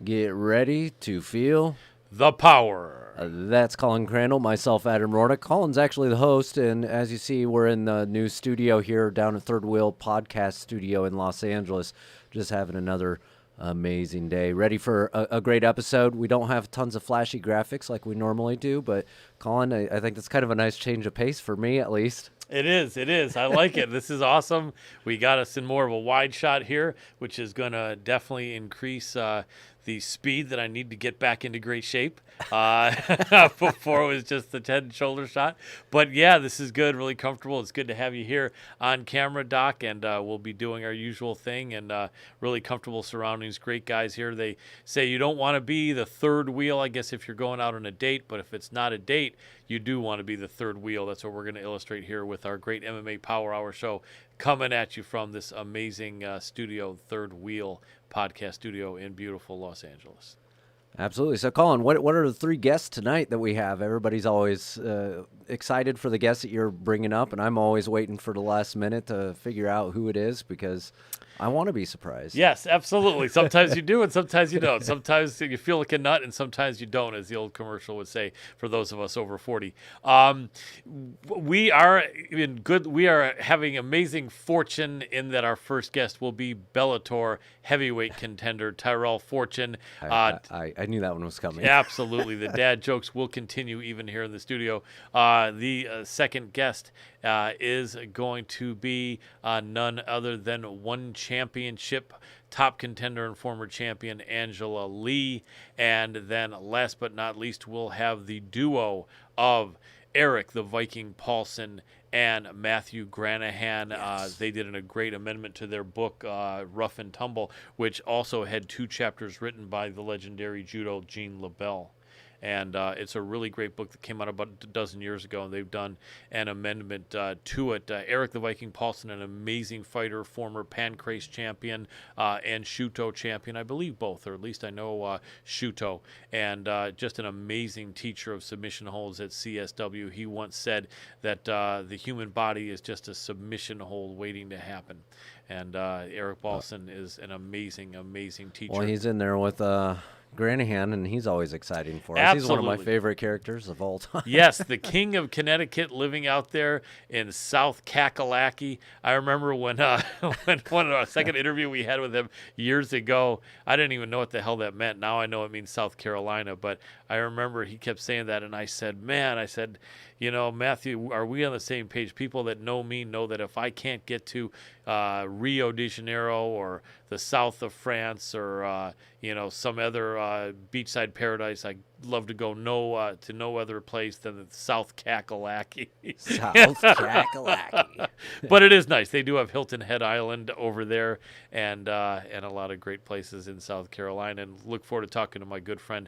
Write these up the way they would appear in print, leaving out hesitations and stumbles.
Get ready to feel the power. That's Colin Crandall, myself, Adam Roorda. Colin's actually the host, and as you see, we're in the new studio here down at Third Wheel Podcast Studio in Los Angeles, just having another amazing day. Ready for a great episode. We don't have tons of flashy graphics like we normally do, but Colin, I think that's kind of a nice change of pace for me, at least. It is. I like it. This is awesome. We got us in more of a wide shot here, which is going to definitely increase the speed that I need to get back into great shape. Before it was just the head and shoulder shot. But yeah, this is good, really comfortable. It's good to have you here on camera, Doc, and we'll be doing our usual thing and really comfortable surroundings. Great guys here. They say you don't want to be the third wheel, I guess, if you're going out on a date, but if it's not a date, you do want to be the third wheel. That's what we're going to illustrate here with our great MMA Power Hour show coming at you from this amazing studio, Third Wheel Podcast Studio in beautiful Los Angeles. Absolutely. So, Colin, what are the three guests tonight that we have? Everybody's always excited for the guests that you're bringing up, and I'm always waiting for the last minute to figure out who it is because I want to be surprised. Yes, absolutely. Sometimes you do and sometimes you don't. Sometimes you feel like a nut and sometimes you don't, as the old commercial would say for those of us over 40. We are having amazing fortune in that our first guest will be Bellator heavyweight contender Tyrell Fortune. I knew that one was coming. Absolutely. The dad jokes will continue even here in the studio. The second guest is going to be none other than one championship top contender and former champion Angela Lee. And then last but not least, we'll have the duo of Eric the Viking Paulson and Matthew Granahan. Yes. They did a great amendment to their book, Rough and Tumble, which also had 2 chapters written by the legendary judo Gene LaBelle. And it's a really great book that came out about a dozen years ago, and they've done an amendment to it. Eric the Viking Paulson, an amazing fighter, former Pancrase champion and Shuto champion, I believe both, or at least I know Shuto, and just an amazing teacher of submission holds at CSW. He once said that the human body is just a submission hold waiting to happen. And Eric Paulson is an amazing, amazing teacher. Well, he's in there with Granahan, and he's always exciting for us. Absolutely. He's one of my favorite characters of all time. Yes, the king of Connecticut, living out there in South Kakalaki. I remember when one of our second interview we had with him years ago, I didn't even know what the hell that meant. Now I know it means South Carolina, but I remember he kept saying that, and I said, you know, Matthew, are we on the same page? People that know me know that if I can't get to Rio de Janeiro or the south of France or, some other beachside paradise, I'd love to go to no other place than the South Kakalaki. South Kakalaki. But it is nice. They do have Hilton Head Island over there and a lot of great places in South Carolina. And look forward to talking to my good friend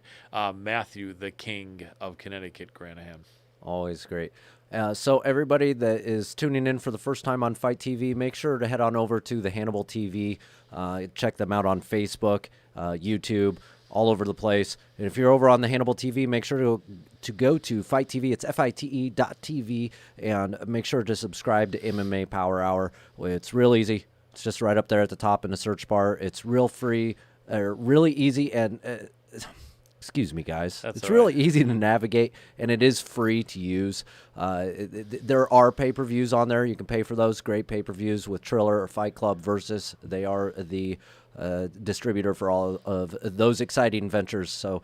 Matthew, the king of Connecticut, Granahan. Always great. So everybody that is tuning in for the first time on Fight TV, make sure to head on over to the Hannibal TV. Check them out on Facebook, YouTube, all over the place. And if you're over on the Hannibal TV, make sure to go to Fight TV. It's FITE.tv, and make sure to subscribe to MMA Power Hour. It's real easy. It's just right up there at the top in the search bar. It's real free, really easy, and excuse me, guys. It's really easy to navigate, and it is free to use. There are pay-per-views on there. You can pay for those. Great pay-per-views with Triller or Fight Club Versus. They are the distributor for all of those exciting ventures. So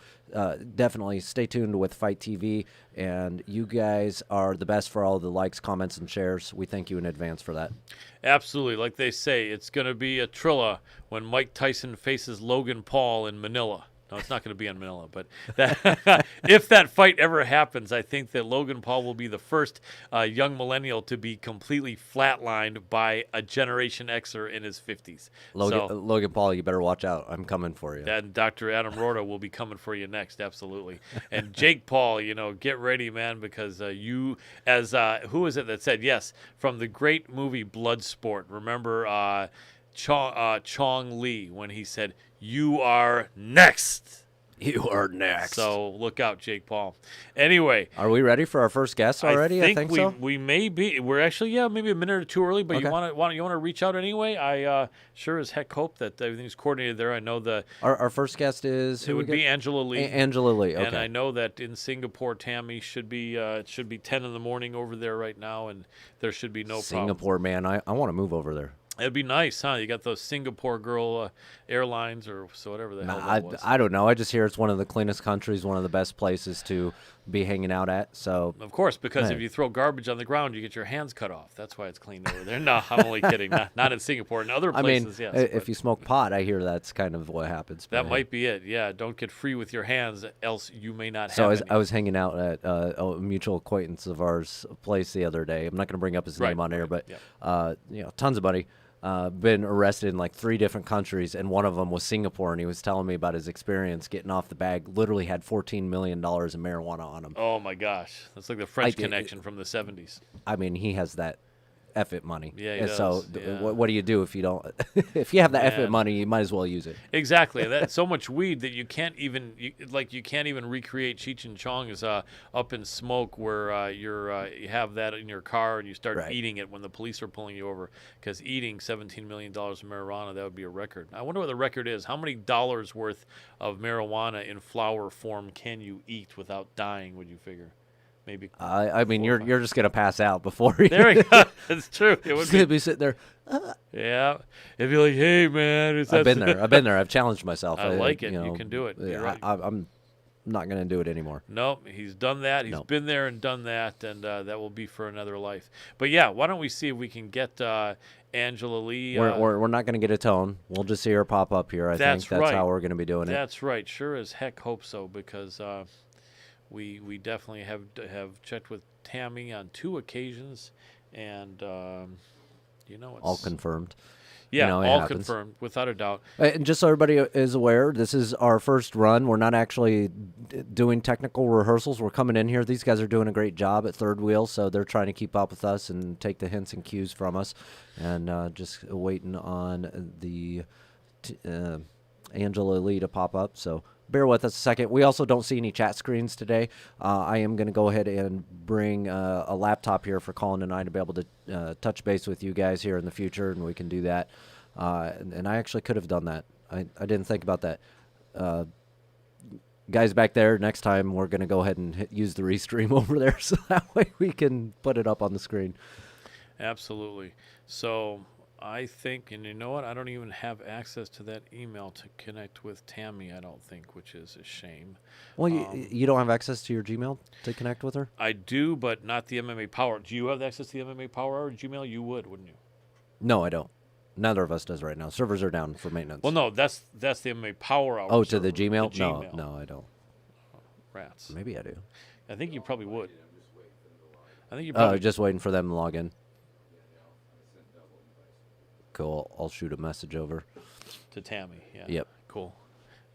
definitely stay tuned with Fight TV, and you guys are the best for all the likes, comments, and shares. We thank you in advance for that. Absolutely. Like they say, it's going to be a Triller when Mike Tyson faces Logan Paul in Manila. No, it's not going to be in Manila, but if that fight ever happens, I think that Logan Paul will be the first young millennial to be completely flatlined by a Generation Xer in his 50s. Logan Paul, you better watch out. I'm coming for you. And Dr. Adam Roorda will be coming for you next, absolutely. And Jake Paul, get ready, man, because who is it that said, yes, from the great movie Bloodsport, remember Chong Li when he said, "You are next." You are next. So look out, Jake Paul. Anyway, Are we ready for our first guest already? I think so. we may be. We're actually maybe a minute or two early, but Okay. you want to reach out anyway. I sure as heck hope that everything's coordinated there. I know Our first guest is who it would be Angela Lee. Angela Lee. Okay. And I know that in Singapore, Tammy should be it should be 10 in the morning over there right now, and there should be no problem. Singapore, man. I want to move over there. It'd be nice, huh? You got those Singapore girl airlines or so whatever the hell that was. I don't know. I just hear it's one of the cleanest countries, one of the best places to be hanging out at. So Of course, because Hey. if you throw garbage on the ground, you get your hands cut off. That's why it's clean over there. No, I'm only kidding. Not in Singapore. In other I mean, places, yes. if but you smoke pot, I hear that's kind of what happens. that but, might be it. Yeah, don't get free with your hands, else you may not So have any. I was hanging out at a mutual acquaintance of ours place the other day. I'm not going to bring up his name on air, but tons of money. Been arrested in like 3 different countries, and one of them was Singapore, and he was telling me about his experience getting off the bag. Literally had $14 million in marijuana on him. Oh, my gosh. That's like the French Connection from the 70s. I mean, he has that F it money. Yeah, he And so does, yeah. what do you do if you don't? If you have the F it Man. money, you might as well use it. Exactly. That's so much weed that you can't even recreate Cheech and Chong's Up in Smoke, where you have that in your car and you start Right. eating it when the police are pulling you over. Because eating $17 million of marijuana, that would be a record. I wonder what the record is. How many dollars worth of marijuana in flower form can you eat without dying? Would you figure? Maybe. I mean, you're just gonna pass out before you. There we go. That's true. It would Just gonna be. be sitting there. Yeah. It'd be like, hey man, I've been there. I've been there. I've challenged myself. I like it. You can do it. Yeah, You're right. I'm not gonna do it anymore. No, he's done that. He's No. been there and done that, and that will be for another life. But yeah, why don't we see if we can get Angela Lee? We're not gonna get a tone. We'll just see her pop up here. I That's think that's right. how we're gonna be doing it. That's right. Sure as heck hope so, because we definitely have checked with Tammy on 2 occasions, and it's All confirmed. yeah, it all happens. confirmed without a doubt. And just so everybody is aware, this is our first run. We're not actually doing technical rehearsals. We're coming in here. These guys are doing a great job at Third Wheel, so they're trying to keep up with us and take the hints and cues from us. And just waiting on the Angela Lee to pop up. So bear with us a second. We also don't see any chat screens today. I am going to go ahead and bring a laptop here for Colin and I to be able to touch base with you guys here in the future, and we can do that. And I actually could have done that. I didn't think about that. Guys back there, next time we're going to go ahead and use the restream over there so that way we can put it up on the screen. Absolutely. So I think, and you know what? I don't even have access to that email to connect with Tammy, I don't think, which is a shame. Well, you don't have access to your Gmail to connect with her? I do, but not the MMA Power. Do you have access to the MMA Power Hour Gmail? You would, wouldn't you? No, I don't. Neither of us does right now. Servers are down for maintenance. Well, no, that's the MMA Power Hour. Oh, to the server, Gmail? the Gmail. No, I don't. Rats. Maybe I do. I think you probably would. I think you probably. Just waiting for them to log in. Cool. I'll shoot a message over. To Tammy, yeah. Yep. Cool.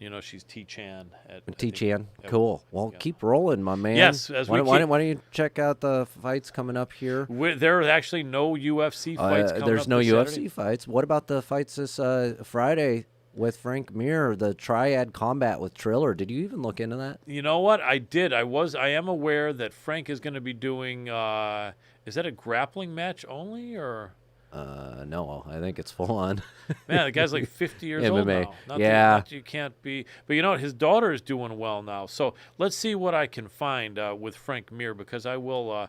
You know, she's T-Chan. T-Chan. Cool. Well, yeah. keep rolling, my man. Yes, as we why keep- don't you check out the fights coming up here? There are actually no UFC fights coming There's up no this UFC Saturday. fights. What about the fights this Friday with Frank Mir, the Triad Combat with Triller? Did you even look into that? You know what? I did. I am aware that Frank is going to be doing. Is that a grappling match only, or? No, I think it's full on. Man, the guy's like 50 years old MMA. now. Not Yeah. that you can't be. But you know what? His daughter is doing well now. So let's see what I can find with Frank Mir, because I will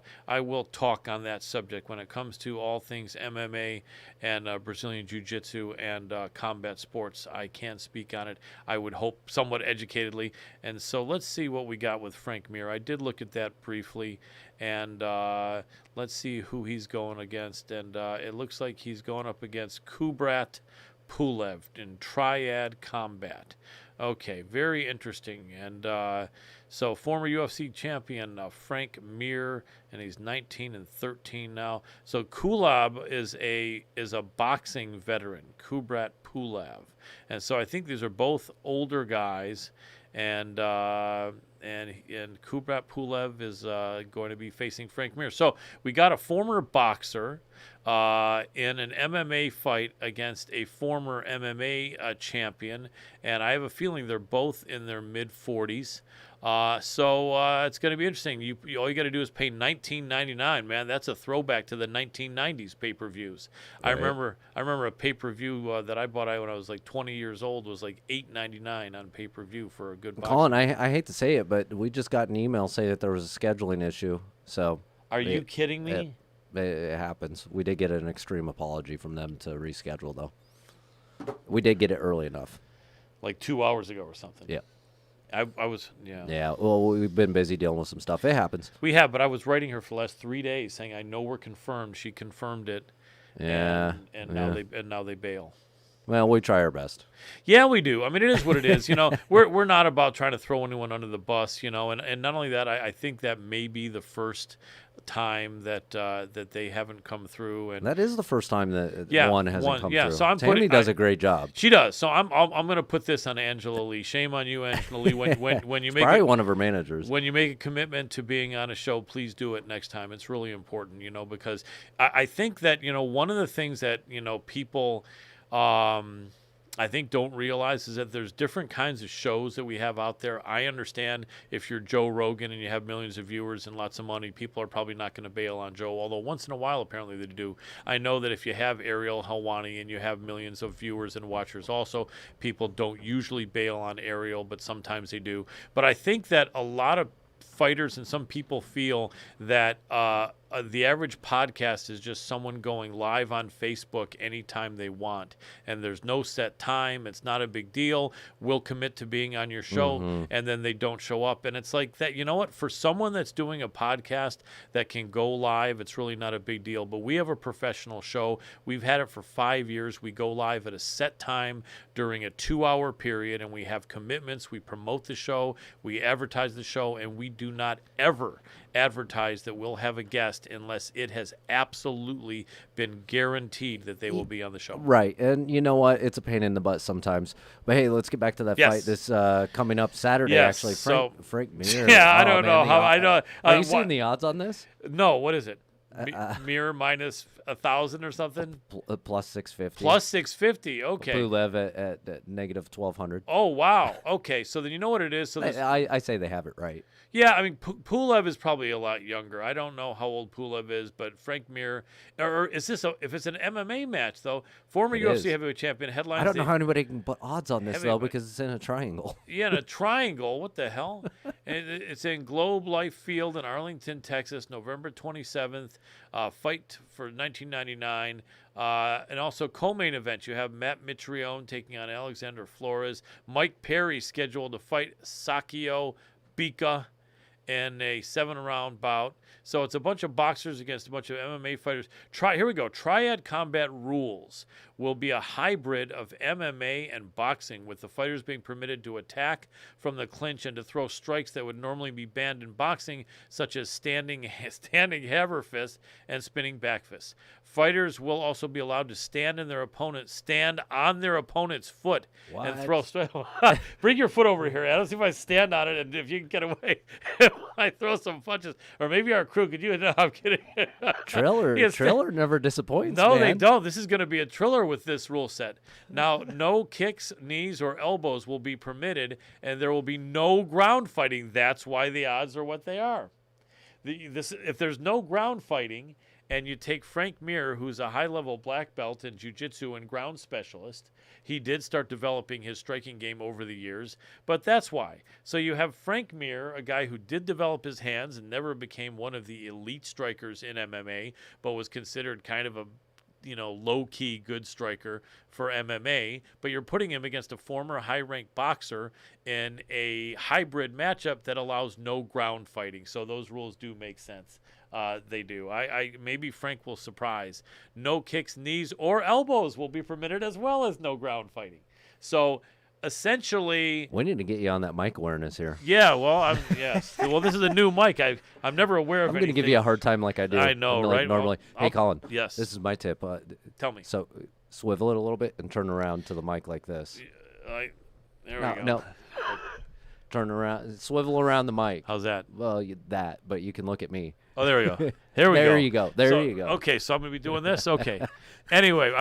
talk on that subject when it comes to all things MMA and Brazilian Jiu-Jitsu and combat sports. I can speak on it, I would hope, somewhat educatedly. And so let's see what we got with Frank Mir. I did look at that briefly. And let's see who he's going against. And it looks like he's going up against Kubrat Pulev in Triad Combat. Okay, very interesting. And so former UFC champion Frank Mir, and he's 19-13 now. So Kulab is a boxing veteran, Kubrat Pulev. And so I think these are both older guys. and Kubrat Pulev is going to be facing Frank Mir. So we got a former boxer in an MMA fight against a former MMA champion, and I have a feeling they're both in their mid-40s. So it's going to be interesting. You all you got to do is pay $19.99, man. That's a throwback to the 1990s pay-per-views. Right. I remember a pay-per-view that I bought when I was like 20 years old was like $8.99 on pay-per-view for a good boxing. Colin, I hate to say it, but we just got an email saying that there was a scheduling issue. So are you kidding me? It happens. We did get an extreme apology from them to reschedule, though. We did get it early enough. Like 2 hours ago or something. Yeah. I was, yeah. Yeah, well, we've been busy dealing with some stuff. It happens. We have, but I was writing her for the last 3 days saying, I know we're confirmed. She confirmed it. Yeah. And now they bail. Well, we try our best. Yeah, we do. I mean, it is what it is. You know, we're not about trying to throw anyone under the bus, you know, and not only that, I think that may be the first time that they haven't come through, and that is the first time that one hasn't come through. So Tammy does a great job. She does. So I'm going to put this on Angela Lee. Shame on you, Angela Lee. When you make probably one of her managers. When you make a commitment to being on a show, please do it next time. It's really important, you know, because I think that, you know, one of the things that, you know, people I think don't realize is that there's different kinds of shows that we have out there. I understand if you're Joe Rogan and you have millions of viewers and lots of money, people are probably not going to bail on Joe, although once in a while apparently they do. I know that if you have Ariel Helwani and you have millions of viewers and watchers also, people don't usually bail on Ariel, but sometimes they do. But I think that a lot of fighters and some people feel that the average podcast is just someone going live on Facebook anytime they want, and there's no set time. It's not a big deal. We'll commit to being on your show, and then they don't show up. And it's like that. You know what? For someone that's doing a podcast that can go live, it's really not a big deal. But we have a professional show. We've had it for 5 years. We go live at a set time during a 2-hour period, and we have commitments. We promote the show. We advertise the show, and we do not ever advertise that we'll have a guest unless it has absolutely been guaranteed that they will be on the show. Right. And you know what? It's a pain in the butt sometimes. But hey, let's get back to that fight. This coming up Saturday, actually. Frank Mir. Yeah, I don't know how. I know. Are you seeing the odds on this? No. What is it? Mir minus 1,000 or something? Plus 650. Plus 650. Okay. Pulev at negative 1,200. Oh, wow. Okay. So then you know what it is. So I say they have it right. Yeah, I mean, Pulev is probably a lot younger. I don't know how old Pulev is, but Frank Mir, or is this if it's an MMA match though? Former UFC heavyweight champion headlines. I don't know how anybody can put odds on this though, because it's in a triangle. Yeah, in a triangle. What the hell? And it's in Globe Life Field in Arlington, Texas, November 27th. Fight for 1999. And also co-main event, you have Matt Mitrione taking on Alexander Flores. Mike Perry scheduled to fight Sakio Bika in a 7-round bout. So it's a bunch of boxers against a bunch of MMA fighters. Here we go. Triad Combat Rules will be a hybrid of MMA and boxing, with the fighters being permitted to attack from the clinch and to throw strikes that would normally be banned in boxing, such as standing hammer fist and spinning back fist. Fighters will also be allowed to stand on their opponent's foot and throw strikes. Bring your foot over here, Adam. See if I stand on it and if you can get away. I throw some punches. Or maybe our crew could you? No, I'm kidding. Triller never disappoints. No, man. they don't. This is going to be a Triller with this rule set. Now, no kicks, knees, or elbows will be permitted, and there will be no ground fighting. That's why the odds are what they are. If there's no ground fighting, and you take Frank Mir, who's a high-level black belt in jiu-jitsu and ground specialist, he did start developing his striking game over the years, but that's why. So you have Frank Mir, a guy who did develop his hands and never became one of the elite strikers in MMA, but was considered kind of a low-key good striker for MMA, but you're putting him against a former high-ranked boxer in a hybrid matchup that allows no ground fighting. So those rules do make sense. They do. Maybe Frank will surprise. No kicks, knees, or elbows will be permitted, as well as no ground fighting. So essentially, we need to get you on that mic awareness here. Yeah, well, yes. Well, this is a new mic. I'm never aware of. I'm going to give you a hard time like I do. I know, right? Normally, hey, Colin. Yes. This is my tip. Tell me. So, swivel it a little bit and turn around to the mic like this. There we go. No. Turn around, swivel around the mic. How's that? Well, but you can look at me. Oh, there we go. There we go. There you go. There you go. Okay, so I'm going to be doing this? Okay. Anyway,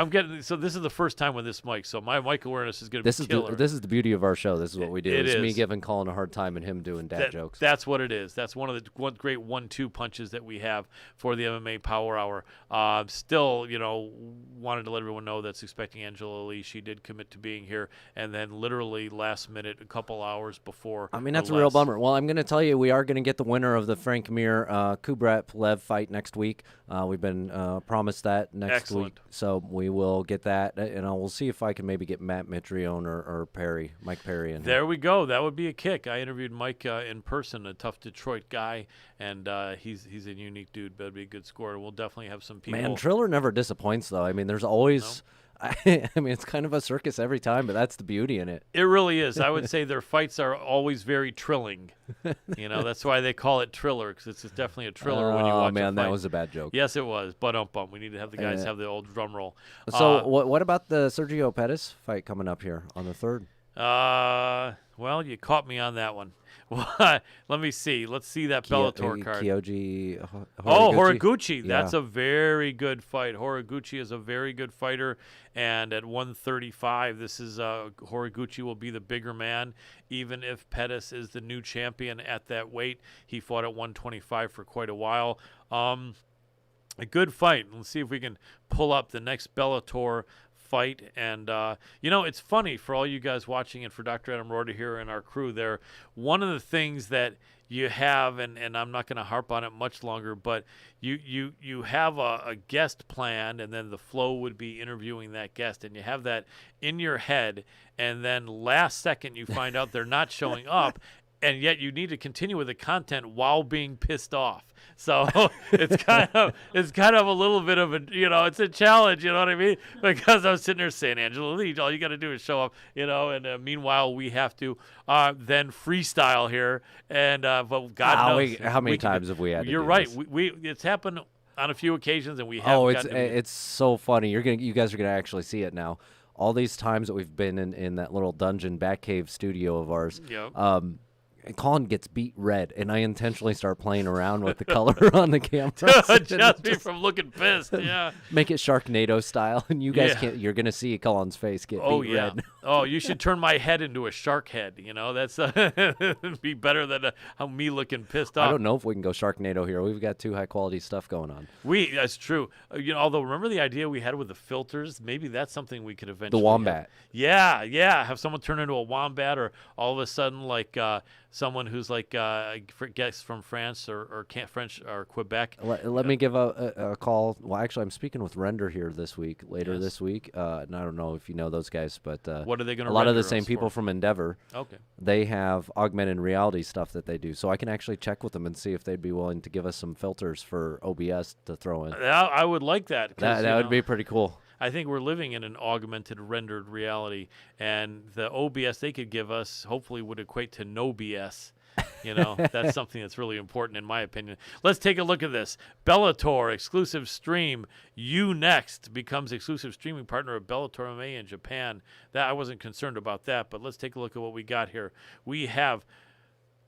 so this is the first time with this mic, so my mic awareness is going to be killer. This is the beauty of our show. This is what we do. It It's me is. giving Colin a hard time and him doing dad jokes. That's what it is. That's one of the great 1-2 punches that we have for the MMA Power Hour. Still, wanted to let everyone know that's expecting Angela Lee. She did commit to being here, and then literally last minute, a couple hours before. I mean, that's a real bummer. Well, I'm going to tell you, we are going to get the winner of the Frank Mir Kubrat-Lev fight next week. We've been promised that next week, so we will get that, and we'll see if I can maybe get Matt Mitrione or Mike Perry in. There we go. That would be a kick. I interviewed Mike in person, a tough Detroit guy, and he's a unique dude. That'd be a good score. We'll definitely have some people. Man, Triller never disappoints, though. I mean, there's always. I mean, it's kind of a circus every time, but that's the beauty in it. It really is. I would say their fights are always very trilling. That's why they call it Triller, because it's definitely a thriller when you watch. Oh man, a fight. that was a bad joke. Yes, it was. But we need to have the guys have the old drum roll. So what about the Sergio Pettis fight coming up here on the 3rd? Well, you caught me on that one. Let me see. Let's see that Bellator card. Kyoji. Horiguchi. Yeah. That's a very good fight. Horiguchi is a very good fighter. And at 135, this is Horiguchi will be the bigger man. Even if Pettis is the new champion at that weight, he fought at 125 for quite a while. A good fight. Let's see if we can pull up the next Bellator fight. And it's funny for all you guys watching and for Dr. Adam Roorda here and our crew there. One of the things that you have, and I'm not going to harp on it much longer, but you have a guest planned, and then the flow would be interviewing that guest, and you have that in your head, and then last second you find out they're not showing up, and yet you need to continue with the content while being pissed off. So it's kind of a little bit of a, it's a challenge, you know what I mean? Because I was sitting there saying, Angela Lee, all you got to do is show up, and meanwhile we have to then freestyle here. And but God knows. How many times have we had to You're do right. this? It's happened on a few occasions, and we have. It's so funny. You guys are gonna actually see it now. All these times that we've been in that little dungeon back cave studio of ours. Yep. Colin gets beat red, and I intentionally start playing around with the color on the camera. Just me from looking pissed, yeah. Make it Sharknado style, and you guys can't. You're gonna see Colin's face get beat red. Oh, you should turn my head into a shark head. That's be better than me looking pissed off. I don't know if we can go Sharknado here. We've got 2 high quality stuff going on. That's true. Although remember the idea we had with the filters? Maybe that's something we could eventually. The wombat. Yeah. Have someone turn into a wombat, or all of a sudden like. Someone who's like guess from France or French or Quebec. Let me give a call. Well, actually, I'm speaking with Render here later this week. And I don't know if you know those guys, but what are they going to? A lot of the same people from Endeavor. Okay. They have augmented reality stuff that they do, so I can actually check with them and see if they'd be willing to give us some filters for OBS to throw in. I would like that. That would be pretty cool. I think we're living in an augmented rendered reality, and the OBS they could give us hopefully would equate to no BS. That's something that's really important in my opinion. Let's take a look at this. Bellator exclusive stream. You Next becomes exclusive streaming partner of Bellator MMA in Japan. That I wasn't concerned about that, but let's take a look at what we got here. We have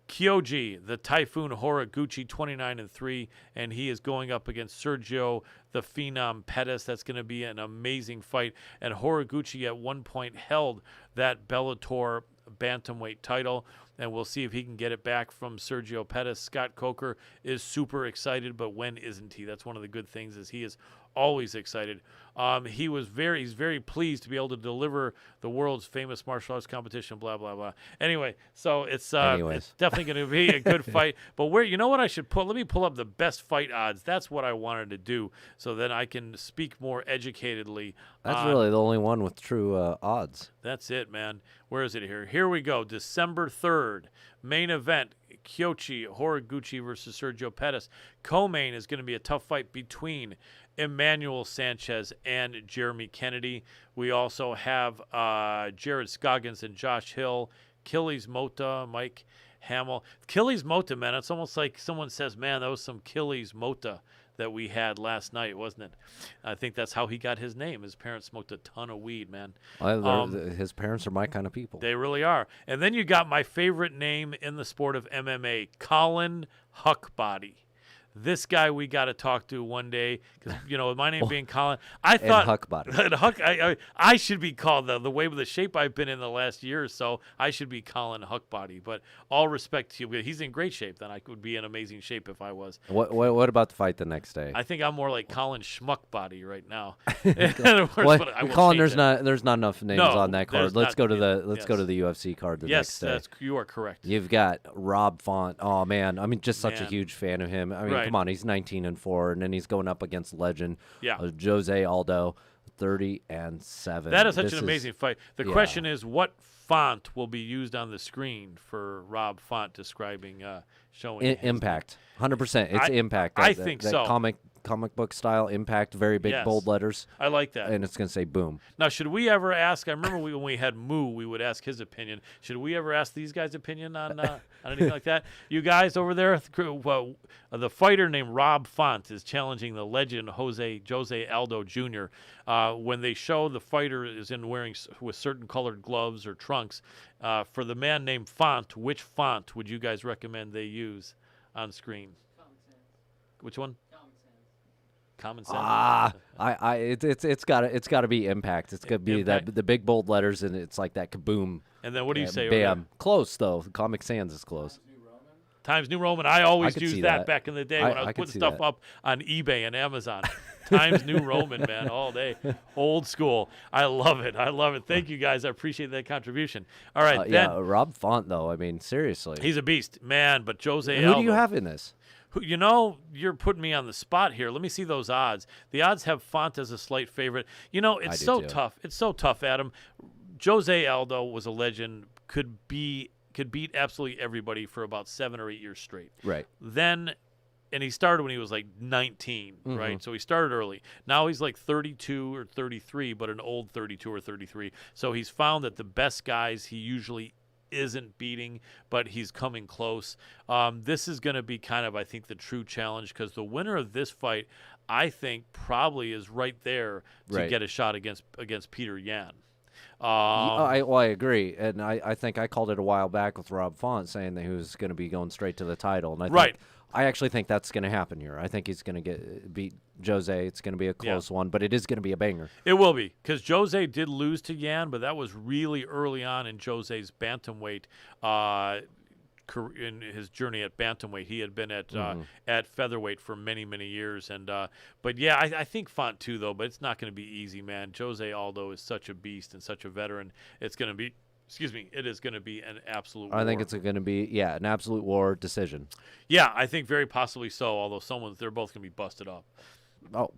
Kyoji, the Typhoon Horiguchi, 29-3, and he is going up against Sergio, the Phenom Pettis. That's going to be an amazing fight. And Horiguchi at one point held that Bellator bantamweight title, and we'll see if he can get it back from Sergio Pettis. Scott Coker is super excited, but when isn't he? That's one of the good things is he is always excited. He's very pleased to be able to deliver the world's famous martial arts competition, blah, blah, blah. Anyway, so it's definitely going to be a good fight. But let me pull up the best fight odds. That's what I wanted to do so then I can speak more educatedly. That's really the only one with true odds. That's it, man. Where is it here? Here we go. December 3rd, main event. Kyoji Horiguchi versus Sergio Pettis. Co-main is going to be a tough fight between Emmanuel Sanchez and Jeremy Kennedy. We also have Jared Scoggins and Josh Hill, Achilles Mota, Mike Hamill. Achilles Mota, man, it's almost like someone says, man, that was some Achilles Mota that we had last night, wasn't it? I think that's how he got his name. His parents smoked a ton of weed, man. His parents are my kind of people. They really are. And then you got my favorite name in the sport of MMA, Colin Huckbody. This guy we got to talk to one day because, with my name being Colin, I thought Huckbody. I should be called the way with the shape I've been in the last year or so. I should be Colin Huckbody. But all respect to you, he's in great shape. Then I would be in amazing shape if I was. What about the fight the next day? I think I'm more like Colin Schmuckbody right now. Colin, there's not enough names on that card. Let's go to the UFC card the next day. Yes, you are correct. You've got Rob Font. Oh man, I mean, just such a huge fan of him. I mean, come on, he's 19-4, and then he's going up against legend Jose Aldo, 30-7. That is such an amazing fight. The question is, what font will be used on the screen for Rob Font describing showing Impact? 100%. It's Impact. I think so. Comic book style Impact, very big bold letters. I like that. And it's going to say boom. Now, should we ever ask? I remember when we had Moo, we would ask his opinion. Should we ever ask these guys' opinion on anything like that? You guys over there, the fighter named Rob Font is challenging the legend Jose Aldo Jr. When they show the fighter is wearing with certain colored gloves or trunks, for the man named Font, which font would you guys recommend they use on screen? Common sense. Which one? Common sense. It's got to be Impact. It's gonna be the big bold letters, and it's like that kaboom. And then what do you say? Bam. Close though. Comic Sans is close. Times New Roman. I always used that back in the day when I was putting stuff up on eBay and Amazon. Times New Roman, man, all day. Old school. I love it. Thank you guys. I appreciate that contribution. All right. Rob Font though. I mean, seriously. He's a beast, man. But Jose Aldo. Who do you have in this? You're putting me on the spot here. Let me see those odds. The odds have Font as a slight favorite. It's so tough. It's so tough, Adam. Jose Aldo was a legend, could beat absolutely everybody for about 7 or 8 years straight. Right. Then, and he started when he was like 19, right? So he started early. Now he's like 32 or 33, but an old 32 or 33. So he's found that the best guys he usually isn't beating, but he's coming close. This is going to be kind of, I think, the true challenge because the winner of this fight, I think, probably is right there to get a shot against Peter Yan. I agree, and I think I called it a while back with Rob Font saying that he was going to be going straight to the title, and I actually think that's going to happen here. I think he's going to beat Jose. It's going to be a close one, but it is going to be a banger. It will be because Jose did lose to Yan, but that was really early on in Jose's bantamweight in his journey at bantamweight. He had been at featherweight for many, many years, and but yeah, I think Font too though, but it's not going to be easy, man. Jose Aldo is such a beast and such a veteran. It's going to be. It is going to be an absolute war. I think it's going to be, an absolute war decision. Yeah, I think very possibly so, although they're both going to be busted up. Oh,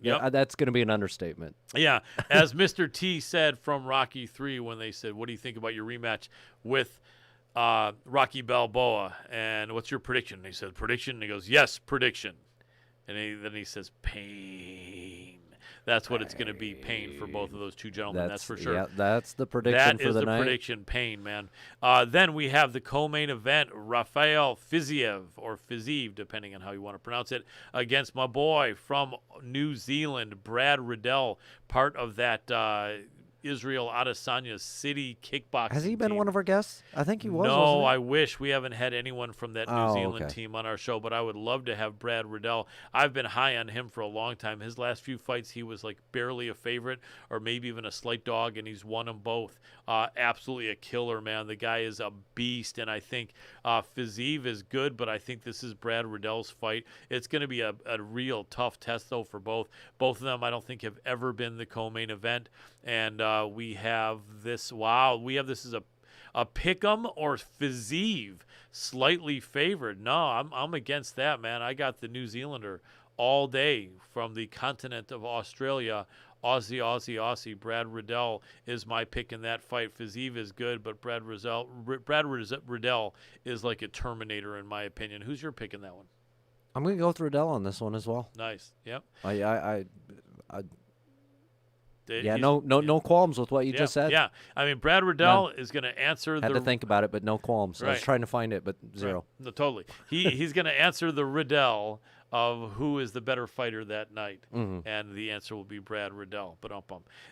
yeah, that's going to be an understatement. Yeah, as Mr. T said from Rocky 3 when they said, what do you think about your rematch with Rocky Balboa? And what's your prediction? And he said, prediction? And he goes, yes, prediction. And then he says, pain. That's what it's going to be, pain for both of those two gentlemen. That's for sure. Yeah, that's the prediction for the night. That is the prediction, pain, man. Then we have the co-main event, Rafael Fiziev, or Fiziev, depending on how you want to pronounce it, against my boy from New Zealand, Brad Riddell, part of that Israel Adesanya's city kickboxing Has he been team. One of our guests? I think he was. No, I wish. We haven't had anyone from that New Zealand team on our show, but I would love to have Brad Riddell. I've been high on him for a long time. His last few fights, he was like barely a favorite or maybe even a slight dog, and he's won them both. Absolutely a killer, man. The guy is a beast, and I think Fiziev is good, but I think this is Brad Riddell's fight. It's going to be a real tough test, though, for both. Both of them, I don't think, have ever been the co-main event, and we have this. Wow, we have this as a pick'em or Fiziev slightly favored. No, I'm against that, man. I got the New Zealander all day from the continent of Australia. Aussie. Brad Riddell is my pick in that fight. Fiziev is good, but Brad Riddell is like a Terminator in my opinion. Who's your pick in that one? I'm going to go with Riddell on this one as well. Nice. Yep. No qualms with what you just said. Yeah, I mean, Brad Riddell is going to answer. Had to think about it, but no qualms. Right. I was trying to find it, but zero. Right. No, totally. He's going to answer the Riddell of who is the better fighter that night. And the answer will be Brad Riddell.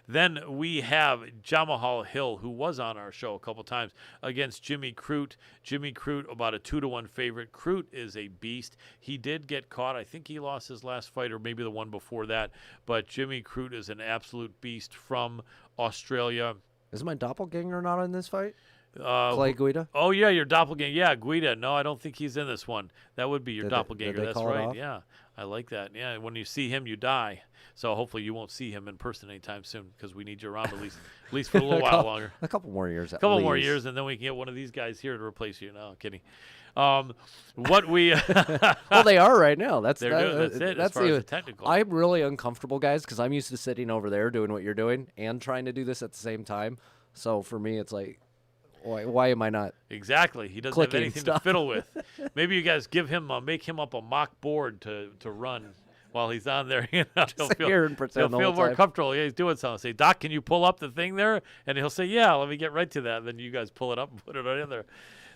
Then we have Jamahal Hill, who was on our show a couple times, against Jimmy Crute. Jimmy Crute, about a 2-1 favorite. Crute is a beast. He did get caught. I think he lost his last fight, or maybe the one before that. But Jimmy Crute is an absolute beast from Australia. Is my doppelganger not in this fight? Clay Guida? Oh, yeah, your doppelganger. Yeah, Guida. No, I don't think he's in this one. That would be your Did doppelganger. they That's call it right. off? Yeah, I like that. Yeah, when you see him, you die. So hopefully you won't see him in person anytime soon, because we need you around at least for a little while longer. A couple more years. A couple more years, and then we can get one of these guys here to replace you. No, kidding. What we Well, they are right now. That's They're doing, that's it. As far as the technical, I'm really uncomfortable, guys, because I'm used to sitting over there doing what you're doing and trying to do this at the same time. So for me, it's like, why am I not? Exactly. He doesn't have anything to fiddle with. Maybe you guys give him, make him up a mock board to run while he's on there. He'll feel more comfortable. Yeah, he's doing something. Say, Doc, can you pull up the thing there? And he'll say, yeah, let me get right to that. And then you guys pull it up and put it right in there.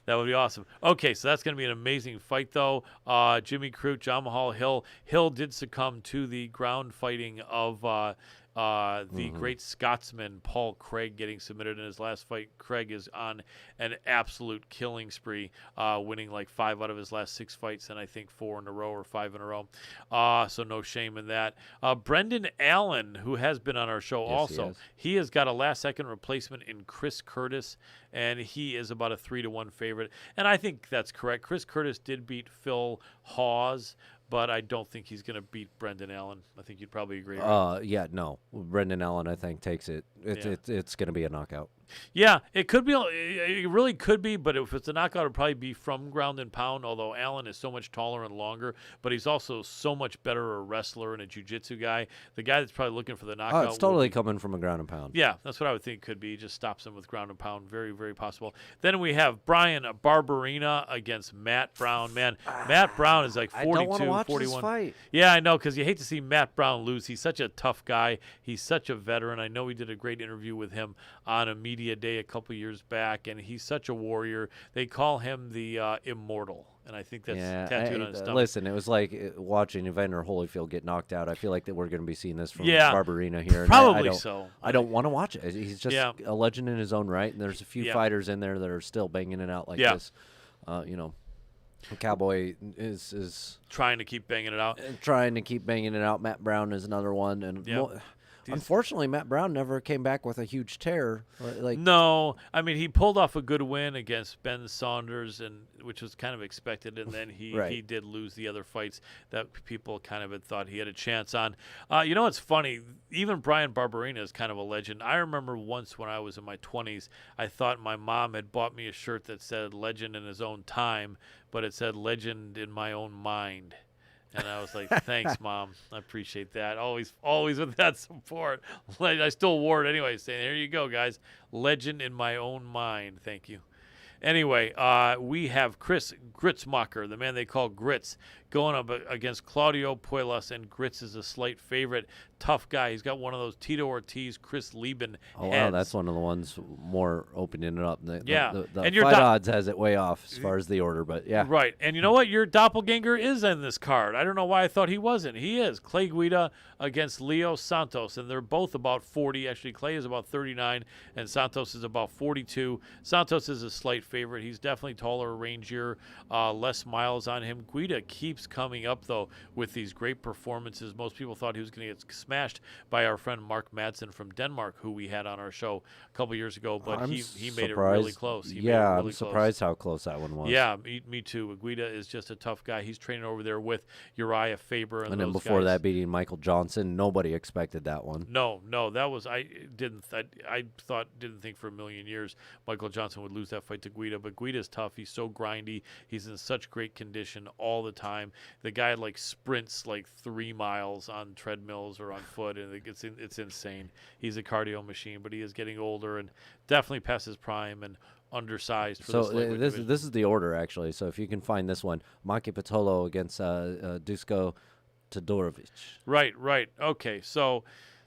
That would be awesome. Okay, so that's going to be an amazing fight, though. Jimmy Crute, Jamahal Hill. Hill did succumb to the ground fighting of the great Scotsman Paul Craig getting submitted in his last fight. Craig is on an absolute killing spree, winning like 5 out of his last 6 fights, and I think 4 in a row or 5 in a row. So no shame in that. Brendan Allen, who has been on our show also, he has got a last-second replacement in Chris Curtis, and he is about a 3-1 favorite. And I think that's correct. Chris Curtis did beat Phil Hawes, but I don't think he's going to beat Brendan Allen. I think you'd probably agree. Right? Yeah, no. Brendan Allen, I think, takes it. It's going to be a knockout. Yeah, it could be. It really could be, but if it's a knockout, it'd probably be from ground and pound, although Allen is so much taller and longer, but he's also so much better a wrestler and a jiu-jitsu guy. The guy that's probably looking for the knockout. It's totally coming from a ground and pound. Yeah, that's what I would think it could be. He just stops him with ground and pound. Very, very possible. Then we have Brian Barberina against Matt Brown. Man, Matt Brown is like 42, I don't want to watch 41. This fight. Yeah, I know, because you hate to see Matt Brown lose. He's such a tough guy. He's such a veteran. I know we did a great interview with him on a media day a couple years back, and he's such a warrior. They call him the Immortal, and I think that's tattooed on his stomach. Listen, it was like watching Evander Holyfield get knocked out. I feel like that we're going to be seeing this from Barberina here. Probably so. I don't want to watch it. He's just a legend in his own right, and there's a few fighters in there that are still banging it out like this. Cowboy is trying to keep banging it out. Matt Brown is another one, and unfortunately, Matt Brown never came back with a huge tear. No, I mean, he pulled off a good win against Ben Saunders, which was kind of expected, and then he did lose the other fights that people kind of had thought he had a chance on. It's funny. Even Brian Barberina is kind of a legend. I remember once when I was in my 20s, I thought my mom had bought me a shirt that said "Legend in his own time," but it said "Legend in my own mind." And I was like, thanks, Mom. I appreciate that. Always with that support. I still wore it anyway, saying, here you go, guys. Legend in my own mind. Thank you. Anyway, we have Chris Gritzmacher, the man they call Grits, going up against Claudio Puelas, and Grits is a slight favorite. Tough guy. He's got one of those Tito Ortiz, Chris Lieben heads. Oh, wow, that's one of the ones more opening it up. The and fight odds has it way off as far as the order, but yeah. Right, and you know what? Your doppelganger is in this card. I don't know why I thought he wasn't. He is. Clay Guida against Leo Santos, and they're both about 40. Actually, Clay is about 39, and Santos is about 42. Santos is a slight favorite. He's definitely taller, rangier, less miles on him. Guida keeps coming up, though, with these great performances. Most people thought he was going to get smashed by our friend Mark Madsen from Denmark, who we had on our show a couple years ago, but he made it really close. I'm surprised how close that one was. Yeah, me too. Guida is just a tough guy. He's training over there with Uriah Faber and then before that, beating Michael Johnson. Nobody expected that one. No, that was I didn't think for a million years Michael Johnson would lose that fight to Guida, but Guida's tough. He's so grindy. He's in such great condition all the time. The guy sprints 3 miles on treadmills or on foot, and it's insane. He's a cardio machine, but he is getting older and definitely past his prime and undersized. For this is the order, actually. So if you can find this one, Maki Patolo against Dusko Todorovic. Right. Okay, so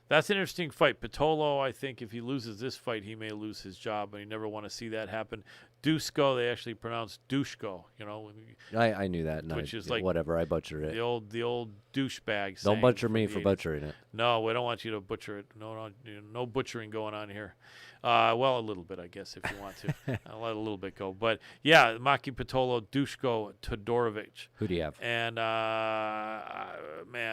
That's an interesting fight. Patolo, I think if he loses this fight, he may lose his job, and you never want to see that happen. Dushko, they actually pronounce Dushko, I knew that. Which is like whatever. I butchered it. the old douchebag. Don't butcher me the for 80s. butchering it. No, we don't want you to butcher it. No butchering going on here. Well, a little bit, I guess, if you want to. I'll let a little bit go. But, yeah, Maki Patolo, Dushko, Todorovic. Who do you have? And, man,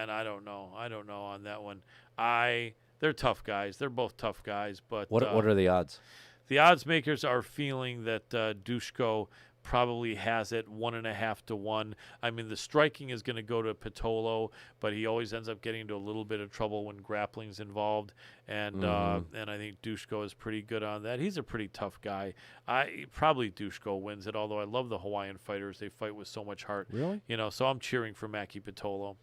I don't know. I don't know on that one. They're tough guys. They're both tough guys. But What are the odds? The odds makers are feeling that Dushko probably has it 1.5 to 1. I mean, the striking is going to go to Patolo, but he always ends up getting into a little bit of trouble when grappling's involved. And and I think Dushko is pretty good on that. He's a pretty tough guy. Probably Dushko wins it, although I love the Hawaiian fighters. They fight with so much heart. Really? So I'm cheering for Maki Patolo.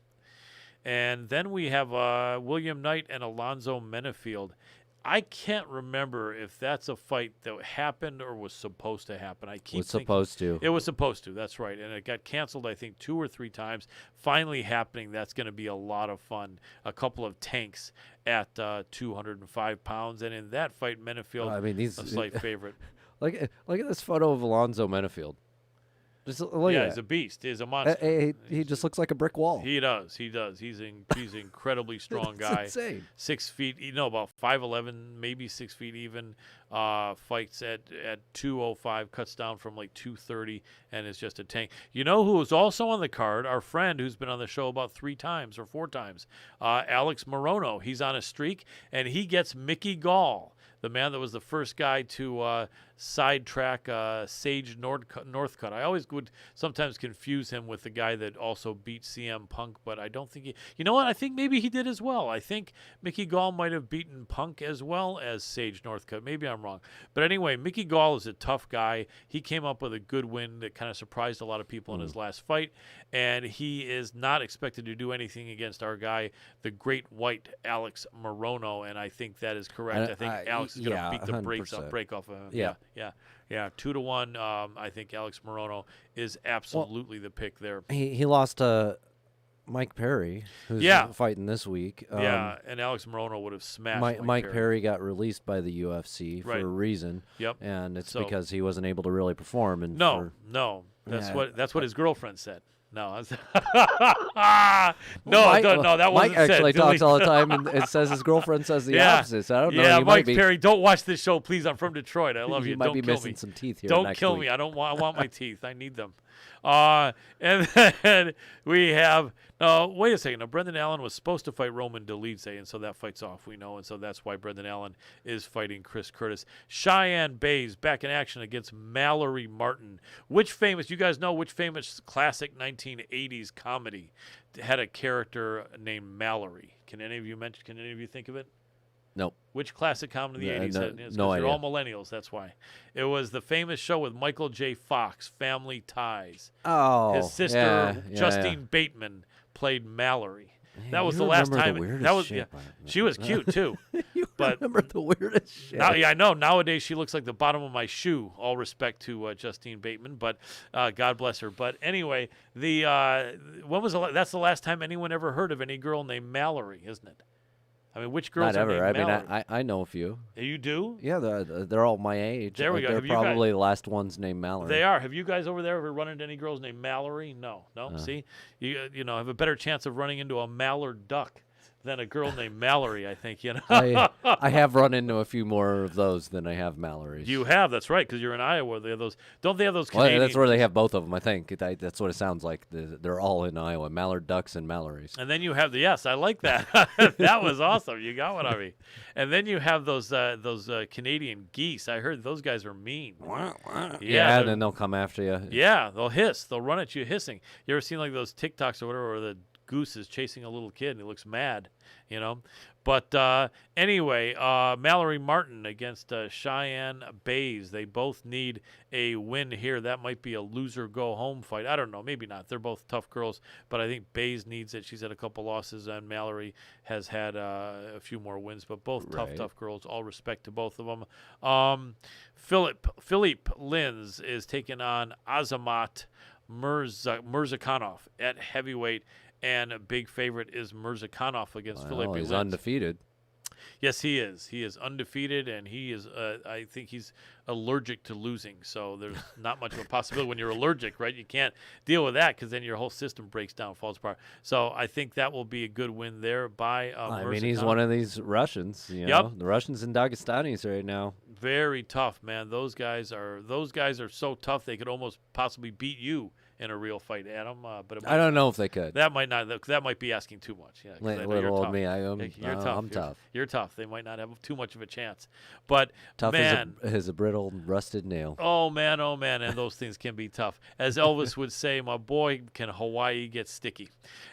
And then we have William Knight and Alonzo Menefield. I can't remember if that's a fight that happened or was supposed to happen. Supposed to. It was supposed to. That's right. And it got canceled, I think, 2 or 3 times. Finally happening. That's going to be a lot of fun. A couple of tanks at 205 pounds. And in that fight, Menefield, a slight favorite. Look at this photo of Alonzo Menefield. Just look at he's a beast. He's a monster. He just looks like a brick wall. He does. He's an incredibly strong guy. Insane. 6 feet, about 5'11", maybe 6 feet even. Fights at 205, cuts down from like 230, and is just a tank. You know who was also on the card? Our friend who's been on the show about 3 times or 4 times, Alex Morono. He's on a streak, and he gets Mickey Gall, the man that was the first guy to sidetrack Sage Northcutt. I always would sometimes confuse him with the guy that also beat CM Punk, but I don't think he... You know what? I think maybe he did as well. I think Mickey Gall might have beaten Punk as well as Sage Northcutt. Maybe I'm wrong. But anyway, Mickey Gall is a tough guy. He came up with a good win that kind of surprised a lot of people in his last fight, and he is not expected to do anything against our guy, the great white Alex Morono, and I think that is correct. I think Alex is going to beat the break off of him. Yeah. 2 to 1. I think Alex Morono is absolutely the pick there. He lost to Mike Perry, who's fighting this week. And Alex Morono would have smashed Mike Perry got released by the UFC for a reason. Yep. And it's because he wasn't able to really perform. And that's what his girlfriend said. No, that wasn't Mike actually said. talks all the time, and it says his girlfriend says the opposite. So I don't know. Yeah, Mike Perry, don't watch this show, please. I'm from Detroit. I love you. You might don't be kill missing me. some teeth here. Don't kill me. I want my teeth. I need them. And then we have. Wait a second. Now, Brendan Allen was supposed to fight Roman Dolidze, and so that fight's off, we know, and so that's why Brendan Allen is fighting Chris Curtis. Cheyenne Bays back in action against Mallory Martin. You guys know which famous classic 1980s comedy had a character named Mallory? Can any of you think of it? Nope. Which classic comedy in the 80s had it? No idea. You're all millennials, that's why. It was the famous show with Michael J. Fox, Family Ties. Oh, his sister, Justine Bateman, played Mallory. That was the last time. She was cute too. Remember the weirdest shit. I know. Nowadays she looks like the bottom of my shoe. All respect to Justine Bateman, but God bless her. But anyway, that's the last time anyone ever heard of any girl named Mallory, isn't it? I mean, which girls Not are ever. named Mallory? I know a few. You do? Yeah, they're all my age. There we go. They're probably the last ones named Mallory. They are. Have you guys over there ever run into any girls named Mallory? No. See, you have a better chance of running into a mallard duck than a girl named Mallory, I think. I have run into a few more of those than I have Mallories. You have, that's right, because you're in Iowa. They have those. Don't they have those Canadian? Well, that's where they have both of them. I think that's what it sounds like. They're all in Iowa: mallard ducks and Mallories. And then you have yes, I like that. That was awesome. You got one of me. And then you have those Canadian geese. I heard those guys are mean. Yeah, and then they'll come after you. Yeah, they'll hiss. They'll run at you hissing. You ever seen like those TikToks or whatever, where the goose is chasing a little kid and he looks mad, But anyway, Mallory Martin against Cheyenne Bays. They both need a win here. That might be a loser go home fight. I don't know. Maybe not. They're both tough girls, but I think Bays needs it. She's had a couple losses, and Mallory has had a few more wins. But both tough girls. All respect to both of them. Philippe Lins is taking on Azamat Mirzakhanov at heavyweight. And a big favorite is Mirzakhanov against Philippe Lins. He's undefeated. Yes, he is. He is undefeated, and he is. I think he's allergic to losing. So there's not much of a possibility when you're allergic, right? You can't deal with that because then your whole system breaks down, falls apart. So I think that will be a good win there by. I mean, he's one of these Russians. You know? The Russians and Dagestanis right now. Very tough, man. Those guys are so tough they could almost possibly beat you in a real fight, Adam. But I don't know if they could. That might not. That might be asking too much. Yeah, little old me. You're tough. I'm tough. You're tough. They might not have too much of a chance. But tough man, as a brittle, rusted nail. Oh man, and those things can be tough. As Elvis would say, my boy, can Hawaii get sticky?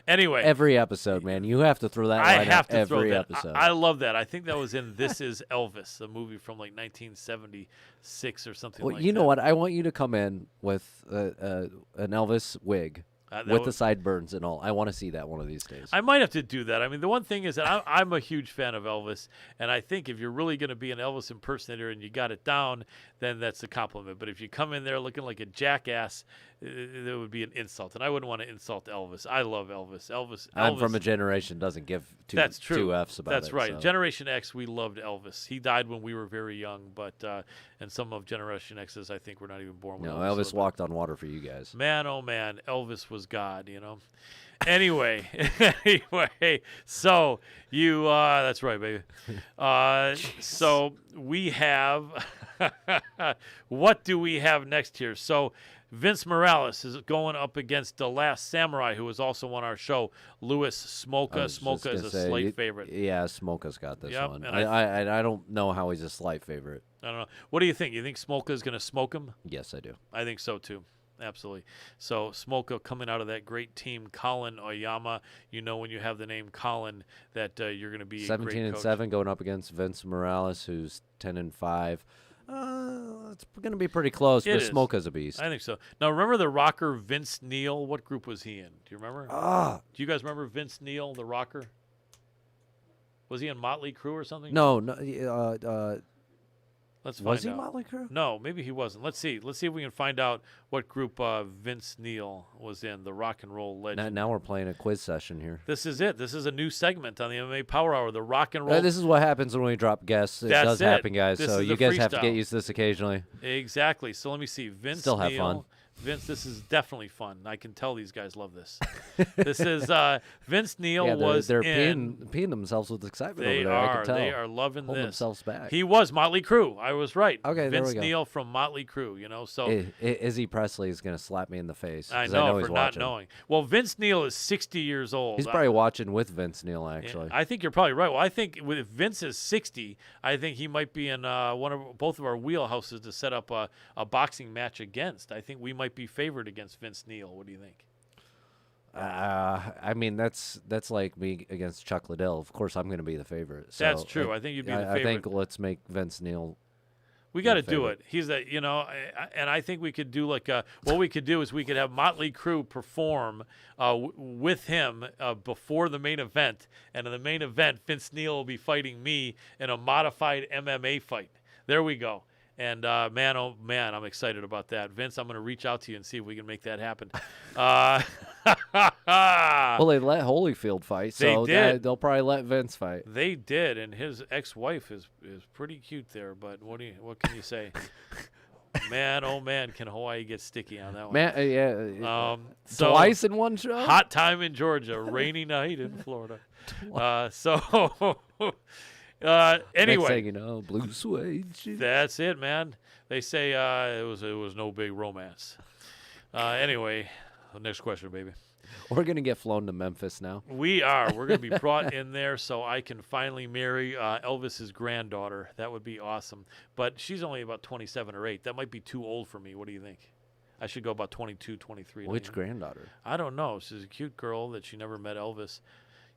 Anyway, every episode, man, you have to throw that. I have to every throw that. Episode. I love that. I think that was in This Is Elvis, a movie from like 1976 or something. Well, you know what? I want you to come in with an Elvis wig. With the sideburns and all. I want to see that one of these days. I might have to do that. I mean, the one thing is that I'm a huge fan of Elvis, and I think if you're really going to be an Elvis impersonator and you got it down, then that's a compliment. But if you come in there looking like a jackass, that would be an insult, and I wouldn't want to insult Elvis. I love Elvis. I'm from a generation doesn't give two F's about That's it. That's right. So. Generation X, we loved Elvis. He died when we were very young, but and some of Generation X's, I think, were not even born. No, Elvis walked on water for you guys. Man, oh man, Elvis was God, you know. Anyway, so you that's right, baby. So we have what do we have next here? So Vince Morales is going up against The Last Samurai, who was also on our show. Louis Smolka. Smolka is a slight favorite. Yeah, Smolka's got this one. And I don't know how he's a slight favorite. I don't know. What do you think? You think Smolka is going to smoke him? Yes, I do. I think so, too. Absolutely. So Smolka coming out of that great team, Colin Oyama. You know when you have the name Colin that you're going to be 17-7 going up against Vince Morales, who's 10-5. It's going to be pretty close, but Smolka's a beast. I think so. Now, remember the rocker Vince Neil? What group was he in? Do you remember? Do you guys remember Vince Neil, the rocker? Was he in Motley Crue or something? No. Let's find out. Was he Motley Crue? No, maybe he wasn't. Let's see. Let's see if we can find out what group Vince Neil was in, the rock and roll legend. Now we're playing a quiz session here. This is it. This is a new segment on the MMA Power Hour, the rock and roll. This is what happens when we drop guests. It does happen, guys. So you guys have to get used to this occasionally. Exactly. So let me see. Vince Still have Neil, fun. Vince, this is definitely fun. I can tell these guys love this. This is Vince Neil they're peeing themselves with excitement over there. I can tell. They are loving Hold this. themselves back. He was Motley Crue. I was right. Okay, Vince there we go. Neil from Motley Crue. You know, so Izzy Presley is going to slap me in the face. I know he's for watching. not knowing. Well, Vince Neil is 60 years old. He's probably watching with Vince Neil, actually. I think you're probably right. Well, I think if Vince is 60, I think he might be in both of our wheelhouses to set up a boxing match against. I think we might be favored against Vince Neil. What do you think? I mean, that's like me against Chuck Liddell. Of course, I'm going to be the favorite. So that's true. I think you'd be the favorite. I think let's make Vince Neil. We got to do it. He's and I think we could do what we could do is we could have Motley Crue perform with him before the main event, and in the main event, Vince Neil will be fighting me in a modified MMA fight. There we go. And man, oh man, I'm excited about that. Vince, I'm going to reach out to you and see if we can make that happen. Well, they let Holyfield fight, so they'll probably let Vince fight. They did, and his ex-wife is pretty cute there. But what can you say? Man, oh man, can Hawaii get sticky on that one? Man, yeah. So twice in one show. Hot time in Georgia, rainy night in Florida. Anyway, next thing you know, blue suede. That's it, man. They say it was no big romance. Anyway, next question, baby. We're gonna get flown to Memphis now. We are. We're gonna be brought in there so I can finally marry Elvis's granddaughter. That would be awesome. But she's only about 27 or 8. That might be too old for me. What do you think? I should go about 22, 23. Which granddaughter? I don't know. She's a cute girl that she never met Elvis,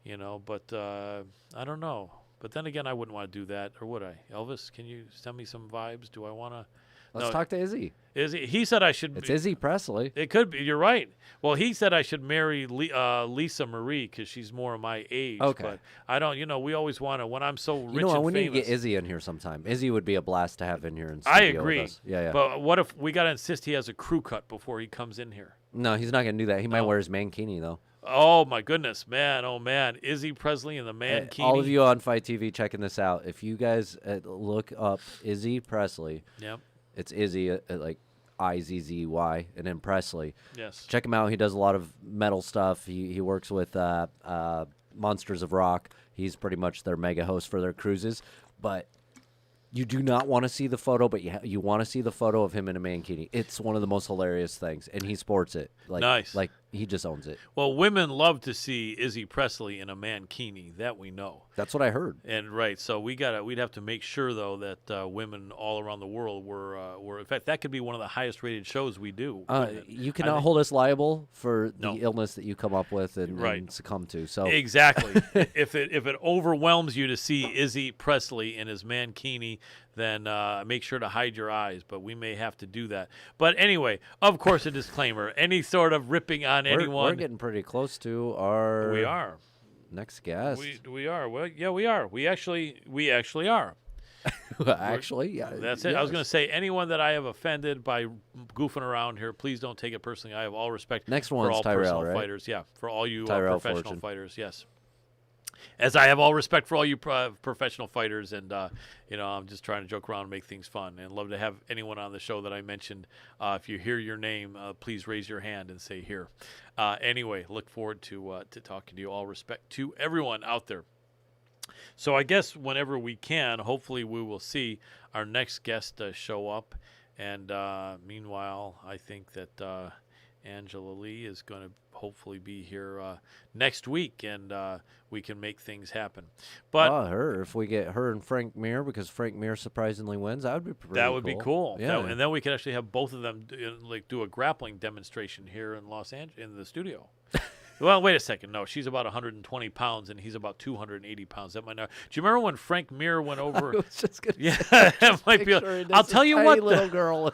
but I don't know. But then again, I wouldn't want to do that, or would I? Elvis, can you send me some vibes? Do I want to? Let's talk to Izzy. He said I should. It's Izzy Presley. It could be. You're right. Well, he said I should marry Lisa Marie because she's more of my age. Okay. But I don't. We always want to. When I'm so rich and we famous, need to get Izzy in here sometime. Izzy would be a blast to have in here. I agree. With us. Yeah. But what if we got to insist he has a crew cut before he comes in here? No, he's not going to do that. He might wear his mankini though. Oh my goodness, man! Oh man, Izzy Presley and the Mankini. All of you on Fight TV checking this out. If you guys look up Izzy Presley, Yep. it's Izzy like Izzy, and then Presley. Yes. Check him out. He does a lot of metal stuff. He works with Monsters of Rock. He's pretty much their mega host for their cruises. But you do not want to see the photo, but you want to see the photo of him in a mankini. It's one of the most hilarious things, and he sports it. Nice. Like he just owns it. Well, women love to see Izzy Presley in a mankini. That we know. That's what I heard. And right, so we'd have to make sure though that women all around the world were. In fact, that could be one of the highest rated shows we do. You cannot hold us liable for the No. illness that you come up with and Right. succumb to. So Exactly. if it overwhelms you to see Izzy Presley in his mankini, then make sure to hide your eyes. But we may have to do that. But anyway, of course, a disclaimer: any sort of ripping on anyone. we're getting pretty close to our We are. next guest. We are. Well, yeah, we are. We actually are. Actually, yeah. That's it. I was going to say, anyone that I have offended by goofing around here, please don't take it personally. I have all respect Next for one's all Tyrell, personal right? fighters. Yeah, for all you Tyrell professional Fortune. fighters. Yes. As I have all respect for all you professional fighters, and I'm just trying to joke around and make things fun, and love to have anyone on the show that I mentioned. If you hear your name, please raise your hand and say here. Anyway, look forward to talking to you. All respect to everyone out there. So I guess whenever we can, hopefully we will see our next guest show up. And meanwhile, I think that Angela Lee is going to hopefully be here next week, and we can make things happen. But her, if we get her and Frank Mir, because Frank Mir surprisingly wins, that would be pretty that would be cool. Yeah. And then we could actually have both of them do a grappling demonstration here in Los Angeles in the studio. Well, wait a second. No, she's about 120 pounds, and he's about 280 pounds. That might not. Do you remember when Frank Mir went over? I was just gonna Yeah, say, that might be. I'll tell you what, little girl.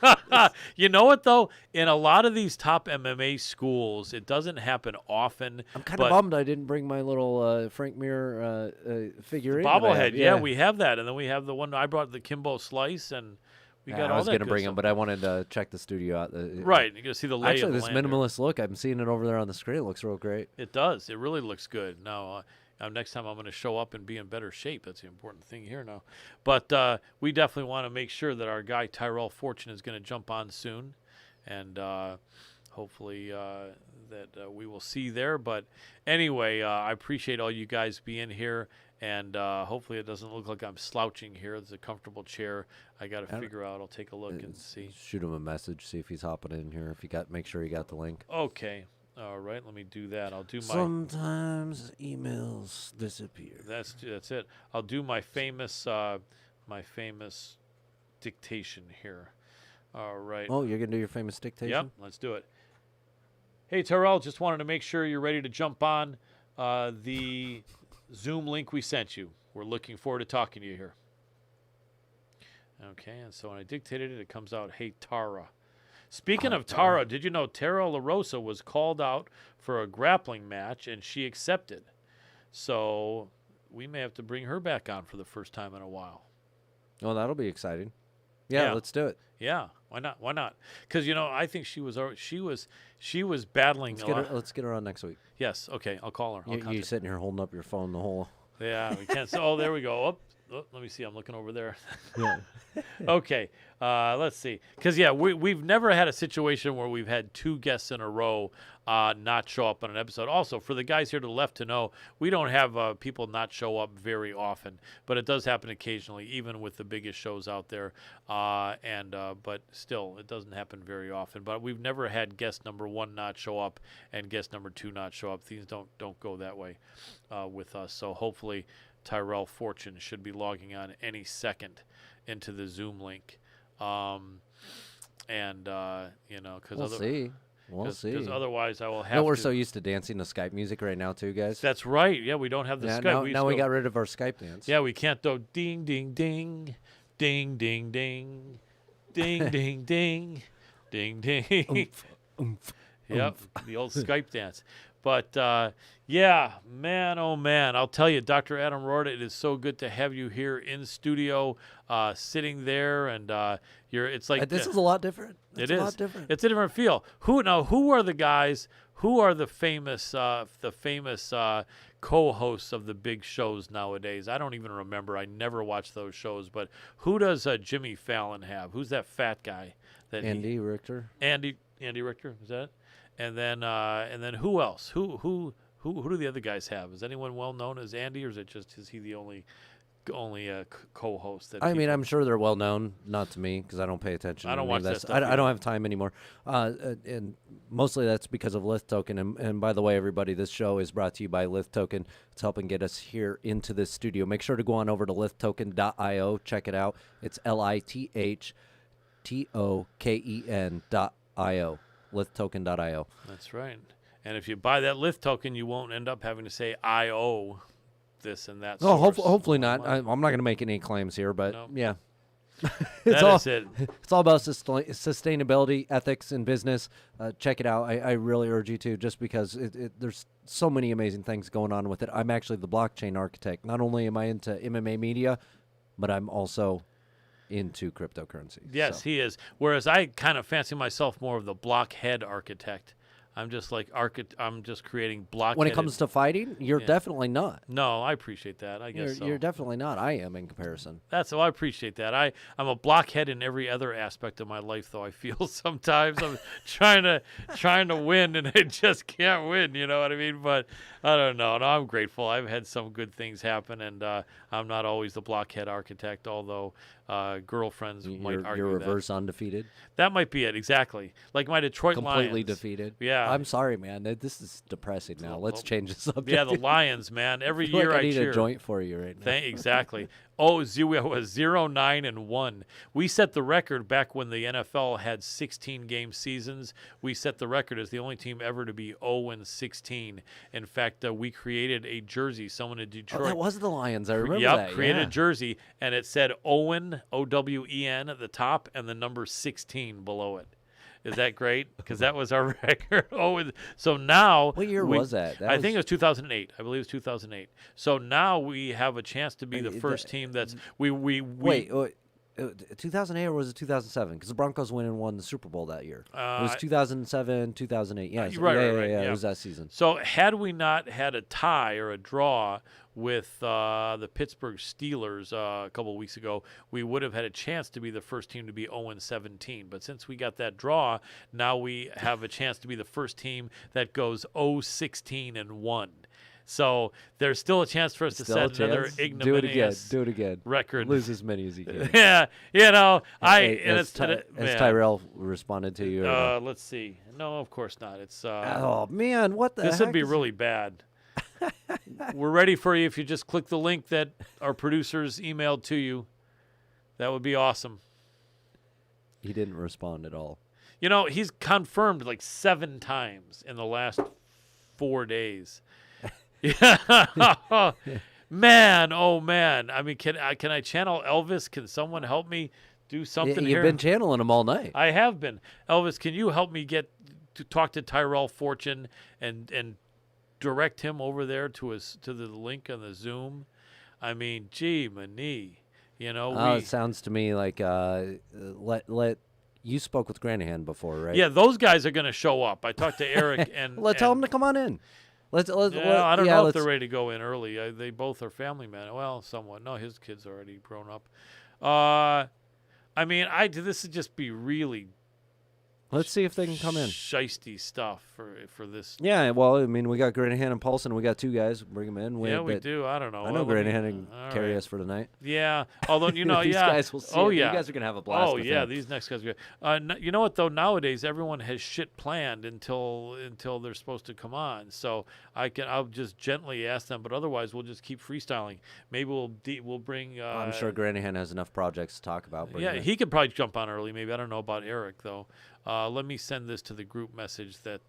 you know what though? In a lot of these top MMA schools, it doesn't happen often. I'm kind of bummed I didn't bring my little Frank Mir figurine. Bobblehead. Yeah, we have that, and then we have the one I brought, the Kimbo Slice, and we got all that. I was going to bring him, but I wanted to check the studio out. Right, you're gonna see the lay Actually, of the this land here. minimalist look, I'm seeing it over there on the screen. It looks real great. It does. It really looks good. Now, next time I'm going to show up and be in better shape. That's the important thing here now. But we definitely want to make sure that our guy Tyrell Fortune is going to jump on soon, and hopefully that we will see there. But anyway, I appreciate all you guys being here, and hopefully it doesn't look like I'm slouching here. It's a comfortable chair. I got to figure out. I'll take a look and see. Shoot him a message, see if he's hopping in here. Make sure you got the link. Okay. All right, let me do that. I'll do my. Sometimes emails disappear. That's it. I'll do my famous dictation here. All right. Oh, you're gonna do your famous dictation? Yep. Let's do it. Hey Terrell, just wanted to make sure you're ready to jump on the Zoom link we sent you. We're looking forward to talking to you here. Okay, and so when I dictated it, it comes out, "Hey Tara." Speaking of Tara, did you know Tara LaRosa was called out for a grappling match and she accepted? So we may have to bring her back on for the first time in a while. Oh, that'll be exciting. Yeah, let's do it. Yeah, why not? Why not? Because I think she was battling. Let's get her on next week. Yes. Okay, I'll call her. You sitting here holding up your phone the whole. Yeah, we can't. Oh, there we go. Oh, let me see. I'm looking over there. Yeah. Okay, let's see. Because, we've never had a situation where we've had two guests in a row not show up on an episode. Also, for the guys here to the left to know, we don't have people not show up very often. But it does happen occasionally, even with the biggest shows out there. But still, it doesn't happen very often. But we've never had guest number one not show up and guest number two not show up. Things don't go that way with us. So hopefully Tyrell Fortune should be logging on any second into the Zoom link. Because We'll see. We'll see. Because otherwise I will have we're to. so used to dancing to Skype music right now, too, guys. That's right. Yeah, we don't have the Skype. Now we got rid of our Skype dance. Yeah, we can't do ding, ding, ding, ding, ding, ding, ding, ding, ding, ding, ding. Oomph, Yep, the old Skype dance. But yeah, man, oh man, I'll tell you, Dr. Adam Roorda, it is so good to have you here in studio, sitting there, and it's like This is a lot different. It It's a is. lot different. It's a different feel. Who are the guys? Who are the famous co-hosts of the big shows nowadays? I don't even remember. I never watched those shows. But who does Jimmy Fallon have? Who's that fat guy? Andy Richter. Andy Richter, is that it? And then who else? Who do the other guys have? Is anyone well known as Andy, or is he the only co-host? That I'm sure they're well known. Not to me, because I don't pay attention. I don't watch that stuff. I don't have time anymore. And mostly that's because of Lith Token. And by the way, everybody, this show is brought to you by Lith Token. It's helping get us here into this studio. Make sure to go on over to lithtoken.io. Check it out. It's LITHTOKEN.io. lithtoken.io. That's right. And if you buy that Lith token, you won't end up having to say I owe this and that. Oh, hopefully not. I'm not going to make any claims here, but yeah. That's it. It's all about sustainability, ethics, and business. Check it out. I really urge you to, just because there's so many amazing things going on with it. I'm actually the blockchain architect. Not only am I into MMA media, but I'm also into cryptocurrency. Yes, he is. Whereas I kind of fancy myself more of the blockhead architect. I'm just like I'm just creating blockhead. When it comes to fighting, you're definitely not. No, I appreciate that. I guess You're definitely not. I am in comparison. I appreciate that. I'm a blockhead in every other aspect of my life, though. I feel sometimes I'm trying to win and I just can't win. You know what I mean? But I don't know. No, I'm grateful. I've had some good things happen, and I'm not always the blockhead architect. Although girlfriends might argue you're reverse undefeated. That might be it. Exactly. Like my Detroit Completely Lions. defeated. Yeah. I'm sorry, man. This is depressing now. Let's change the subject. Yeah, the Lions, man. Every year I need cheer. a joint for you right now. Exactly. We was 0-9-1. We set the record back when the NFL had 16-game seasons. We set the record as the only team ever to be 0-16. In fact, we created a jersey. Someone in Detroit. Oh, that was the Lions. I remember that. Created a jersey, and it said Owen, O-W-E-N, at the top, and the number 16 below it. Is that great? Because that was our record. So now... What year was that? I think it was 2008. I believe it was 2008. So now we have a chance to be the first team that's... Wait, 2008 or was it 2007? Because the Broncos went and won the Super Bowl that year. It was 2007, 2008. Yeah, right. It was that season. So had we not had a tie or a draw with the Pittsburgh Steelers a couple of weeks ago, we would have had a chance to be the first team to be 0-17. But since we got that draw, now we have a chance to be the first team that goes 0-16-1. So there's still a chance for us to set another ignominious Do it again. record. Lose as many as you can. Yeah, Has Tyrell responded to you? Let's see. No, of course not. It's oh man, what the this heck would be really bad. We're ready for you if you just click the link that our producers emailed to you. That would be awesome. He didn't respond at all. You know, he's confirmed like 7 times in the last 4 days. Yeah. Man, oh man. I mean, can I channel Elvis? Can someone help me do something here? You've been channeling him all night. I have been. Elvis, can you help me get to talk to Tyrell Fortune and direct him over there to the link on the Zoom? I mean, gee, many. You know, it sounds to me like let you spoke with Granahan before, right? Yeah, those guys are going to show up. I talked to Eric and tell them to come on in. I don't know if they're ready to go in early. They both are family men. Well, somewhat. No, his kid's already grown up. I mean, this would just be really. Let's see if they can come in. Shiesty stuff for this. Yeah, well, I mean, we got Granahan and Paulson. We got 2 guys. Bring them in. We do. I don't know. I know Granahan can carry us for tonight. Yeah, although these guys will see. You guys are gonna have a blast. Oh yeah, these next guys are good. You know what though? Nowadays, everyone has shit planned until they're supposed to come on. So I'll just gently ask them, but otherwise we'll just keep freestyling. Maybe we'll bring. I'm sure Granahan has enough projects to talk about. He could probably jump on early. Maybe I don't know about Eric though. Let me send this to the group message that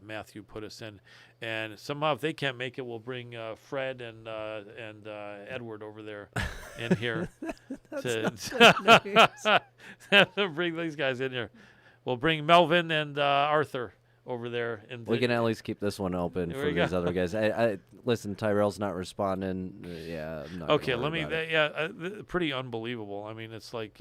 Matthew put us in, and somehow if they can't make it, we'll bring Fred and Edward over there in here to bring these guys in here. We'll bring Melvin and Arthur over there. We can at least keep this one open There for we go. these other guys. Listen, Tyrell's not responding. Yeah, I'm not Okay, gonna let worry me. about it. Pretty unbelievable. I mean, it's like,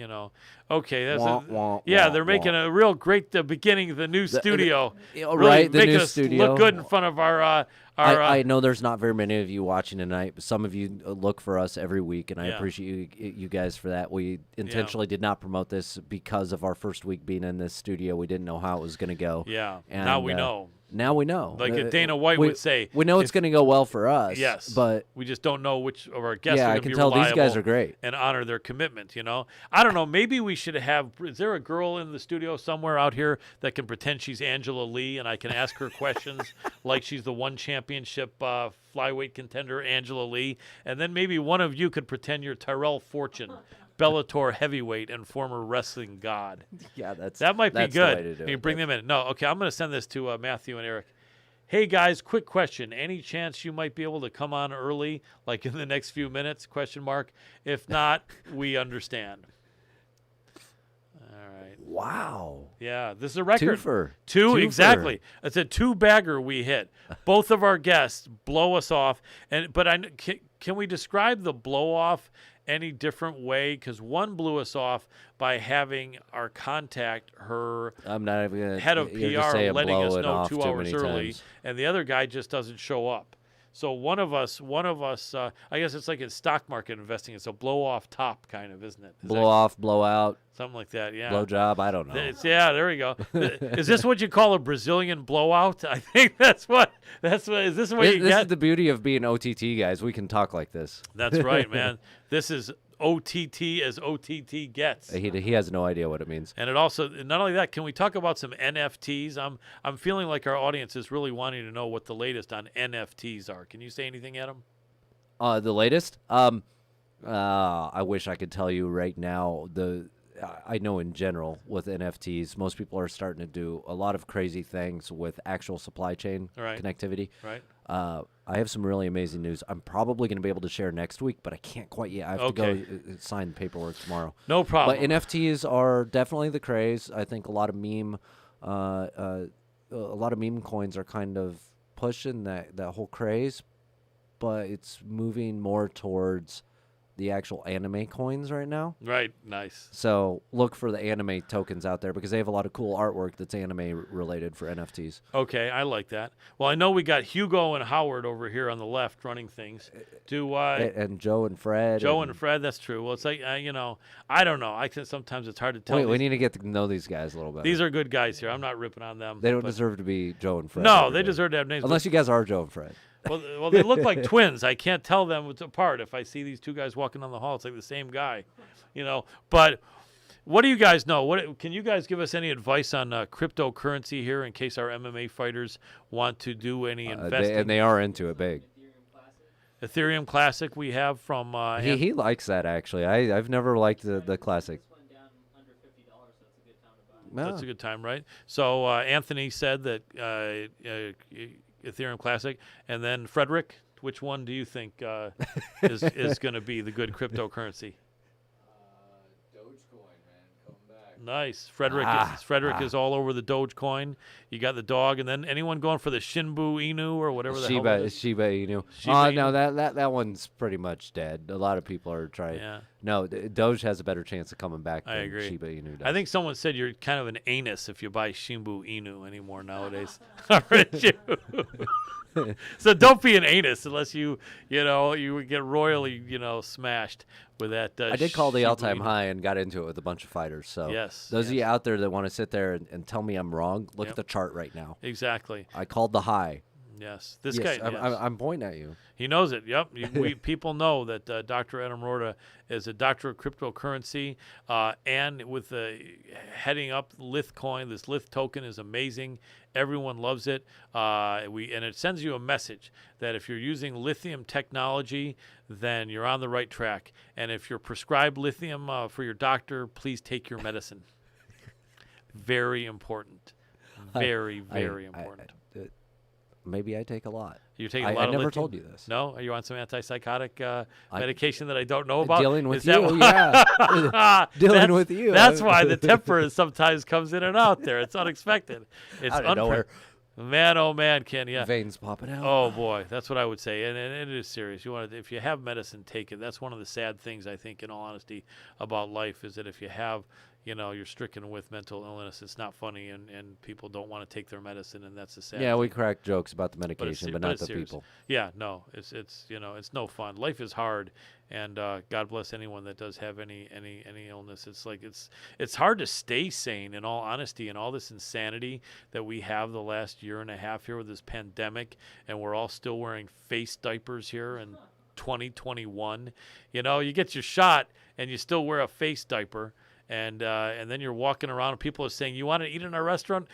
okay, that's Wah, wah, yeah. wah, They're making wah. a real great beginning of the new studio. Yeah, Really right, the making new us studio. look good in front of our. I know there's not very many of you watching tonight, but some of you look for us every week, and I Yeah. appreciate you guys for that. We intentionally did not promote this because of our first week being in this studio. We didn't know how it was going to go. Yeah. And, Now we know. Now we know. Like Dana White we, would say. we know it's going to go well for us. Yes, but we just don't know which of our guests yeah, are I going to can be tell these guys reliable are great. and honor their commitment. I don't know. Maybe we should have. Is there a girl in the studio somewhere out here that can pretend she's Angela Lee and I can ask her questions like she's the one championship flyweight contender, Angela Lee, and then maybe one of you could pretend you're Tyrell Fortune, Bellator heavyweight and former wrestling god. Yeah, that might be that's the way good. to do Can you it. bring them in? No, okay. I'm going to send this to Matthew and Eric. Hey guys, quick question. Any chance you might be able to come on early, like in the next few minutes? Question mark. If not, we understand. All right. Wow. Yeah, this is a record. Twofer. Two, Twofer. exactly. It's a two-bagger we hit. Both of our guests blow us off, but can we describe the blow-off any different way? Because one blew us off by having our contact, her I'm not even gonna, head of you're just PR, saying letting blow us it know off 2 too hours many early, times. and the other guy just doesn't show up. So one of us. I guess it's like in stock market investing. It's a blow off top kind of, isn't it? Blow off, blow out, something like that. Yeah. blow job. I don't know. There we go. Is this what you call a Brazilian blowout? I think that's what. Is this what you This get? is the beauty of being OTT guys. We can talk like this. That's right, man. This is OTT as OTT gets. He has no idea what it means. And it also, not only that, can we talk about some NFTs? I'm feeling like our audience is really wanting to know what the latest on NFTs are. Can you say anything, Adam? The latest? I wish I could tell you right now. I know in general with NFTs, most people are starting to do a lot of crazy things with actual supply chain connectivity. Right. I have some really amazing news. I'm probably going to be able to share next week, but I can't quite yet. I have to go sign paperwork tomorrow. No problem. But NFTs are definitely the craze. I think a lot of meme coins are kind of pushing that whole craze, but it's moving more towards the actual anime coins right now. Right. Nice. So look for the anime tokens out there because they have a lot of cool artwork that's anime related for NFTs. Okay, I like that. Well, I know we got Hugo and Howard over here on the left running things. And Joe and Fred. Joe and Fred, that's true. Well, it's like, I don't know. I think sometimes it's hard to tell. We need to get to know these guys a little bit. These are good guys here. I'm not ripping on them. They don't deserve to be Joe and Fred. No, they deserve to have names. Unless you guys are Joe and Fred. Well, they look like twins. I can't tell them apart. If I see these two guys walking down the hall, it's like the same guy, But what do you guys know? Can you guys give us any advice on cryptocurrency here in case our MMA fighters want to do any investing? And they are into it big. Ethereum Classic we have from... he likes that, actually. I've never liked the Classic. That's a good time, right? So Anthony said that Ethereum Classic, and then Frederick, which one do you think is going to be the good cryptocurrency? Dogecoin, man, coming back. Nice. Frederick is all over the Dogecoin. You got the dog, and then anyone going for the Shinbu Inu or whatever the hell it is? Shiba Inu. Shiba No, Inu. that one's pretty much dead. A lot of people are trying. Yeah. No, Doge has a better chance of coming back I than agree. Shiba Inu does. I think someone said you're kind of an anus if you buy Shinbu Inu anymore nowadays. Aren't you? So don't be an anus unless you get royally, smashed with that. I did call the Shiba all-time Inu. high and got into it with a bunch of fighters. So Yes, those of you yes. out there that want to sit there and tell me I'm wrong, look Yep. at the chart right now. Exactly. I called the high. Yes. This Yes, guy. Yes. I'm pointing at you. He knows it. Yep. People know that Dr. Adam Roorda is a doctor of cryptocurrency, and with heading up Lithcoin. This Lith token is amazing. Everyone loves it. And it sends you a message that if you're using lithium technology, then you're on the right track. And if you're prescribed lithium for your doctor, please take your medicine. Very important. Very important. Maybe I take a lot. You're taking a lot I of never lithium? told you this. No? Are you on some antipsychotic medication that I don't know about? Dealing with Is that you, why- yeah. Dealing with you. That's why the temper sometimes comes in and out there. It's unexpected. It's Out of nowhere. Man, oh man, Ken, yeah. Veins popping out. Oh boy, that's what I would say, and it is serious. You want to, if you have medicine, take it. That's one of the sad things I think, in all honesty, about life is that if you have, you're stricken with mental illness, it's not funny, and people don't want to take their medicine, and that's the sad. Yeah, thing. we crack jokes about the medication, but not the serious. people. Yeah, no, it's it's no fun. Life is hard, and God bless anyone that does have any illness. It's like it's hard to stay sane, in all honesty, and all this insanity that we have the last year and a half here with this pandemic, and we're all still wearing face diapers here in 2021. You get your shot and you still wear a face diaper, and then you're walking around and people are saying, you want to eat in our restaurant?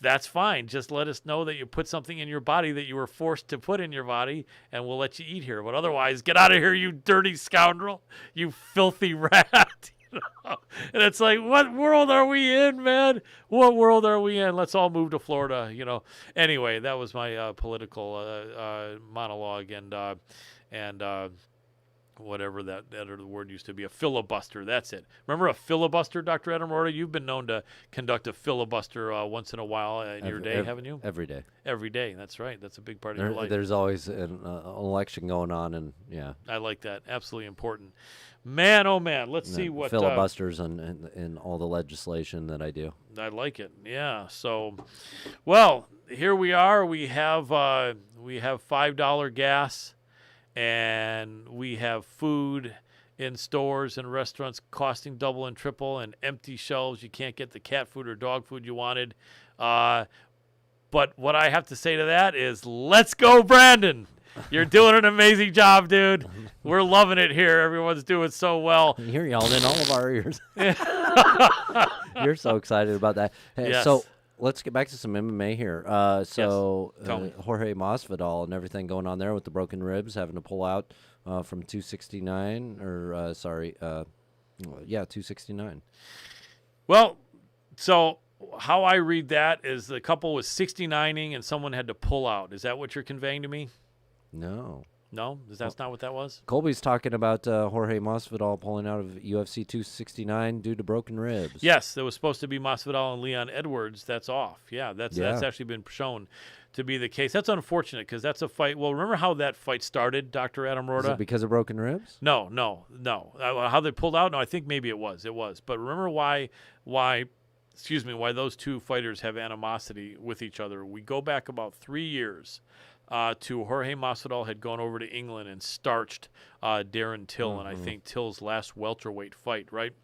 That's fine. Just let us know that you put something in your body that you were forced to put in your body, and we'll let you eat here. But otherwise, get out of here, you dirty scoundrel, you filthy rat. And it's like, what world are we in, man? What world are we in? Let's all move to Florida. Anyway, that was my political monologue, and whatever that other word used to be, a filibuster. That's it. Remember a filibuster, Dr. Adam Roorda? You've been known to conduct a filibuster once in a while in your day, haven't you? Every day. Every day. That's right. That's a big part of your life. There's always an election going on, and yeah. I like that. Absolutely important. Man, oh man. Let's see what filibusters in all the legislation that I do. I like it. Yeah. So, well, here we are. We have $5 gas. And we have food in stores and restaurants costing double and triple, and empty shelves. You can't get the cat food or dog food you wanted. But what I have to say to that is, let's go, Brandon. You're doing an amazing job, dude. We're loving it here. Everyone's doing so well. You're yelling in all of our ears. You're so excited about that. Hey, yes. So let's get back to some MMA here. Yes. Jorge Masvidal and everything going on there with the broken ribs, having to pull out from 269, 269. Well, so how I read that is the couple was 69ing and someone had to pull out. Is that what you're conveying to me? No. No? That's not what that was? Colby's talking about Jorge Masvidal pulling out of UFC 269 due to broken ribs. Yes, there was supposed to be Masvidal and Leon Edwards. That's off. Yeah, that's actually been shown to be the case. That's unfortunate because that's a fight. Well, remember how that fight started, Dr. Adam Roorda? Is it because of broken ribs? No. How they pulled out? No, I think maybe it was. It was. But remember why those two fighters have animosity with each other. We go back about 3 years. To Jorge Masvidal had gone over to England and starched Darren Till, and I think Till's last welterweight fight, right?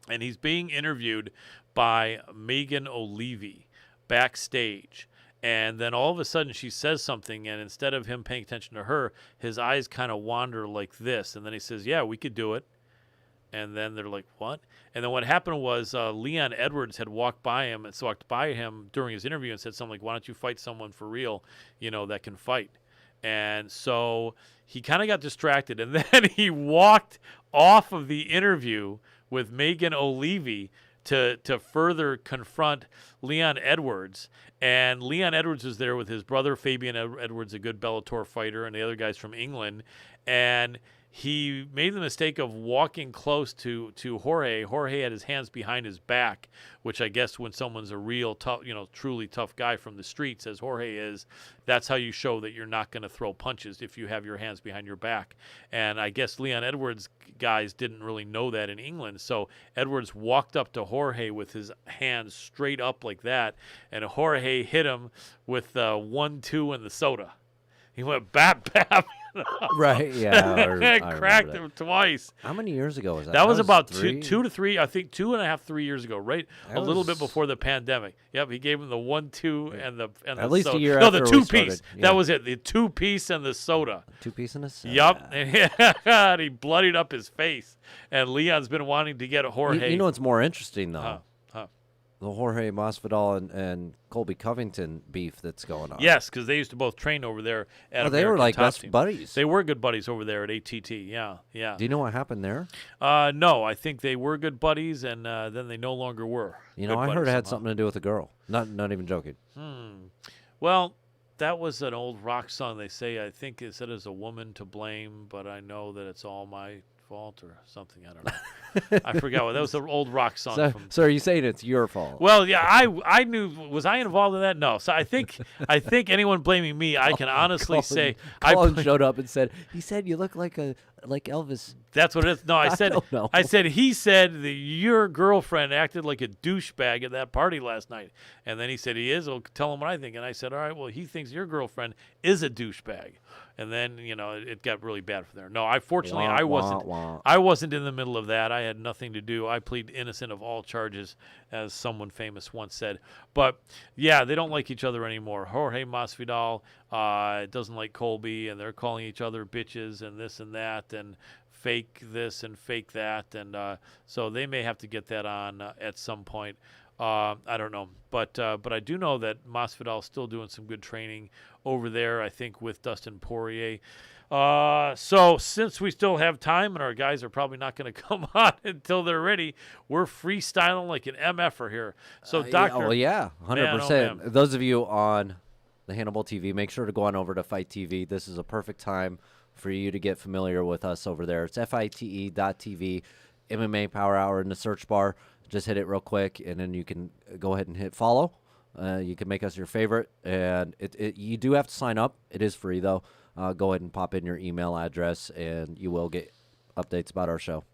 And he's being interviewed by Megan O'Leary backstage. And then all of a sudden she says something, and instead of him paying attention to her, his eyes kind of wander like this. And then he says, yeah, we could do it. And then they're like, what? And then what happened was Leon Edwards had walked by him during his interview and said something like, why don't you fight someone for real, that can fight? And so he kind of got distracted. And then he walked off of the interview with Megan O'Leary to further confront Leon Edwards. And Leon Edwards was there with his brother, Fabian Edwards, a good Bellator fighter, and the other guys from England. And he made the mistake of walking close to Jorge. Jorge had his hands behind his back, which I guess when someone's a real tough, truly tough guy from the streets, as Jorge is, that's how you show that you're not going to throw punches if you have your hands behind your back. And I guess Leon Edwards guys didn't really know that in England. So Edwards walked up to Jorge with his hands straight up like that, and Jorge hit him with 1-2 in the soda. He went bap, bap. Right, yeah. Cracked him twice. How many years ago was that? That was about 2 to 3, I think 2.5, 3 years ago, right? A little bit before the pandemic. Yep, he gave him the 1-2 and the at least soda. a year no, after the we 2-piece. started. Yeah. That was it. The 2-piece and the soda. 2-piece and a soda. Yep. And he bloodied up his face. And Leon's been wanting to get a Jorge. You know what's more interesting, though? Huh. The Jorge Masvidal and Colby Covington beef that's going on. Yes, because they used to both train over there at they were like Top best Team. buddies. They were good buddies over there at ATT. Yeah. Do you know what happened there? No, I think they were good buddies, and then they no longer were. I heard it had something to do with a girl. Not even joking. Well, that was an old rock song. They say, I think it said it's a woman to blame, but I know that it's all my fault or something. I don't know. I forgot what that was. An old rock song. So are you saying it's your fault? Well, yeah, I knew. Was I involved in that? No. So I think anyone blaming me, I can honestly say Colin showed up and said he said you look like Elvis. That's what it is. No, I said don't know. he said that your girlfriend acted like a douchebag at that party last night. And then he said he is. Well, tell him what I think. And I said, all right, well, he thinks your girlfriend is a douchebag. And then, it got really bad from there. No, I wasn't in the middle of that. I had nothing to do. I plead innocent of all charges, as someone famous once said. But yeah, they don't like each other anymore. Jorge Masvidal doesn't like Colby, and they're calling each other bitches and this and that and fake this and fake that, and so they may have to get that on at some point. I don't know, but I do know that Masvidal is still doing some good training over there, I think, with Dustin Poirier. So since we still have time and our guys are probably not going to come on until they're ready, we're freestyling like an MFer here. So, Doctor. 100%. Those of you on the Hannibal TV, make sure to go on over to Fight TV. This is a perfect time for you to get familiar with us over there. It's FITE.tv, MMA Power Hour in the search bar. Just hit it real quick, and then you can go ahead and hit follow. You can make us your favorite, and you do have to sign up. It is free, though. Go ahead and pop in your email address, and you will get updates about our show.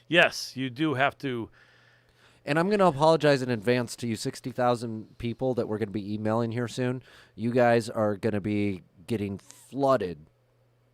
Yes, you do have to. And I'm going to apologize in advance to you 60,000 people that we're going to be emailing here soon. You guys are going to be getting flooded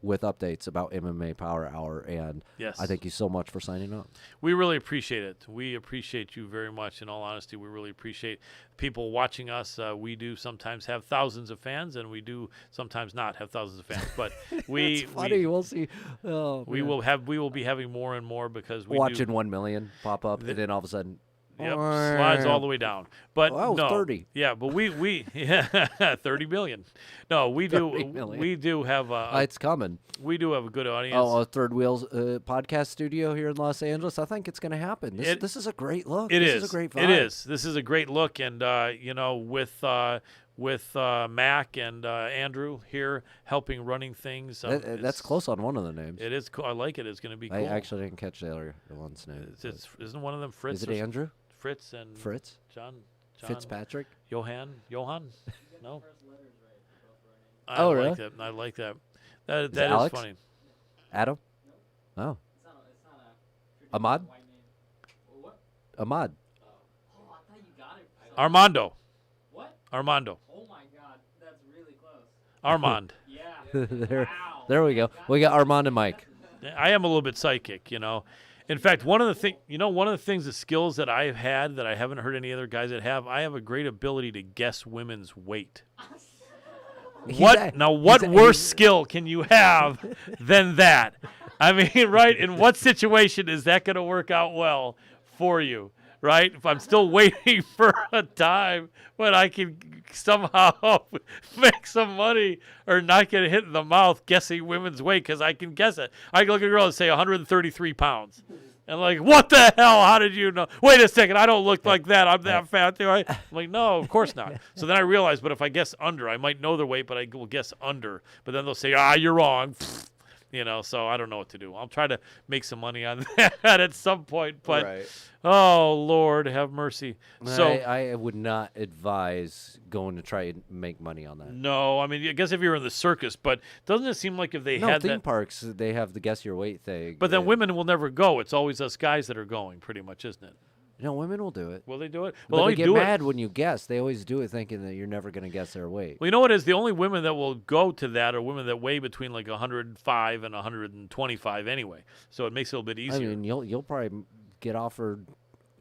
with updates about MMA Power Hour, and yes. I thank you so much for signing up. We really appreciate it. We appreciate you very much. In all honesty, we really appreciate people watching us. We do sometimes have thousands of fans, and we do sometimes not have thousands of fans. But it's funny. We'll see. We will be having more and more because we watching 1 million pop up, and then all of a sudden. Yep, slides all the way down. But no, 30. Yeah, but we 30 million. No, we do have it's coming. We do have a good audience. Oh, a Third Wheels podcast studio here in Los Angeles. I think it's going to happen. This is a great look. This is a great vibe. It is. This is a great look, and with Mac and Andrew here helping running things. That's close on one of the names. It is cool. I like it. It's going to be cool. I actually didn't catch the other one's name. Isn't one of them Fritz? Is it Andrew? Fritz and Fritz? John Fitzpatrick? Johan? No. I like really? that. I like that. That is Alex? funny. Adam? Oh. It's not a Ahmad? white name. What? Ahmad. Oh, I thought you got it. Armando. What? Armando. Oh my God, that's really close. Armand. Yeah. There we go. We got Armand and Mike. I am a little bit psychic, In fact, one of the things, the skills that I've had that I haven't heard any other guys that have, I have a great ability to guess women's weight. What worse skill can you have than that? I mean, right? In what situation is that going to work out well for you? Right? If I'm still waiting for a time when I can somehow make some money or not get hit in the mouth guessing women's weight because I can guess it. I can look at a girl and say 133 pounds. And like, what the hell? How did you know? Wait a second. I don't look like that. I'm that fat. I'm like, no, of course not. So then I realized, but if I guess under, I might know their weight, but I will guess under. But then they'll say, you're wrong. So I don't know what to do. I'll try to make some money on that at some point. But, Oh, Lord, have mercy. So I would not advise going to try and make money on that. No, I mean, I guess if you're in the circus, but doesn't it seem like if they had theme parks, they have the guess your weight thing. But then women will never go. It's always us guys that are going, pretty much, isn't it? No, women will do it. Will they do it? Well, they get mad when you guess. They always do it thinking that you're never going to guess their weight. Well, you know what is? The only women that will go to that are women that weigh between like 105 and 125 anyway. So it makes it a little bit easier. I mean, you'll probably get offered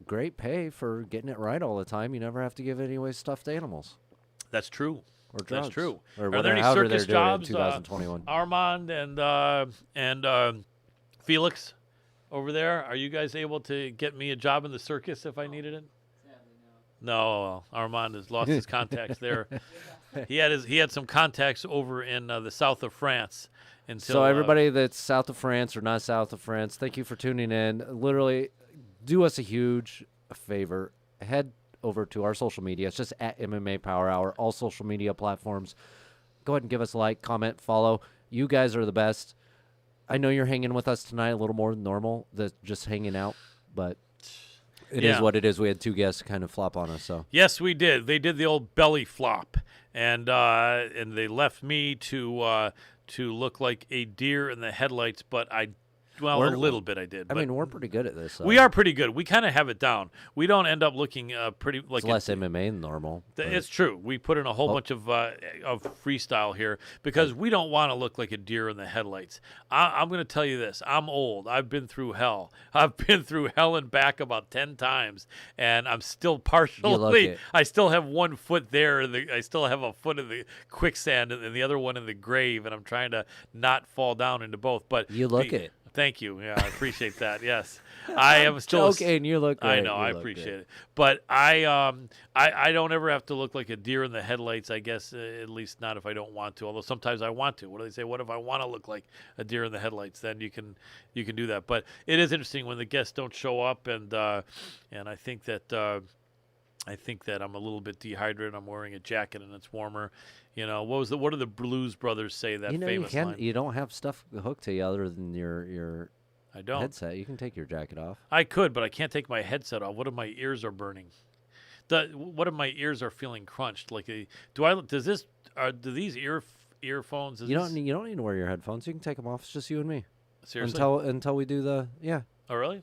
great pay for getting it right all the time. You never have to give any stuffed animals. That's true. Or drugs. That's true. Or are there any circus jobs? 2021. Armand and Felix over there, are you guys able to get me a job in the circus if I needed it? No, Armand has lost his contacts there. He had some contacts over in the south of France. So everybody that's south of France or not south of France, thank you for tuning in. Literally, do us a huge favor. Head over to our social media. It's just at MMA Power Hour, all social media platforms. Go ahead and give us a like, comment, follow. You guys are the best. I know you're hanging with us tonight a little more than normal, just hanging out, but it is Yeah. what it is. We had 2 guests kind of flop on us, so. Yes, we did. They did the old belly flop, and they left me to look like a deer in the headlights. But a little bit I did. I but mean, we're pretty good at this. we are pretty good. We kind of have it down. We don't end up looking pretty like It's less MMA than normal. but- It's true. We put in a whole bunch of freestyle here because we don't want to look like a deer in the headlights. I'm going to tell you this. I'm old. I've been through hell. I've been through hell and back about 10 times, and I'm still partially. it. I still have one foot there. I still have a foot in the quicksand and the other one in the grave, and I'm trying to not fall down into both. But You look it. Thank you. Yeah, I appreciate that. Yes, I am still. Okay, and you look great. I know. You I look appreciate great. it, but I don't ever have to look like a deer in the headlights. I guess at least not if I don't want to. Although sometimes I want to. What do they say? What if I want to look like a deer in the headlights? Then you can do that. But it is interesting when the guests don't show up, and I think that. I'm a little bit dehydrated. I'm wearing a jacket and it's warmer. You know, what do the Blues Brothers say? That famous line. You don't have stuff hooked to you other than your I don't. headset. You can take your jacket off. I could, but I can't take my headset off. What if my ears are burning? What if my ears are feeling crunched? Like do these earphones? You don't need to wear your headphones. You can take them off. It's just you and me. Seriously? Until we do the Oh, really?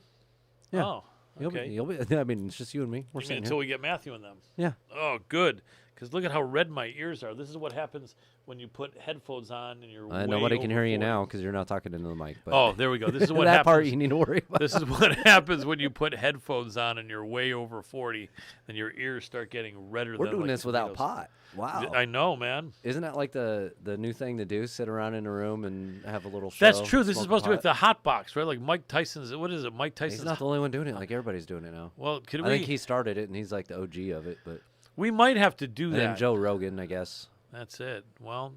Yeah. Oh, okay. You'll be. I mean, it's just you and me. We're You mean sitting until here. we get Matthew in them. Yeah. Oh, good. Because look at how red my ears are. This is what happens when you put headphones on and you're Nobody can hear you now 40. because you're not talking into the mic. But Oh, there we go. This is what that happens. part you need to worry about. This is what happens when you put headphones on and you're way over 40, and your ears start getting redder. We're than doing like this without tomatoes. pot. Wow. I know, man. Isn't that like the new thing to do? Sit around in a room and have a little show. That's true. This is smoke supposed to be like pot? the hot box, right? Like Mike Tyson's. What is it? Mike Tyson's. He's not the only one doing it. Like everybody's doing it now. Well, could I we? think he started it, and he's like the OG of it. But We might have to do and that. then Joe Rogan, I guess. That's it. Well,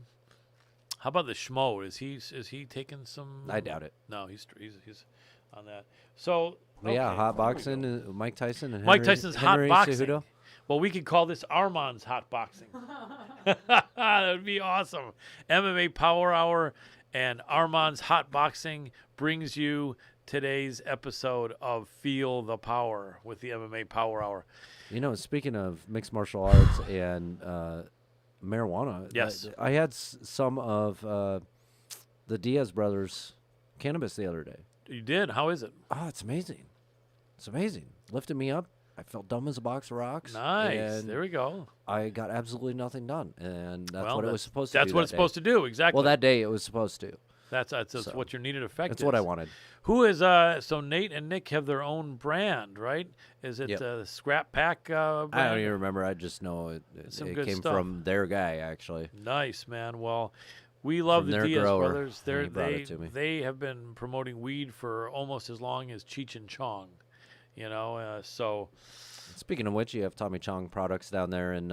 how about the schmo? Is he taking some? I doubt it. No, he's on that. So But yeah, okay, hot there we boxing, go. Mike Tyson, and Mike Henry, Tyson's Henry hot boxing. Cejudo. Well, we could call this Armand's hot boxing. That would be awesome. MMA Power Hour and Armand's hot boxing brings you today's episode of Feel the Power with the MMA Power Hour. You know, speaking of mixed martial arts and marijuana, Yes. I had some of the Diaz brothers' cannabis the other day. You did? How is it? Oh, it's amazing. It's amazing. Lifted me up. I felt dumb as a box of rocks. Nice. And There we go. I got absolutely nothing done, and that's Well, what it was supposed to do. That's what it's supposed to do. Exactly. Well, that day it was supposed to. That's so, what your needed effect That's is. what I wanted. Who is so Nate and Nick have their own brand, right? Is it Yep. Scrap Pack brand? I don't even remember. I just know it Some it good came stuff. from their guy, actually. Nice, man. Well, we love From the their Diaz grower, brothers. and he brought it to me. They have been promoting weed for almost as long as Cheech and Chong. You know, so Speaking of which, you have Tommy Chong products down there in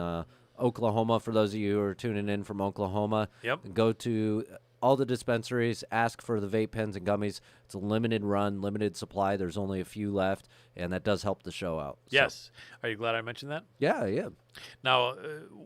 Oklahoma. For those of you who are tuning in from Oklahoma, Yep. go to all the dispensaries, ask for the vape pens and gummies. It's a limited run, limited supply. There's only a few left, and that does help the show out. So, yes. Are you glad I mentioned that? yeah. Now,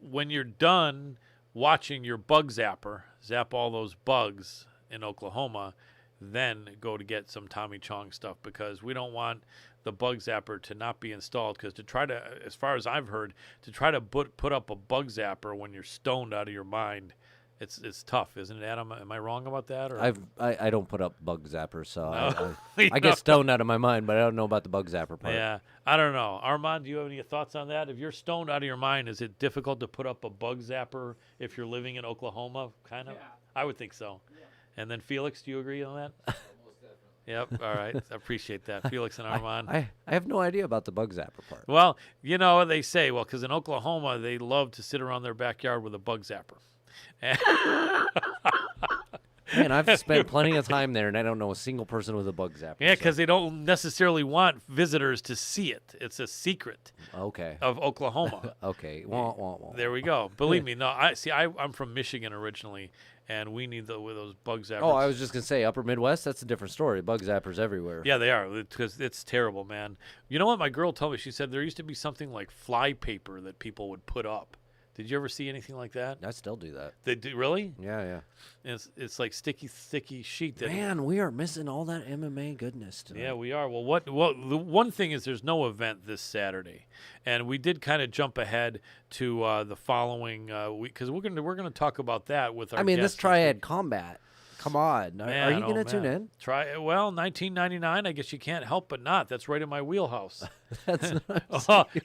when you're done watching your bug zapper, zap all those bugs in Oklahoma, then go to get some Tommy Chong stuff, because we don't want the bug zapper to not be installed, because to try to, as far as I've heard, to try to put up a bug zapper when you're stoned out of your mind, it's tough, isn't it, Adam? Am I wrong about that? Or? I don't put up bug zappers, so No. I get stoned out of my mind, but I don't know about the bug zapper part. Yeah, I don't know. Armand, do you have any thoughts on that? If you're stoned out of your mind, is it difficult to put up a bug zapper if you're living in Oklahoma? Kind of? Yeah. I would think so. Yeah. And then Felix, do you agree on that? Most definitely. Yep. All right. I appreciate that. Felix and Armand. I have no idea about the bug zapper part. Well, you know, they say, because in Oklahoma, they love to sit around their backyard with a bug zapper. And Man, I've spent plenty of time there, and I don't know a single person with a bug zapper. yeah, because they don't necessarily want visitors to see it. It's a secret Okay. of Oklahoma. Okay. Wah. There we go. Believe me, no. I'm from Michigan originally, and we need those bug zappers. Oh, I was just gonna say Upper Midwest. That's a different story. Bug zappers everywhere. Yeah, they are, because it's terrible, man. You know what my girl told me? She said there used to be something like fly paper that people would put up Did you ever see anything like that? I still do that. They do really? Yeah. And it's like sticky sheet. That Man, we are missing all that MMA goodness tonight. Yeah, we are. Well, the one thing is there's no event this Saturday, and we did kind of jump ahead to the following week because we're gonna talk about that with our. I mean, this guest Triad Combat. Come on, are Man, you gonna tune in? Well, 1999. I guess you can't help but not. That's right in my wheelhouse. That's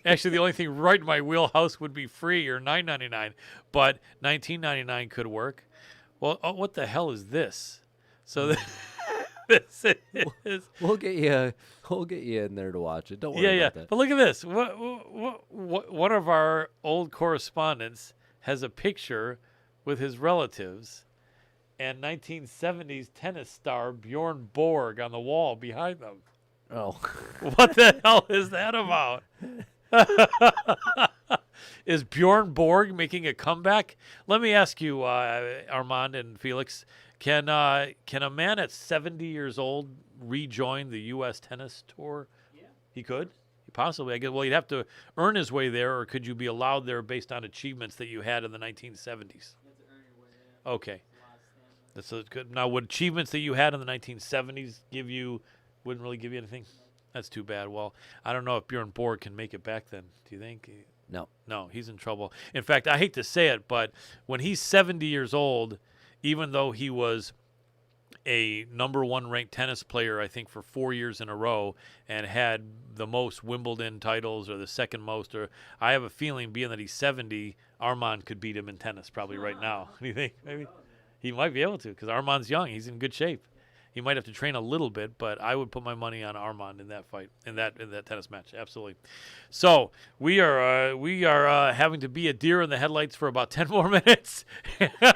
Actually, the only thing right in my wheelhouse would be free or $9.99, but 1999 could work. Well, what the hell is this? So this is. We'll get you in there to watch it. Don't worry Yeah. about that. But look at this. One of our old correspondents has a picture with his relatives and 1970s tennis star Bjorn Borg on the wall behind them. Oh, What the hell is that about? Is Bjorn Borg making a comeback? Let me ask you, Armand and Felix, can a man at 70 years old rejoin the U.S. tennis tour? Yeah. He could? Possibly. I guess. Well, he'd have to earn his way there, or could you be allowed there based on achievements that you had in the 1970s? You have to earn your way there. Okay. There's a lot of stamina. That's good. Now, would achievements that you had in the 1970s wouldn't really give you anything? That's too bad. Well, I don't know if Bjorn Borg can make it back then. Do you think? no. No, he's in trouble. In fact, I hate to say it, but when he's 70 years old, even though he was a number 1 ranked tennis player, I think, for 4 years in a row and had the most Wimbledon titles or the second most, or I have a feeling being that he's 70, Armand could beat him in tennis probably right now. Do you think? Maybe he might be able to because Armand's young. He's in good shape. He might have to train a little bit, but I would put my money on Armand in that fight, in that tennis match. Absolutely. So we are having to be a deer in the headlights for about 10 more minutes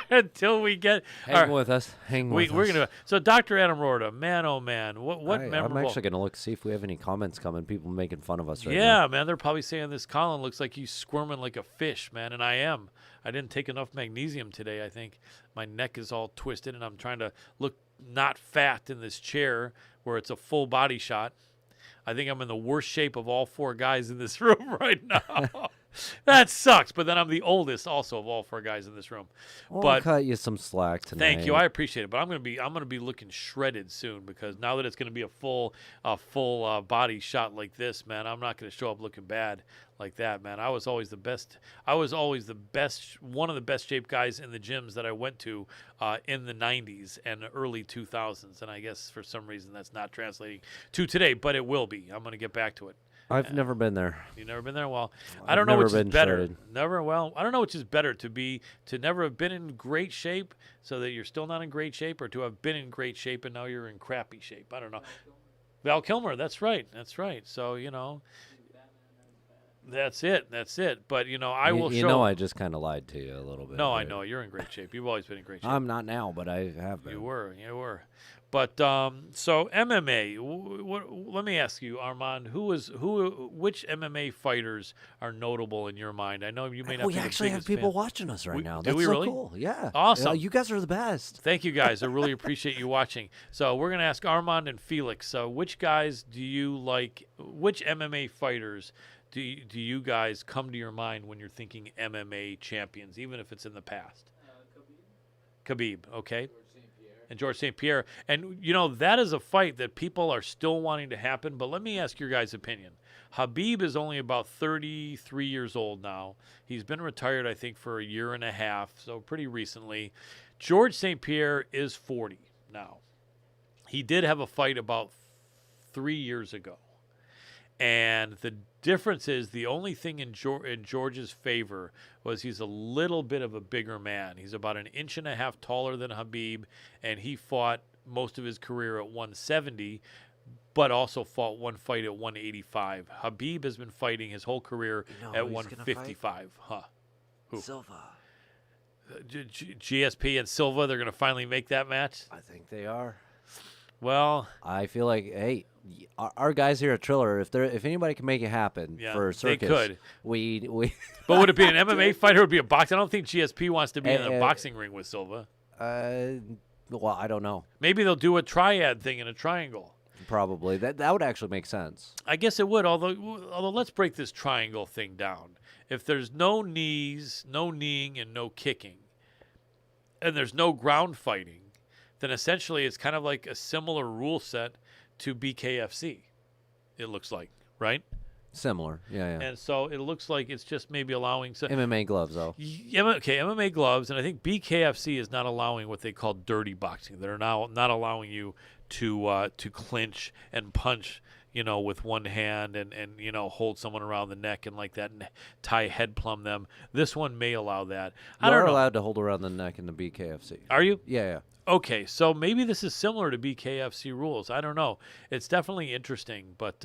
until we get. Hang with us. We're gonna. So Dr. Adam Roorda, man, oh man, what memorable. I'm actually gonna look see if we have any comments coming. People making fun of us right now. Yeah, man, they're probably saying this Colin looks like he's squirming like a fish, man, and I am. I didn't take enough magnesium today. I think my neck is all twisted, and I'm trying to look not fat in this chair where it's a full body shot. I think I'm in the worst shape of all 4 guys in this room right now. That sucks, but then I'm the oldest also of all 4 guys in this room. We'll cut you some slack tonight. Thank you, I appreciate it. But I'm gonna be looking shredded soon because now that it's gonna be a full body shot like this, man, I'm not gonna show up looking bad like that, man. I was always the best. One of the best shaped guys in the gyms that I went to in the 90s and early 2000s, and I guess for some reason that's not translating to today, but it will be. I'm gonna get back to it. I've never been there. You've never been there? Well, I I've don't know never which is been better. shredded. I don't know which is better to never have been in great shape so that you're still not in great shape, or to have been in great shape and now you're in crappy shape. I don't know. Val Kilmer, that's right. So, that's it. But, I will show. You know, I just kind of lied to you a little bit. No, I right? know. You're in great shape. You've always been in great shape. I'm not now, but I have been. You were. But so MMA. Let me ask you, Armand, which MMA fighters are notable in your mind? I know you may not. We be the actually have biggest people fan. watching us right now. Do That's we so really? cool. Yeah. Awesome. You guys are the best. Thank you, guys. I really appreciate you watching. So we're gonna ask Armand and Felix. Which guys do you like? Which MMA fighters do you guys come to your mind when you're thinking MMA champions, even if it's in the past? Khabib. Okay. And George St. Pierre. And, that is a fight that people are still wanting to happen. But let me ask your guys' opinion. Khabib is only about 33 years old now. He's been retired, I think, for a year and a half, so pretty recently. George St. Pierre is 40 now. He did have a fight about 3 years ago. And the difference is the only thing in George's favor was he's a little bit of a bigger man. He's about 1.5 inches taller than Khabib, and he fought most of his career at 170, but also fought one fight at 185. Khabib has been fighting his whole career at 155. Who? Silva. GSP and Silva, they're going to finally make that match? I think they are. Well, I feel like, hey, our guys here at Triller, if anybody can make it happen for a circus, they could. We. But would it be an MMA fight or would it be a boxing? I don't think GSP wants to be in a boxing ring with Silva. Well, I don't know. Maybe they'll do a triad thing in a triangle. Probably. That would actually make sense. I guess it would, although let's break this triangle thing down. If there's no knees, no kneeing, and no kicking, and there's no ground fighting, then essentially it's kind of like a similar rule set to BKFC, it looks like, right? Similar. Yeah. And so it looks like it's just maybe allowing MMA gloves, though. Okay, MMA gloves, and I think BKFC is not allowing what they call dirty boxing. They're now not allowing you to clinch and punch, with one hand and hold someone around the neck and like that and tie head plumb them. This one may allow that. I don't know. You're allowed to hold around the neck in the BKFC. Are you? Yeah. Okay, so maybe this is similar to BKFC rules. I don't know. It's definitely interesting, but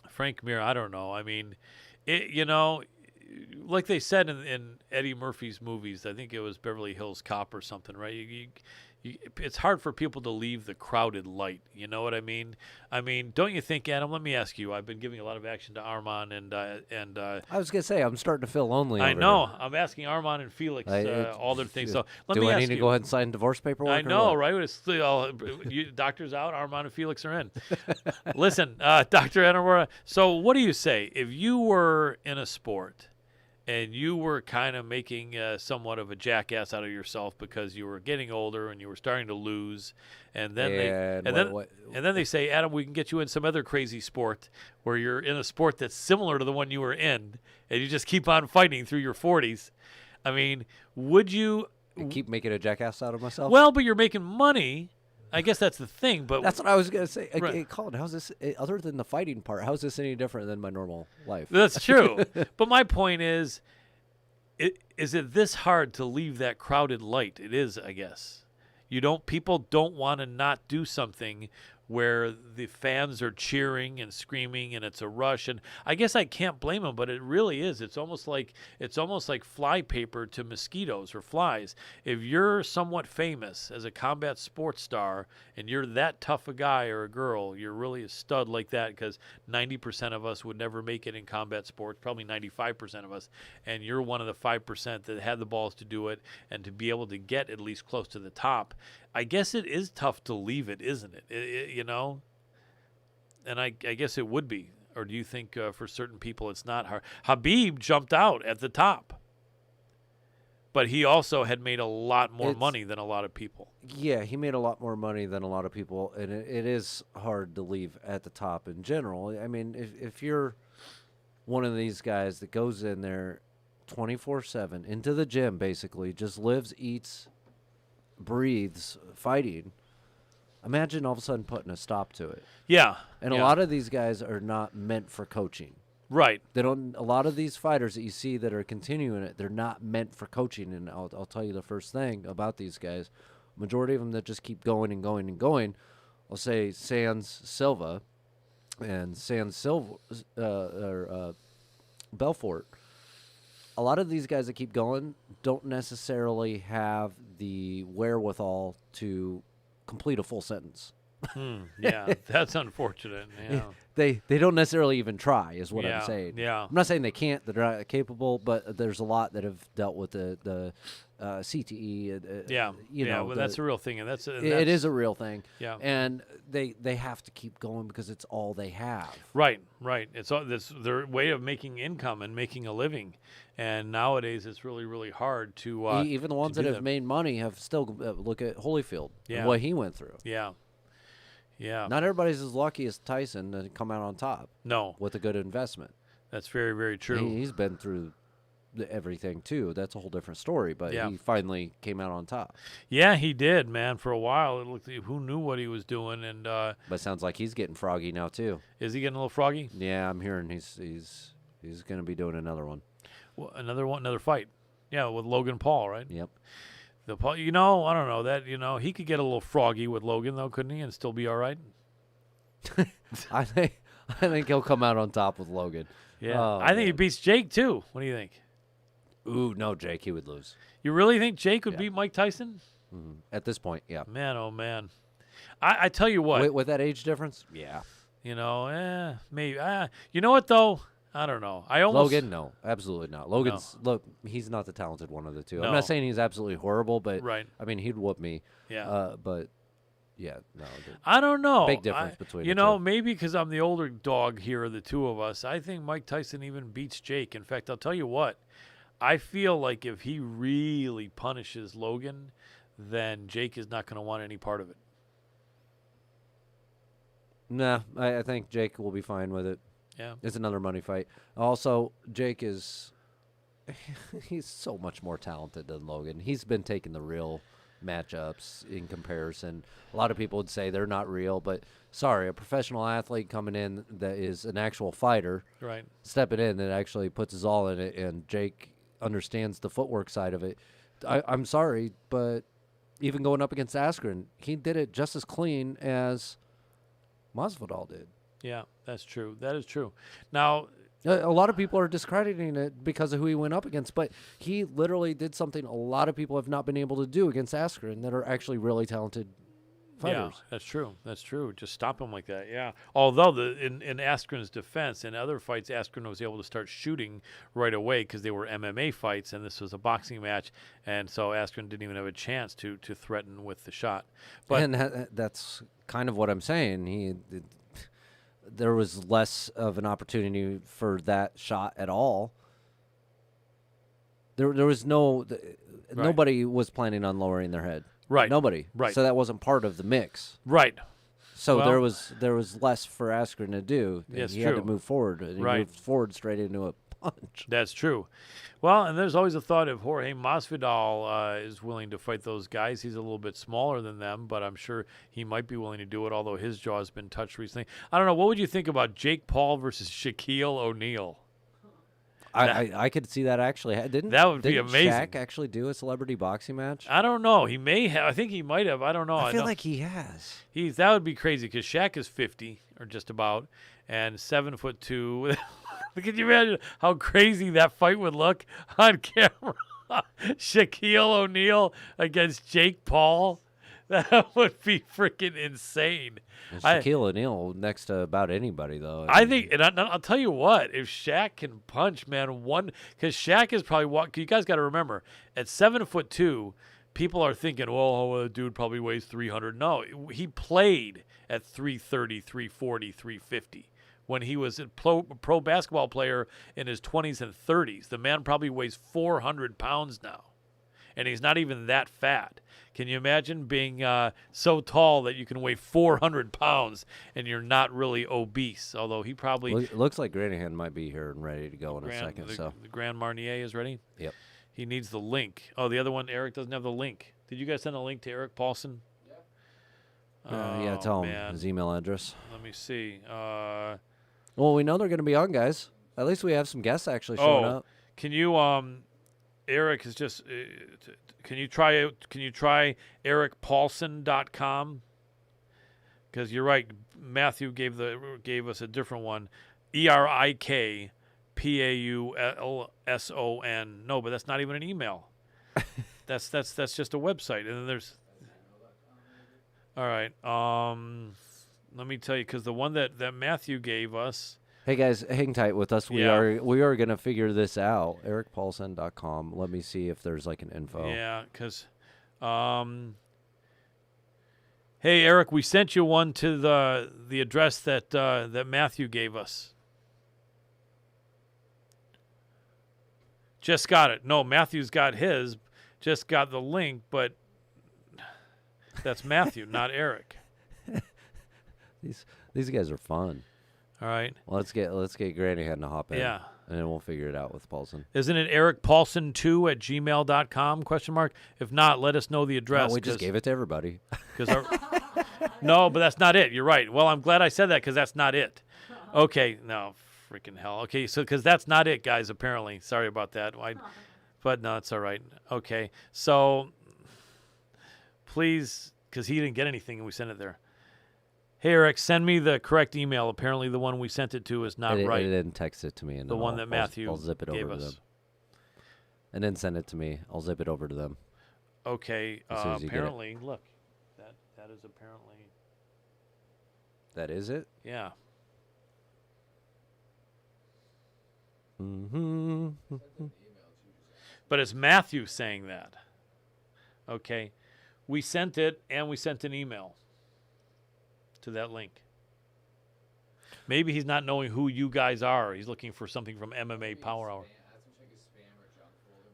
Frank Mir, I don't know. I mean, like they said in Eddie Murphy's movies, I think it was Beverly Hills Cop or something, right? It's hard for people to leave the crowded light. You know what I mean? I mean, don't you think, Adam? Let me ask you. I've been giving a lot of action to Armand and I was gonna say I'm starting to feel lonely. I over know. here. I'm asking Armand and Felix all their things. So let Do me I ask need to you. go ahead and sign divorce paperwork? I or know, what? right? It's doctor's out. Armand and Felix are in. Listen, Dr. Anamura. So what do you say if you were in a sport and you were kind of making somewhat of a jackass out of yourself because you were getting older and you were starting to lose, and then then they say, Adam, we can get you in some other crazy sport where you're in a sport that's similar to the one you were in, and you just keep on fighting through your 40s. I mean, would you keep making a jackass out of myself? Well, but you're making money. I guess that's the thing. But that's what I was gonna say. Right. Hey, Colin, how's this? Other than the fighting part, how's this any different than my normal life? That's true. But my point is it this hard to leave that crowded light? It is, I guess. People don't want to not do something where the fans are cheering and screaming and it's a rush, and I guess I can't blame them, but it really is. It's almost like fly paper to mosquitoes or flies. If you're somewhat famous as a combat sports star and you're that tough a guy or a girl, you're really a stud like that, because 90% of us would never make it in combat sports, probably 95% of us, and you're one of the 5% that had the balls to do it and to be able to get at least close to the top. I guess it is tough to leave it, isn't it? And I guess it would be. Or do you think for certain people it's not hard? Habib jumped out at the top, but he also had made a lot more money than a lot of people. Yeah, he made a lot more money than a lot of people, and it is hard to leave at the top in general. I mean, if you're one of these guys that goes in there 24/7 into the gym, basically just lives, eats, breathes fighting, imagine all of a sudden putting a stop to it. Yeah. And a lot of these guys are not meant for coaching. Right. They don't. A lot of these fighters that you see that are continuing it, they're not meant for coaching. And I'll tell you the first thing about these guys. Majority of them that just keep going and going and going. I'll say Sans Silva and Belfort. A lot of these guys that keep going don't necessarily have the wherewithal to complete a full sentence. Yeah, that's unfortunate. Yeah. They don't necessarily even try, is what Yeah, I'm saying. yeah. I'm not saying they can't, they're not capable, but there's a lot that have dealt with the CTE. Well, that's a real thing, and that's it is a real thing. Yeah. And they have to keep going because it's all they have. Right. It's all this their way of making income and making a living, and nowadays it's really, really hard to Even the ones that have made money have still look at Holyfield and what he went through. Yeah. Not everybody's as lucky as Tyson to come out on top. No. With a good investment. That's very, very true. He's been through everything too. That's a whole different story, but Yeah. he finally came out on top. Yeah, he did, man. For a while, it looked who knew what he was doing, and But it sounds like he's getting froggy now too. is he getting a little froggy? Yeah, I'm hearing he's going to be doing another one. Well, another fight. Yeah, with Logan Paul, right? Yep. The Paul, I don't know that. He could get a little froggy with Logan though, couldn't he, and still be all right? I think he'll come out on top with Logan. Yeah, Oh, I think he man. beats Jake too. What do you think? Ooh, no, Jake, he would lose. You really think Jake would Yeah. beat Mike Tyson? At this point, yeah. Man, oh man. I tell you what. With that age difference, yeah. Maybe. You know what though? I don't know. Logan, no, absolutely not. Look, he's not the talented one of the two. No. I'm not saying he's absolutely horrible, but Right. I mean, he'd whoop me. Yeah. But Yeah, no. I don't know. Big difference between you the know, two. maybe because I'm the older dog here of the two of us, I think Mike Tyson even beats Jake. In fact, I'll tell you what. I feel like if he really punishes Logan, then Jake is not going to want any part of it. Nah, I think Jake will be fine with it. Yeah. It's another money fight. Also, Jake is he's so much more talented than Logan. He's been taking the real matchups in comparison. A lot of people would say they're not real, but sorry, a professional athlete coming in that is an actual fighter, Right. stepping in that actually puts his all in it, and Jake understands the footwork side of it. I'm sorry, but even going up against Askren, he did it just as clean as Masvidal did. Yeah, that's true. That is true. Now, A lot of people are discrediting it because of who he went up against, but he literally did something a lot of people have not been able to do against Askren that are actually really talented fighters. yeah, that's true. That's true. Just stop him like that. Yeah. Although in Askren's defense, in other fights, Askren was able to start shooting right away because they were MMA fights, and this was a boxing match, and so Askren didn't even have a chance to threaten with the shot. But And that's kind of what I'm saying. There was less of an opportunity for that shot at all. There was nobody was planning on lowering their head. Right. Nobody. Right. So that wasn't part of the mix. right. So Well- there was less for Askren to do. And Yes, he had true. to move forward. And he Right. moved forward straight into a punch. That's true. Well, and there's always a thought if Jorge Masvidal is willing to fight those guys. He's a little bit smaller than them, but I'm sure he might be willing to do it, although his jaw has been touched recently. I don't know. What would you think about Jake Paul versus Shaquille O'Neal? I could see that actually. That would be didn't amazing. Shaq actually do a celebrity boxing match? I don't know. He may have. I think he might have. I don't know. I feel know. like he has. That would be crazy because Shaq is 50 or just about and 7'2". Can you imagine how crazy that fight would look on camera? Shaquille O'Neal against Jake Paul. That would be freaking insane. And Shaquille O'Neal next to about anybody, though. I think, and I'll tell you what, if Shaq can punch, man, because Shaq is probably you guys got to remember, at 7'2", people are thinking, well, the dude probably weighs 300. No, he played at 330, 340, 350 when he was a pro basketball player in his 20s and 30s. The man probably weighs 400 pounds now, and he's not even that fat. Can you imagine being so tall that you can weigh 400 pounds and you're not really obese? Although he probably looks like Granahan might be here and ready to go in a second. The So Grand Marnier is ready. yep. He needs the link. Oh, the other one, Eric doesn't have the link. Did you guys send a link to Eric Paulson? Yeah, tell him man. his email address. Let me see. Well, we know they're going to be on, guys. At least we have some guests actually showing up. Can you Eric is just can you try ericpaulson.com? Because you're right, Matthew gave us a different one. ErikPaulson. No, but that's not even an email. that's just a website. And then there's all right. Let me tell you, because the one that Matthew gave us. Hey guys, hang tight with us. We Yeah. are going to figure this out. ericpaulson.com. Let me see if there's like an info. Yeah, because hey Eric, we sent you one to the address that Matthew gave us. Just got it. No, Matthew's got his. Just got the link, but that's Matthew, not Eric. These guys are fun. All right. Well, let's get Granahan to hop in. Yeah. And then we'll figure it out with Paulson. Isn't it ericpaulson2@gmail.com? Question mark. If not, let us know the address. No, we just gave it to everybody. No, but that's not it. You're right. Well, I'm glad I said that because that's not it. Okay. No, freaking hell. Okay, so because that's not it, guys, apparently. Sorry about that. But no, it's all right. Okay. So please, because he didn't get anything and we sent it there. Hey, Eric, send me the correct email. Apparently the one we sent it to is not I right. didn't text it to me. And The then one that Matthew I'll zip it gave over to us. them. And then send it to me. I'll zip it over to them. Okay. As soon as you get it. Apparently, look, that is apparently, That is it? yeah. Mm-hmm. But it's Matthew saying that. Okay. We sent it and we sent an email. to that link. Maybe he's not knowing who you guys are. He's looking for something from MMA Power Hour.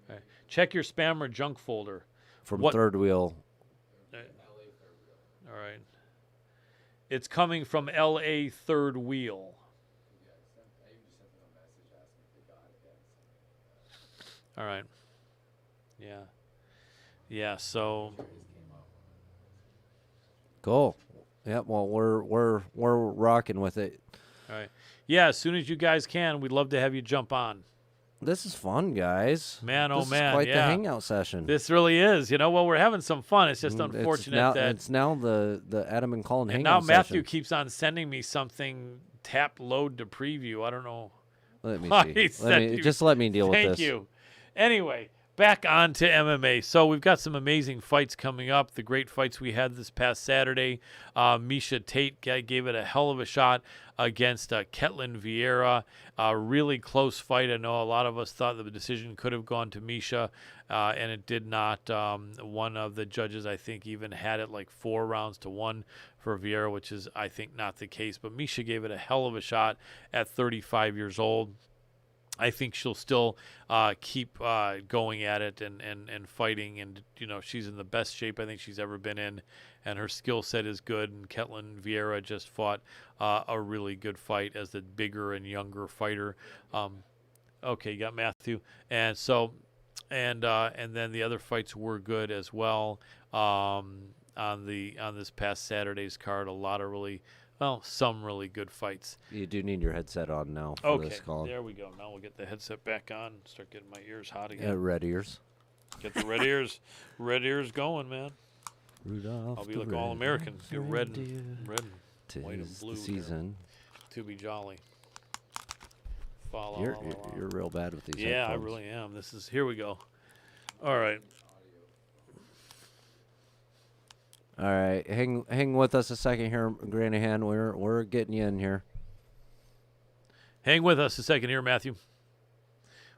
Right. Check your spam or junk folder. From What- Third Wheel. All right. It's coming from LA Third Wheel. All right. Yeah. Yeah, so Cool. Yeah, well, we're rocking with it. all right. Yeah, as soon as you guys can, we'd love to have you jump on. This is fun, guys. Man, oh this man, is quite yeah. the hangout session. This really is. Well, we're having some fun. It's just It's unfortunate now, that it's now the Adam and Colin and now hangout Matthew session. keeps on sending me something tap load to preview. I don't know. Let me why he see. sent you- Just let me deal with Thank this. you. Anyway, back on to MMA. So we've got some amazing fights coming up. The great fights we had this past Saturday. Miesha Tate gave it a hell of a shot against Ketlin Vieira. A really close fight. I know a lot of us thought that the decision could have gone to Miesha, and it did not. One of the judges, I think, even had it like 4 rounds to 1 for Vieira, which is, I think, not the case. But Miesha gave it a hell of a shot at 35 years old. I think she'll still keep going at it and fighting. And, she's in the best shape I think she's ever been in. And her skill set is good. And Ketlin Vieira just fought a really good fight as the bigger and younger fighter. Okay, you got Matthew. And so, and then the other fights were good as well on this past Saturday's card. A lot of some really good fights. You do need your headset on now for this, Colin. There we go. Now we'll get the headset back on. Start getting my ears hot Yeah, again. red ears. Get the red ears going, man. Rudolph I'll be the like all American. Get red and Tis white and blue the here. season. to be jolly. You're real bad with these Yeah, I headphones. really am. Here we go. All right. All right, hang with us a second here, Granahan. We're getting you in here. Hang with us a second here, Matthew.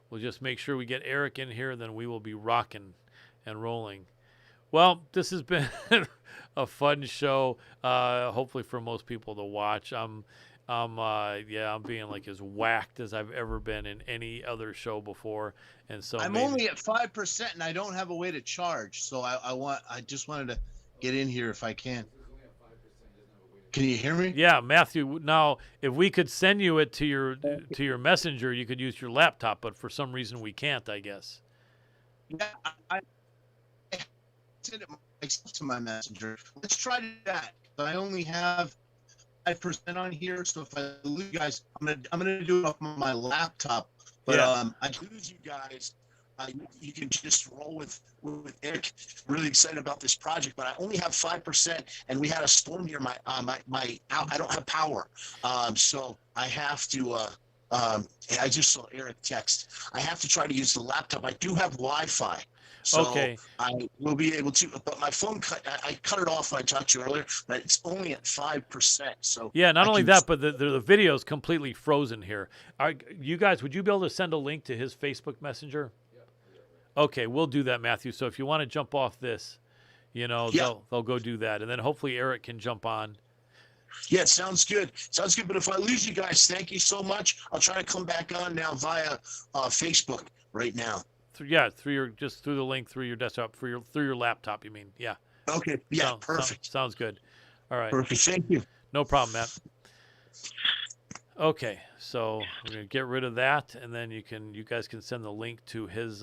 We'll just make sure we get Eric in here, then we will be rocking and rolling. Well, this has been a fun show. Hopefully for most people to watch. I'm being like as whacked as I've ever been in any other show before, and so I'm only at 5%, and I don't have a way to charge. So I just wanted to get in here if I can. Can you hear me? Yeah, Matthew. Now, if we could send you it to your messenger, you could use your laptop, but for some reason we can't, I guess. Yeah, I sent it myself to my messenger. Let's try that. I only have 5% on here, so if I lose you guys, I'm gonna do it off my laptop. But Yeah. I lose you guys. You can just roll with Eric. Really excited about this project, but I only have 5%, and we had a storm here. I don't have power, so I have to. I just saw Eric text. I have to try to use the laptop. I do have Wi-Fi, so Okay. I will be able to. But my phone I cut it off when I talked to you earlier, but it's only at 5%. So Yeah, not I only can- that, but the video is completely frozen here. You guys, would you be able to send a link to his Facebook Messenger? Okay, we'll do that, Matthew. So if you want to jump off this, they'll go do that, and then hopefully Eric can jump on. Yeah, sounds good. Sounds good. But if I lose you guys, thank you so much. I'll try to come back on now via Facebook right now. Through the link through your desktop, through your laptop. You mean? Yeah. Okay. Yeah. Perfect. Sounds good. All right. Perfect. Thank you. No problem, Matt. Okay, so we're gonna get rid of that, and then you guys can send the link to his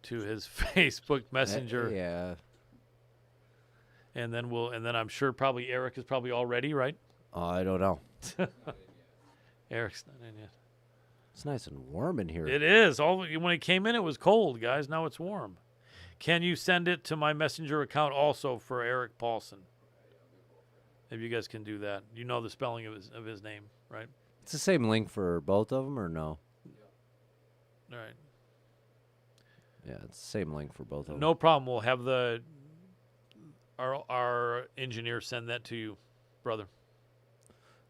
Facebook Messenger, Yeah. and then I'm sure probably Eric is probably all ready, right? I don't know. Eric's not in yet. It's nice and warm in here. It is. When it came in, it was cold, guys. Now it's warm. Can you send it to my Messenger account also for Eric Paulson? If you guys can do that, you know the spelling of his name, right? It's the same link for both of them, or no? All right. Yeah, it's the same link for both of them. No problem. We'll have our engineer send that to you, brother.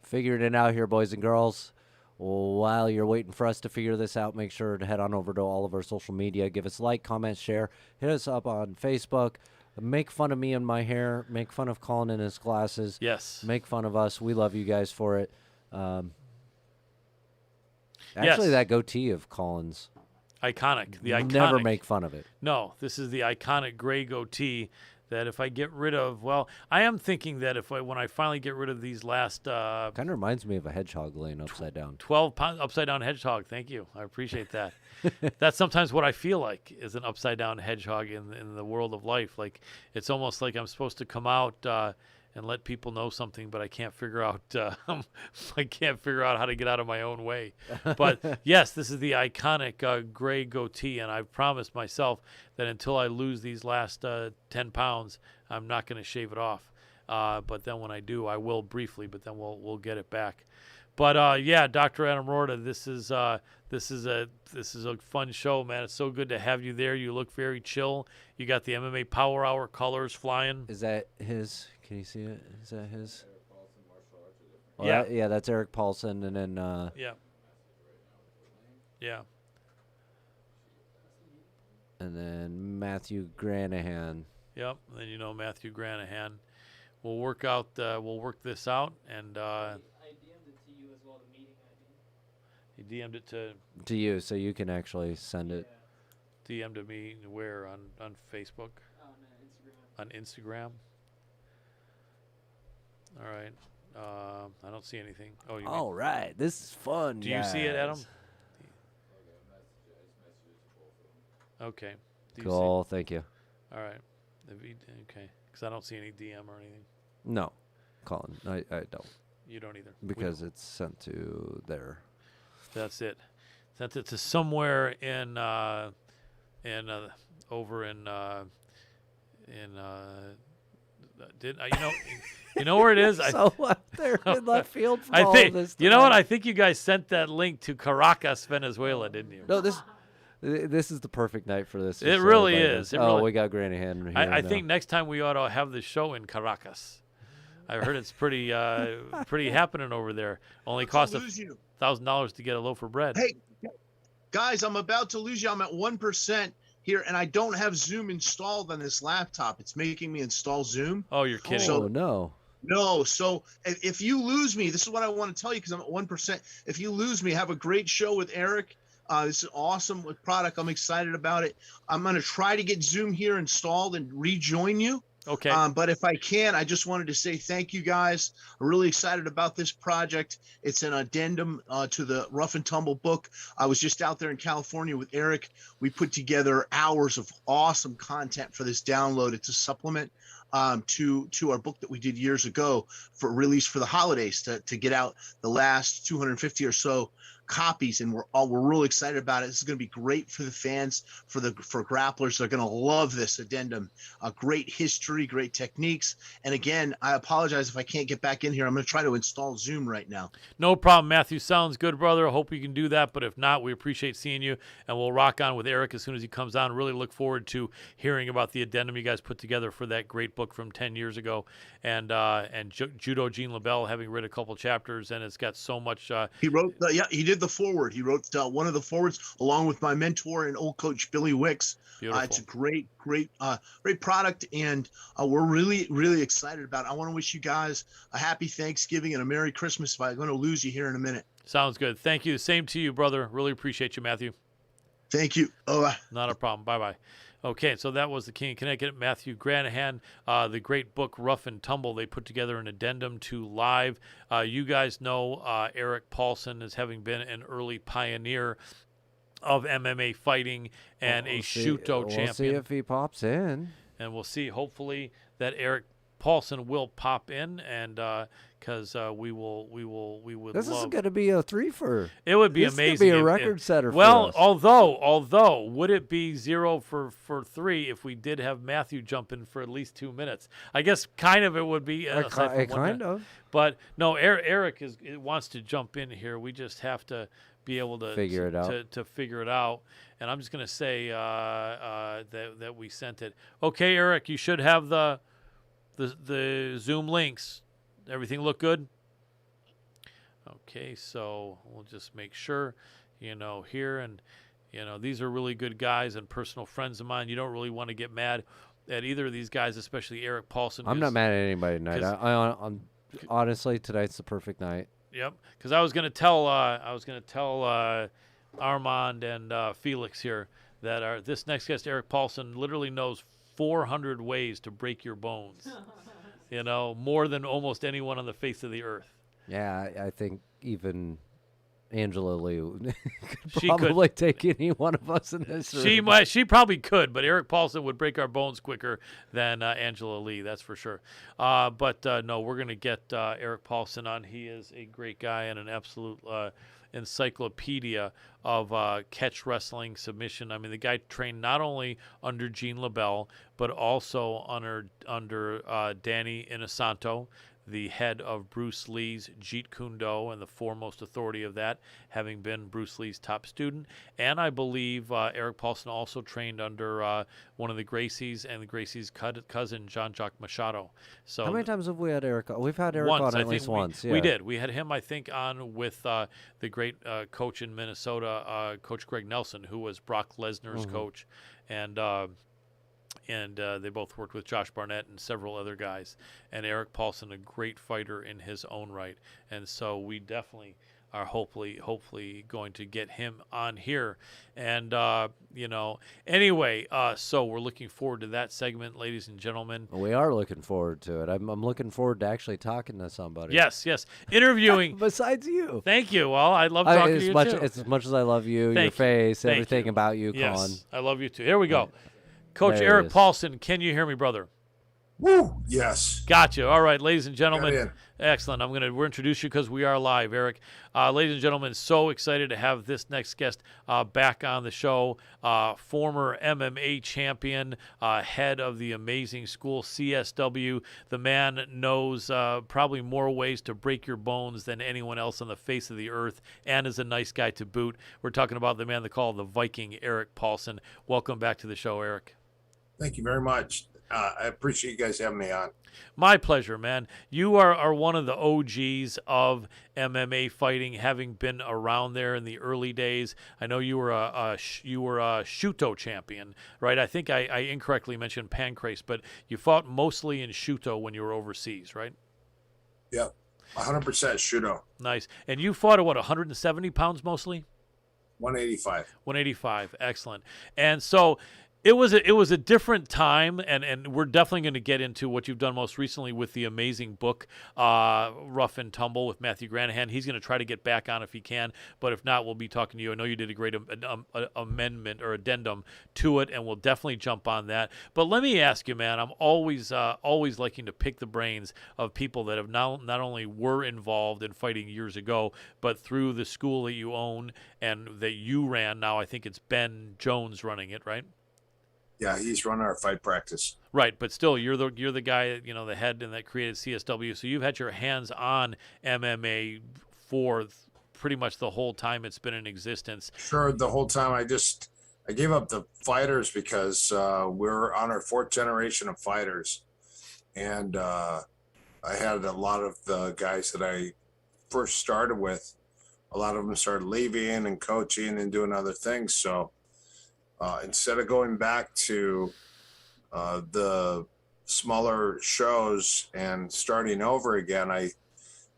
Figuring it out here, boys and girls. While you're waiting for us to figure this out, make sure to head on over to all of our social media. Give us a like, comment, share. Hit us up on Facebook. Make fun of me and my hair. Make fun of Colin and his glasses. Yes. Make fun of us. We love you guys for it. Yes. Actually, that goatee of Colin's. Iconic. The iconic. Never make fun of it. No, this is the iconic gray goatee that if I get rid of, well, I am thinking that when I finally get rid of these last Kind of reminds me of a hedgehog laying upside down. 12-pound upside down hedgehog. Thank you. I appreciate that. That's sometimes what I feel like is an upside down hedgehog in the world of life. Like it's almost like I'm supposed to come out and let people know something, but I can't figure out how to get out of my own way. But yes, this is the iconic gray goatee, and I've promised myself that until I lose these last 10 pounds, I'm not going to shave it off. But then when I do, I will briefly, but then we'll get it back. But yeah, Dr. Adam Roorda, this is a fun show, man. It's so good to have you there. You look very chill. You got the MMA Power Hour colors flying. Is that his? Can you see it? Is that his? Well, Yeah. yeah, that's Eric Paulson, and then Yeah. Yeah. and then Matthew Granahan. Yep. And then Matthew Granahan. We'll work this out, and I DM'd it to you as well, the meeting ID. he DM'd it To you, so you can actually send it. DM'd to me where on Facebook, Instagram. on Instagram. All right. I don't see anything. Oh, you mean, All right, this is fun. do you see it, Adam? guys. Okay. Do you see- Cool, thank you. All right. Okay. Because I don't see any DM or anything. No, Colin, I don't, You don't either. We because don't. it's sent to there. That's it. Sent it to somewhere over in did you know where it is? So up there in left field from I all think of this. you know what? tonight. I think you guys sent that link to Caracas, Venezuela, didn't you? No, this is the perfect night for this. It just so really everybody is. knows. It Oh, really- we got Granahan here. I now. think next time we ought to have the show in Caracas. I heard it's pretty happening over there. Only cost lose you. $1,000 to get a loaf of bread. Hey, guys, I'm about to lose you. I'm at 1% here, and I don't have Zoom installed on this laptop. It's making me install Zoom. Oh, you're kidding. Oh no. No, so if you lose me, this is what I want to tell you because I'm at 1%. If you lose me, have a great show with Eric. This is awesome with product. I'm excited about it. I'm going to try to get Zoom here installed and rejoin you. Okay. But if I can, I just wanted to say thank you guys. I'm really excited about this project. It's an addendum to the Rough and Tumble book. I was just out there in California with Eric. We put together hours of awesome content for this download. It's a supplement to our book that we did years ago for release for the holidays to get out the last 250 or so copies, and we're really excited about it. This is going to be great for the fans, for grapplers. They're going to love this addendum. Great history, great techniques. And again, I apologize if I can't get back in here. I'm going to try to install Zoom right now. No problem, Matthew. Sounds good, brother. I hope you can do that. But if not, we appreciate seeing you, and we'll rock on with Eric as soon as he comes on. Really look forward to hearing about the addendum you guys put together for that great book from 10 years ago. And Judo Gene LaBelle having read a couple chapters, and it's got so much. He wrote, he did the forward. He wrote one of the forwards along with my mentor and old coach Billy Wicks. Beautiful. It's a great product, and we're really, really excited about it. I want to wish you guys a happy Thanksgiving and a Merry Christmas if I'm going to lose you here in a minute. Sounds good. Thank you. Same to you, brother. Really appreciate you, Matthew. Thank you. Not a problem. Bye-bye. Okay, so that was the King of Connecticut, Matthew Granahan. The great book, Rough and Tumble. They put together an addendum to Live. You guys know Eric Paulson as having been an early pioneer of MMA fighting and a Shuto champion. We'll see if he pops in. And we'll see, hopefully, that Eric Paulson will pop in, and because we would This love. is going to be a threefer. It would be This amazing. could be a if- record setter for Well, us. although would it be 0 for 3 if we did have Matthew jump in for at least 2 minutes? I guess kind of it would be. aside from 1 kind minute. of. But no, Eric wants to jump in here. We just have to be able to Figure it out. To figure it out. And I'm just going to say that we sent it. Okay, Eric, you should have the Zoom links. Everything look good? Okay, so we'll just make sure, here, and these are really good guys and personal friends of mine. You don't really want to get mad either of these guys, especially Eric Paulson. I'm not mad at anybody tonight. 'cause- I'm honestly, tonight's the perfect night. Yep, because I was gonna tell Armand and Felix here that this next guest, Eric Paulson, literally knows 400 ways to break your bones. You know, more than almost anyone on the face of the earth. Yeah, I think even Angela Lee could She probably take any one of us in this room. She probably could, but Eric Paulson would break our bones quicker than Angela Lee, that's for sure. But no, we're going to get Eric Paulson on. He is a great guy and an absolute encyclopedia of catch wrestling submission. I mean, the guy trained not only under Gene LaBelle, but also under Danny Inosanto, the head of Bruce Lee's Jeet Kune Do and the foremost authority of that, having been Bruce Lee's top student. And I believe Eric Paulson also trained under one of the Gracies and the Gracie's cousin, Jean-Jacques Machado. So How many times have we had Eric? We've had Eric once, on I at think least once. Yeah. We did. We had him, I think, on with the great coach in Minnesota, Coach Greg Nelson, who was Brock Lesnar's coach. And they both worked with Josh Barnett and several other guys. And Eric Paulson, a great fighter in his own right. And so we definitely are hopefully going to get him on here. And, anyway, so we're looking forward to that segment, ladies and gentlemen. We are looking forward to it. I'm looking forward to actually talking to somebody. Yes. Interviewing. Besides you. Thank you. Well, I love talking to you, too. As much as I love you, your Thank you. face, Thank everything you. about you, Yes, Colin. I love you, too. Here we go. Coach There it Eric is. Paulson, can you hear me, brother? Woo! Yes. Gotcha. All right, ladies and Got gentlemen. in. Excellent. We'll introduce you because we are live, Eric. Ladies and gentlemen, so excited to have this next guest back on the show. Former MMA champion, head of the amazing school CSW. The man knows probably more ways to break your bones than anyone else on the face of the earth, and is a nice guy to boot. We're talking about the man they call the Viking, Eric Paulson. Welcome back to the show, Eric. Thank you very much. I appreciate you guys having me on. My pleasure, man. You are one of the OGs of MMA fighting, having been around there in the early days. I know you were a Shuto champion, right? I think I incorrectly mentioned Pancrase, but you fought mostly in Shuto when you were overseas, right? Yep. 100% Shudo. Nice. And you fought at what, 170 pounds mostly? 185. 185. Excellent. And so it was a different time, and we're definitely going to get into what you've done most recently with the amazing book, Rough and Tumble with Matthew Granahan. He's going to try to get back on if he can, but if not, we'll be talking to you. I know you did a great amendment or addendum to it, and we'll definitely jump on that. But let me ask you, man, I'm always liking to pick the brains of people that have not only were involved in fighting years ago, but through the school that you own and that you ran. Now I think it's Ben Jones running it, right? Yeah, he's running our fight practice. Right, but still, you're the guy, the head and that created CSW. So you've had your hands on MMA for pretty much the whole time it's been in existence. Sure, the whole time I gave up the fighters because we're on our fourth generation of fighters, and I had a lot of the guys that I first started with. A lot of them started leaving and coaching and doing other things. So instead of going back to the smaller shows and starting over again, I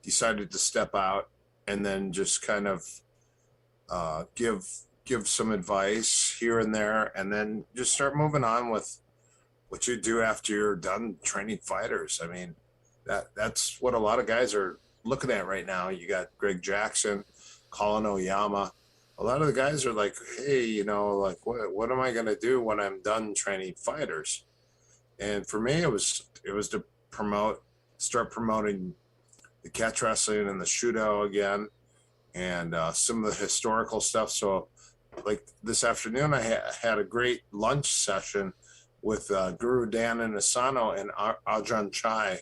decided to step out and then just kind of give some advice here and there, and then just start moving on with what you do after you're done training fighters. I mean, that's what a lot of guys are looking at right now. You got Greg Jackson, Colin Oyama. A lot of the guys are like, hey, like what am I going to do when I'm done training fighters? And for me, it was to start promoting the catch wrestling and the Shudo again, and some of the historical stuff. So like this afternoon, I had a great lunch session with Guru Dan and Asano and Ajahn Chai.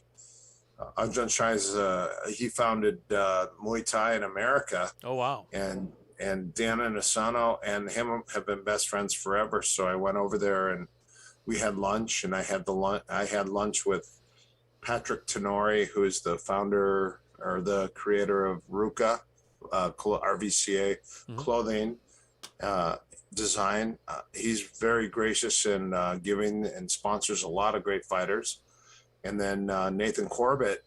Ajahn Chai he founded Muay Thai in America. Oh, wow. And Dan and Asano and him have been best friends forever. So I went over there and we had lunch, and I had lunch with Patrick Tenori, who is the founder or the creator of RVCA clothing. design. He's very gracious in giving and sponsors a lot of great fighters. And then Nathan Corbett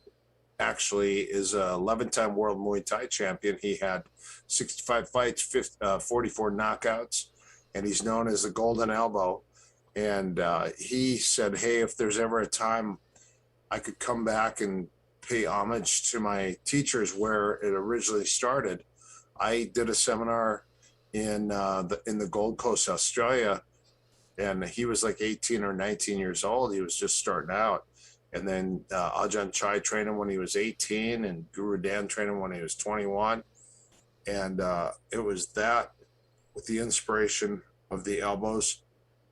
actually is a 11-time world Muay Thai champion. He had 65 fights, 44 knockouts, and he's known as the Golden Elbow. And he said, hey, if there's ever a time I could come back and pay homage to my teachers where it originally started, I did a seminar in the Gold Coast, Australia, and he was like 18 or 19 years old. He was just starting out. And then Ajahn Chai trained him when he was 18, and Guru Dan trained him when he was 21. And it was that, with the inspiration of the elbows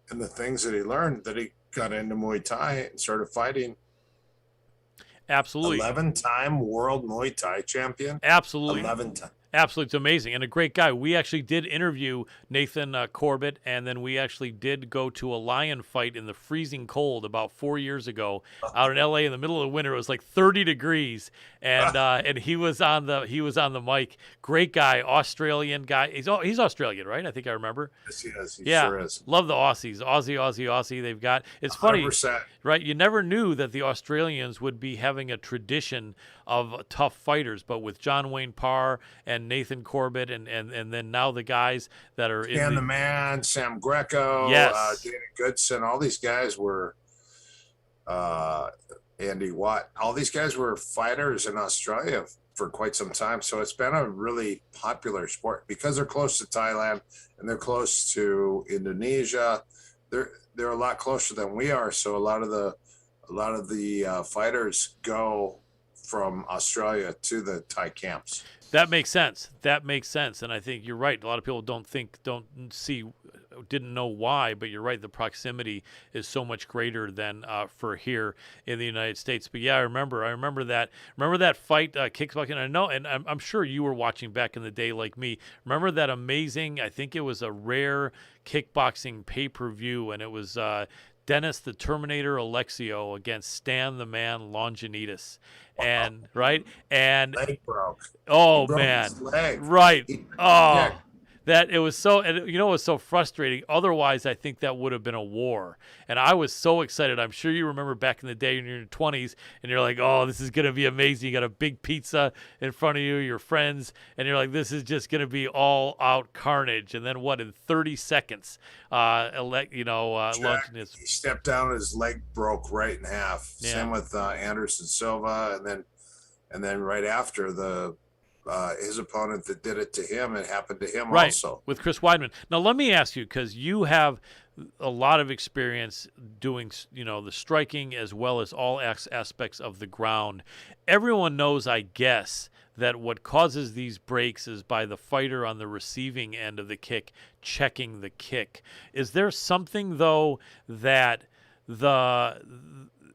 and the things that he learned, that he got into Muay Thai and started fighting. Absolutely. 11-time world Muay Thai champion. Absolutely. 11 times. Absolutely. It's amazing. And a great guy. We actually did interview Nathan Corbett, and then we actually did go to a lion fight in the freezing cold about 4 years ago out in LA in the middle of the winter. It was like 30 degrees, and and he was on the mic. Great guy, Australian guy. He's Australian, right? I think I remember. Yes, he is. He Yeah, sure is. love the Aussies. Aussie. They've got. It's funny, 100%. right? You never knew that the Australians would be having a tradition of tough fighters, but with John Wayne Parr and Nathan Corbett, and then now the guys that are Dan the Man, Sam Greco, Yes. Dana Goodson, all these guys were Andy Watt. All these guys were fighters in Australia for quite some time. So it's been a really popular sport because they're close to Thailand and they're close to Indonesia. They're a lot closer than we are. So a lot of the fighters go from Australia to the Thai camps. That makes sense. And I think you're right. A lot of people didn't know why, but you're right. The proximity is so much greater than for here in the United States. But yeah, I remember that fight, kickboxing. I know, and I'm sure you were watching back in the day like me. Remember that amazing, I think it was a rare kickboxing pay-per-view, and it was Dennis the Terminator Alexio against Stan the Man Longinidis. And right, and Leg broke. oh Broke man, his leg. right. Yeah. That it was so, and it was so frustrating. Otherwise, I think that would have been a war. And I was so excited. I'm sure you remember back in the day when you're in your 20s and you're like, oh, this is going to be amazing. You got a big pizza in front of you, your friends, and you're like, this is just going to be all out carnage. And then what, in 30 seconds, Longinidis. He stepped down, his leg broke right in half. Yeah. Same with Anderson Silva, and then right after his opponent that did it to him, it happened to him Right, also. with Chris Weidman. Now, let me ask you, because you have a lot of experience doing, the striking as well as all aspects of the ground. Everyone knows, I guess, that what causes these breaks is by the fighter on the receiving end of the kick checking the kick. Is there something, though, that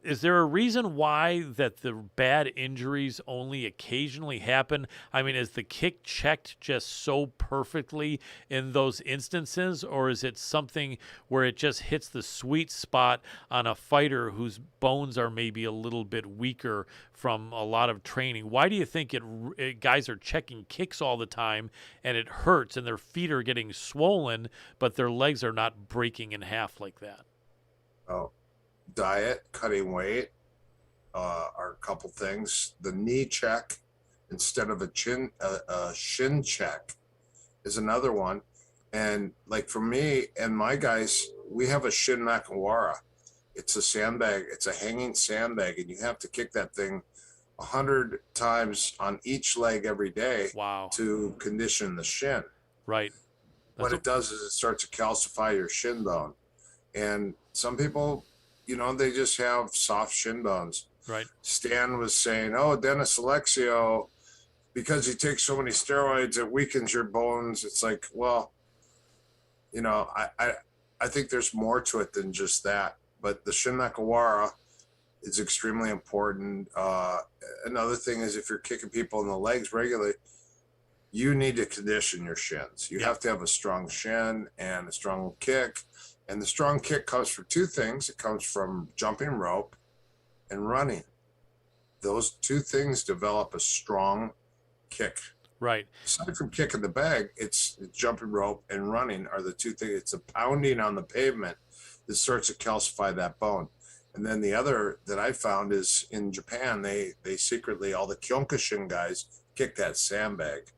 is there a reason why that the bad injuries only occasionally happen? I mean, is the kick checked just so perfectly in those instances, or is it something where it just hits the sweet spot on a fighter whose bones are maybe a little bit weaker from a lot of training? Why do you think guys are checking kicks all the time and it hurts and their feet are getting swollen, but their legs are not breaking in half like that? Oh. Diet, cutting weight are a couple things. The knee check instead of a shin check is another one. And like for me and my guys, we have a shin nakamura. It's a sandbag. It's a hanging sandbag, and you have to kick that thing 100 times on each leg every day. Wow. To condition the shin. Right. What it does is it starts to calcify your shin bone. And some people, they just have soft shin bones. Right. Stan was saying, oh, Dennis Alexio, because he takes so many steroids, it weakens your bones. It's like, well, I think there's more to it than just that. But the shin nakamura is extremely important. Another thing is if you're kicking people in the legs regularly, you need to condition your shins. You have to have a strong shin and a strong kick. And the strong kick comes from two things. It comes from jumping rope and running. Those two things develop a strong kick. Right. Aside from kicking the bag, it's jumping rope and running are the two things. It's a pounding on the pavement that starts to calcify that bone. And then the other that I found is in Japan, they secretly, all the Kyokushin guys kick that sandbag.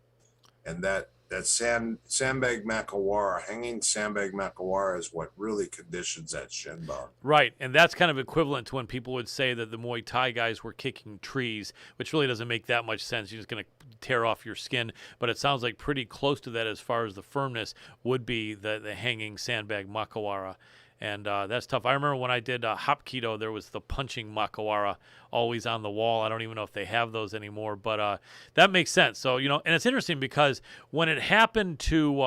And that sandbag makawara, hanging sandbag makawara is what really conditions that shin bone. Right, and that's kind of equivalent to when people would say that the Muay Thai guys were kicking trees, which really doesn't make that much sense. You're just going to tear off your skin, but it sounds like pretty close to that as far as the firmness would be the hanging sandbag makawara. And that's tough. I remember when I did Hapkido, there was the punching makawara always on the wall. I don't even know if they have those anymore, but that makes sense. So, and it's interesting because when it happened to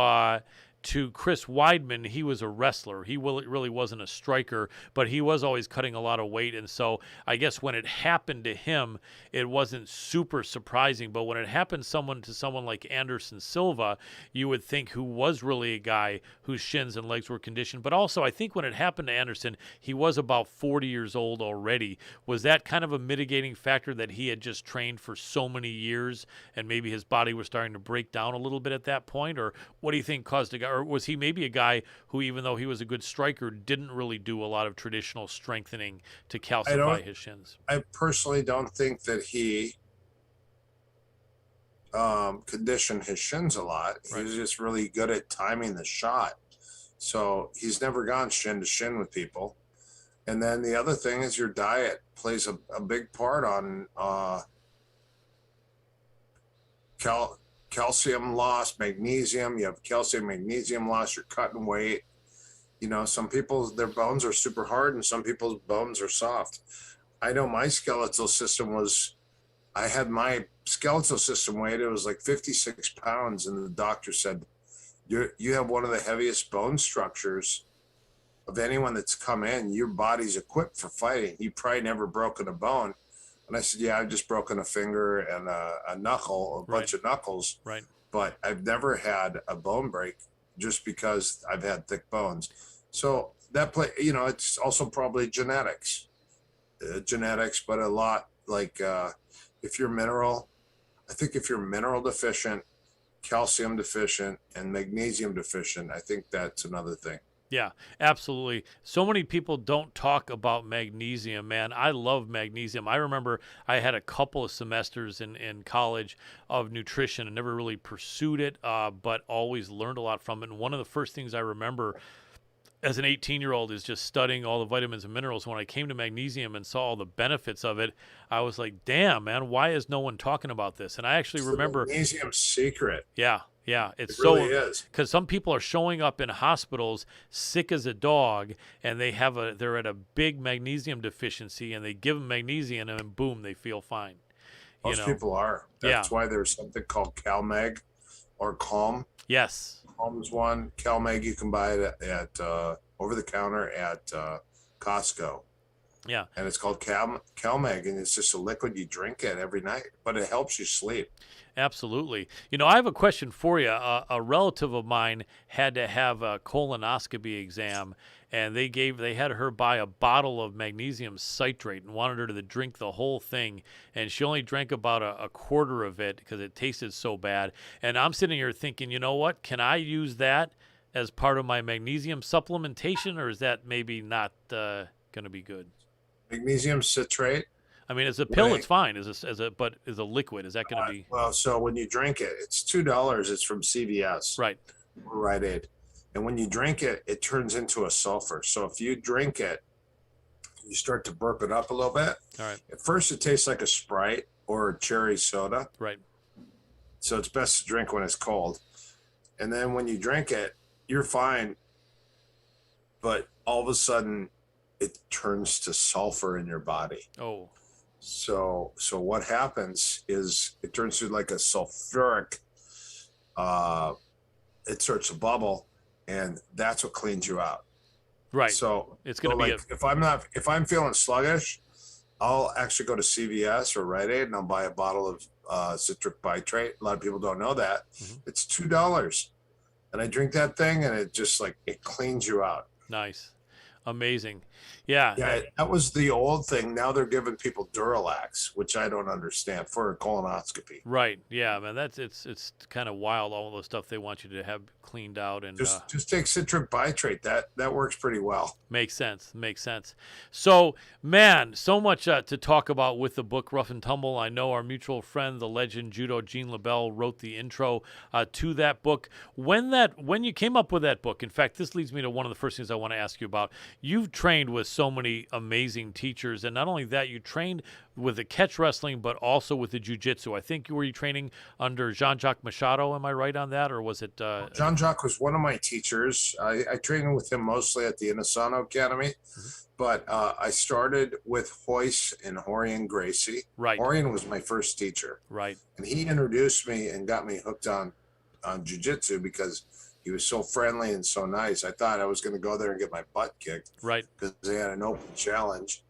Chris Weidman, he was a wrestler. He really wasn't a striker, but he was always cutting a lot of weight. And so I guess when it happened to him, it wasn't super surprising. But when it happened to someone like Anderson Silva, you would think who was really a guy whose shins and legs were conditioned. But also, I think when it happened to Anderson, he was about 40 years old already. Was that kind of a mitigating factor that he had just trained for so many years and maybe his body was starting to break down a little bit at that point? Or what do you think caused a guy? Or was he maybe a guy who, even though he was a good striker, didn't really do a lot of traditional strengthening to calcify his shins? I personally don't think that he conditioned his shins a lot. Right. He was just really good at timing the shot. So he's never gone shin to shin with people. And then the other thing is your diet plays a big part on calcium loss, magnesium. You have calcium, magnesium loss, you're cutting weight. Some people, their bones are super hard and some people's bones are soft. I know my skeletal system I had my skeletal system weight, it was like 56 pounds. And the doctor said, you have one of the heaviest bone structures of anyone that's come in. Your body's equipped for fighting. You probably never broken a bone. And I said, yeah, I've just broken a finger and a knuckle, a bunch of knuckles. Right. But I've never had a bone break just because I've had thick bones. So that it's also probably genetics, but a lot like if you're mineral deficient, calcium deficient, and magnesium deficient, I think that's another thing. Yeah, absolutely. So many people don't talk about magnesium, man. I love magnesium. I remember I had a couple of semesters in college of nutrition and never really pursued it, but always learned a lot from it. And one of the first things I remember as an 18-year-old is just studying all the vitamins and minerals. When I came to magnesium and saw all the benefits of it, I was like, damn, man, why is no one talking about this? And I actually remember the magnesium secret. Yeah, it really is. Because some people are showing up in hospitals sick as a dog, and they're at a big magnesium deficiency, and they give them magnesium, and then boom, they feel fine. Most people are. That's why there's something called CalMag or Calm. Yes. Calm's one. CalMag, you can buy it at over the counter at Costco. Yeah. And it's called CalMag, and it's just a liquid. You drink it every night, but it helps you sleep. Absolutely. I have a question for you. A relative of mine had to have a colonoscopy exam, and they had her buy a bottle of magnesium citrate and wanted her to drink the whole thing, and she only drank about a quarter of it because it tasted so bad. And I'm sitting here thinking, you know what? Can I use that as part of my magnesium supplementation, or is that maybe not going to be good? Magnesium citrate? I mean, as a pill, it's fine. But as a liquid, is that going to be? Well, so when you drink it, it's $2. It's from CVS. Right. Rite Aid. And when you drink it, it turns into a sulfur. So if you drink it, you start to burp it up a little bit. All right. At first, it tastes like a Sprite or a cherry soda. Right. So it's best to drink when it's cold. And then when you drink it, you're fine. But all of a sudden, it turns to sulfur in your body. Oh. So what happens is it turns to like a sulfuric, it starts to bubble, and that's what cleans you out. Right. So it's going to be if I'm feeling sluggish, I'll actually go to CVS or Rite Aid and I'll buy a bottle of citric bitrate. A lot of people don't know that. Mm-hmm. It's $2. And I drink that thing and it just it cleans you out. Nice. Amazing. Yeah. Yeah, that was the old thing. Now they're giving people Duralax, which I don't understand, for a colonoscopy. Right. Yeah, man. That's it's kind of wild. All the stuff they want you to have cleaned out and Just take citric bitrate. That works pretty well. makes sense. Makes sense. So, man, so much to talk about with the book Rough and Tumble. I know our mutual friend, the legend Judo Gene LaBelle, wrote the intro to that book. When you came up with that book, in fact, this leads me to one of the first things I want to ask you about. You've trained with so many amazing teachers, and not only that, you trained with the catch wrestling, but also with the jiu-jitsu. I think you were training under Jean-Jacques Machado. Am I right on that, or was it? Jean-Jacques was one of my teachers. I trained with him mostly at the Inosanto Academy, but I started with Hoyce and Horian Gracie. Right. Horian was my first teacher. Right. And he introduced me and got me hooked on jiu-jitsu because he was so friendly and so nice. I thought I was going to go there and get my butt kicked. Right. Because they had an open challenge.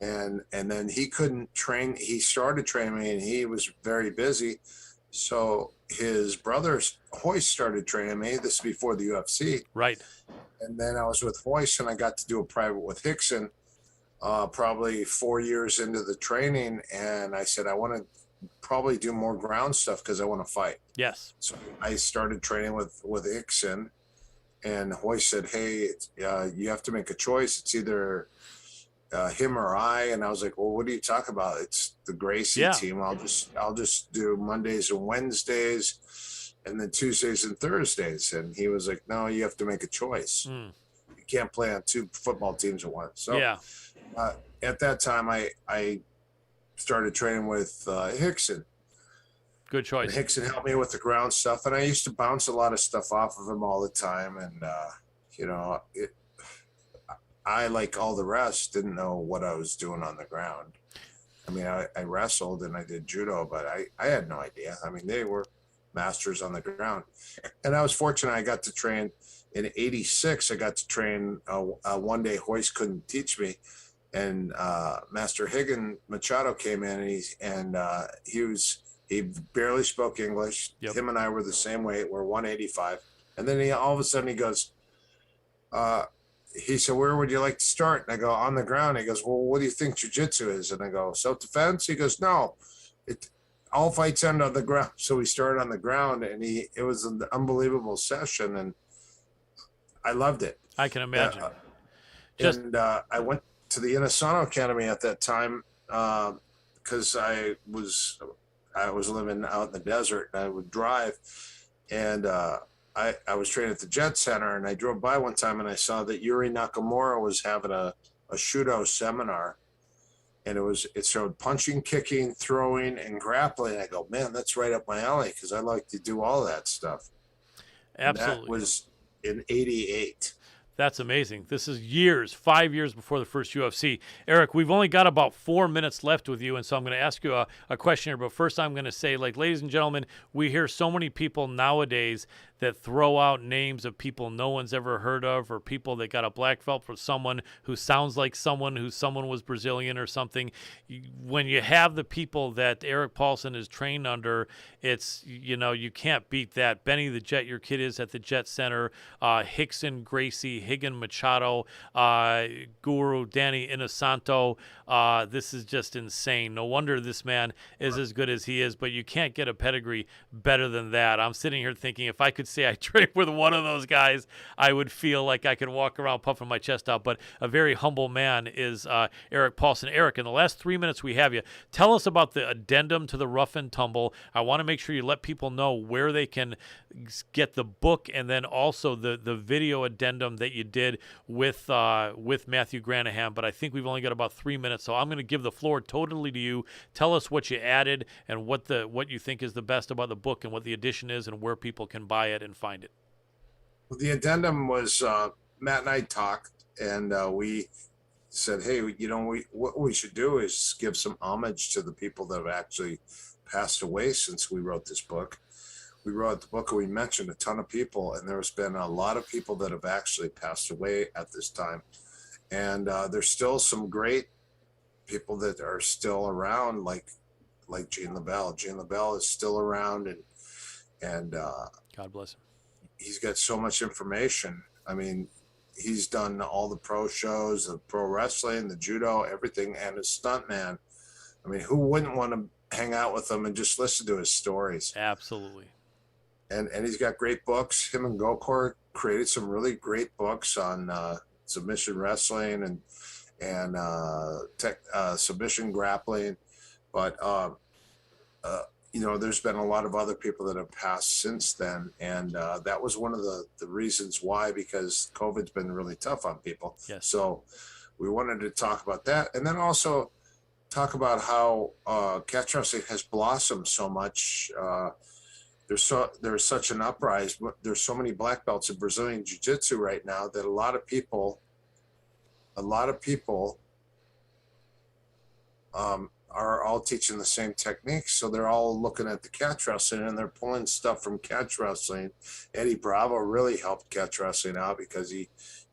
And then he couldn't train. He started training me and he was very busy. So his brother Hoyce started training me. This is before the UFC. Right. And then I was with Hoyce and I got to do a private with Hickson probably 4 years into the training. And I said, I want to probably do more ground stuff because I want to fight. Yes. So I started training with Hickson, and Hoyce said, hey, you have to make a choice. It's either him or I. And I was like, well, what are you talking about? It's the Gracie team. I'll just do Mondays and Wednesdays and then Tuesdays and Thursdays. And he was like, no, you have to make a choice. You can't play on two football teams at once. So at that time I started training with Hickson. Good choice. And Hickson helped me with the ground stuff, and I used to bounce a lot of stuff off of him all the time. And I, like all the rest, didn't know what I was doing on the ground. I mean, I wrestled and I did judo, but I had no idea. I mean, they were masters on the ground, and I was fortunate. I got to train in '86. I got to train one day. Hoyce couldn't teach me. And Master Higgin Machado came in, and he barely spoke English. Yep. Him and I were the same weight. We're 185. And then all of a sudden he goes, he said, where would you like to start? And I go, on the ground. He goes, well, what do you think jiu-jitsu is? And I go, self-defense? He goes, no, all fights end on the ground. So we started on the ground, and it was an unbelievable session, and I loved it. I can imagine. I went to the Inosanto Academy at that time because I was living out in the desert, and I would drive, and I was training at the Jet Center, and I drove by one time and I saw that Yuri Nakamura was having a Shudo seminar, and it showed punching, kicking, throwing, and grappling. I go, man, that's right up my alley because I like to do all that stuff. Absolutely. And that was in '88. That's amazing. This is 5 years before the first UFC. Eric, we've only got about 4 minutes left with you, and so I'm going to ask you a question here. But first, I'm going to say, ladies and gentlemen, we hear so many people nowadays that throw out names of people no one's ever heard of, or people that got a black belt for someone who sounds like someone was Brazilian or something. When you have the people that Eric Paulson is trained under, it's, you can't beat that. Benny the Jet, your kid is at the Jet Center. Hickson, Gracie, Higgin Machado, Guru, Danny Inosanto. This is just insane. No wonder this man is as good as he is, but you can't get a pedigree better than that. I'm sitting here thinking if I could say I trained with one of those guys, I would feel like I could walk around puffing my chest out. But a very humble man is Eric Paulson. Eric, in the last 3 minutes we have you, tell us about the addendum to the Rough and Tumble. I want to make sure you let people know where they can get the book, and then also the video addendum that you did with Matthew Granahan. But I think we've only got about 3 minutes, so I'm going to give the floor totally to you. Tell us what you added and what you think is the best about the book, and what the edition is, and where people can buy it and find it. Well, the addendum was Matt and I talked, and we said, hey, what we should do is give some homage to the people that have actually passed away since we wrote this book. We wrote the book and we mentioned a ton of people, and there's been a lot of people that have actually passed away at this time. And there's still some great people that are still around, like Gene LaBelle. Gene LaBelle is still around, and God bless him. He's got so much information. I mean, he's done all the pro shows, the pro wrestling, the judo, everything, and his stuntman. I mean, who wouldn't want to hang out with him and just listen to his stories? Absolutely. And he's got great books. Him and Gokor created some really great books on submission wrestling and submission grappling. But there's been a lot of other people that have passed since then, and that was one of the reasons why, because COVID's been really tough on people. Yes. So we wanted to talk about that, and then also talk about how catch wrestling has blossomed so much. There's such an uprise. There's so many black belts in Brazilian Jiu-Jitsu right now that a lot of people are all teaching the same techniques. So they're all looking at the catch wrestling and they're pulling stuff from catch wrestling. Eddie Bravo really helped catch wrestling out because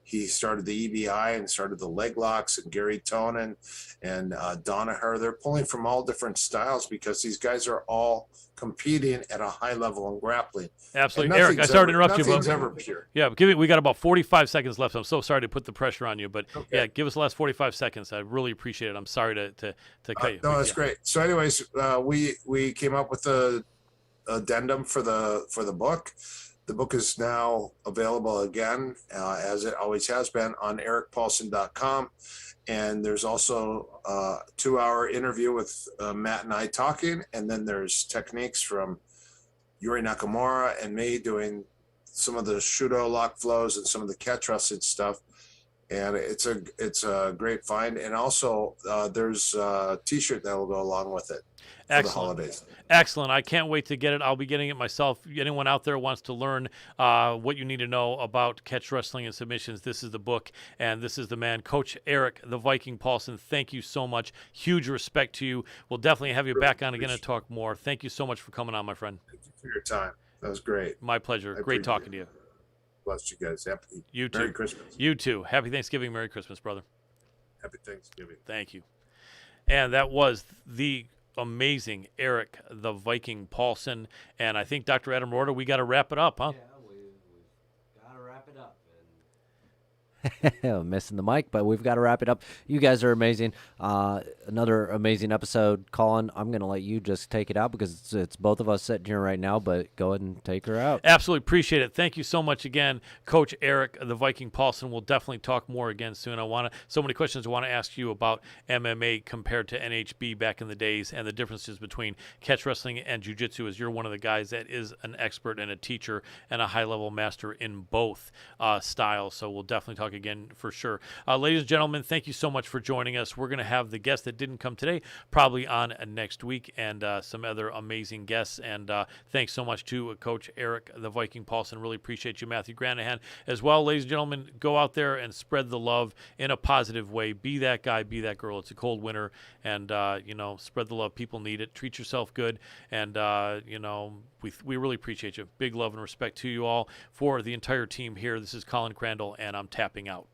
he started the EBI and started the leg locks, and Gary Tonin and Donaher. They're pulling from all different styles because these guys are all competing at a high level in grappling. Absolutely. Eric, I sorry to interrupt you, but nothing's ever pure. Yeah, we got about 45 seconds left. I'm so sorry to put the pressure on you, but Okay. yeah, give us the last 45 seconds. I really appreciate it. I'm sorry to cut you. No, that's great. So anyways, we came up with a addendum for the book. The book is now available again, as it always has been, on ericpaulson.com. And there's also a 2-hour interview with Matt and I talking. And then there's techniques from Yuri Nakamura and me doing some of the Shudo lock flows and some of the catch wrestling stuff. And it's a great find. And also there's a t-shirt that will go along with it for the holidays. Excellent. I can't wait to get it. I'll be getting it myself. Anyone out there who wants to learn what you need to know about catch wrestling and submissions, this is the book, and this is the man, Coach Eric the Viking Paulson. Thank you so much. Huge respect to you. We'll definitely have you back on again and talk more. Thank you so much for coming on, my friend. Thank you for your time. That was great. My pleasure. Great talking to you. Bless you guys. You too. Merry Christmas. You too. Happy Thanksgiving. Merry Christmas, brother. Happy Thanksgiving. Thank you. And that was the amazing Eric the Viking Paulson. And I think, Dr. Adam Roorda, we got to wrap it up, huh? Yeah, we've got to wrap it up. And missing the mic, but we've got to wrap it up. You guys are amazing. Another amazing episode. Colin, I'm going to let you just take it out because it's both of us sitting here right now, but go ahead and take her out. Absolutely appreciate it. Thank you so much again, Coach Eric the Viking Paulson. We'll definitely talk more again soon. So many questions I want to ask you about MMA compared to NHB back in the days and the differences between catch wrestling and jiu-jitsu, as you're one of the guys that is an expert and a teacher and a high-level master in both styles. So we'll definitely talk again for sure. Ladies and gentlemen, thank you so much for joining us. We're going to have the guest that didn't come today probably on next week, and some other amazing guests. And thanks so much to Coach Eric the Viking Paulson. Really appreciate you, Matthew Granahan, as well. Ladies and gentlemen, go out there and spread the love in a positive way. Be that guy, be that girl. It's a cold winter, and spread the love. People need it. Treat yourself good, and we really appreciate you. Big love and respect to you all. For the entire team here, this is Colin Crandall, and I'm tapping out.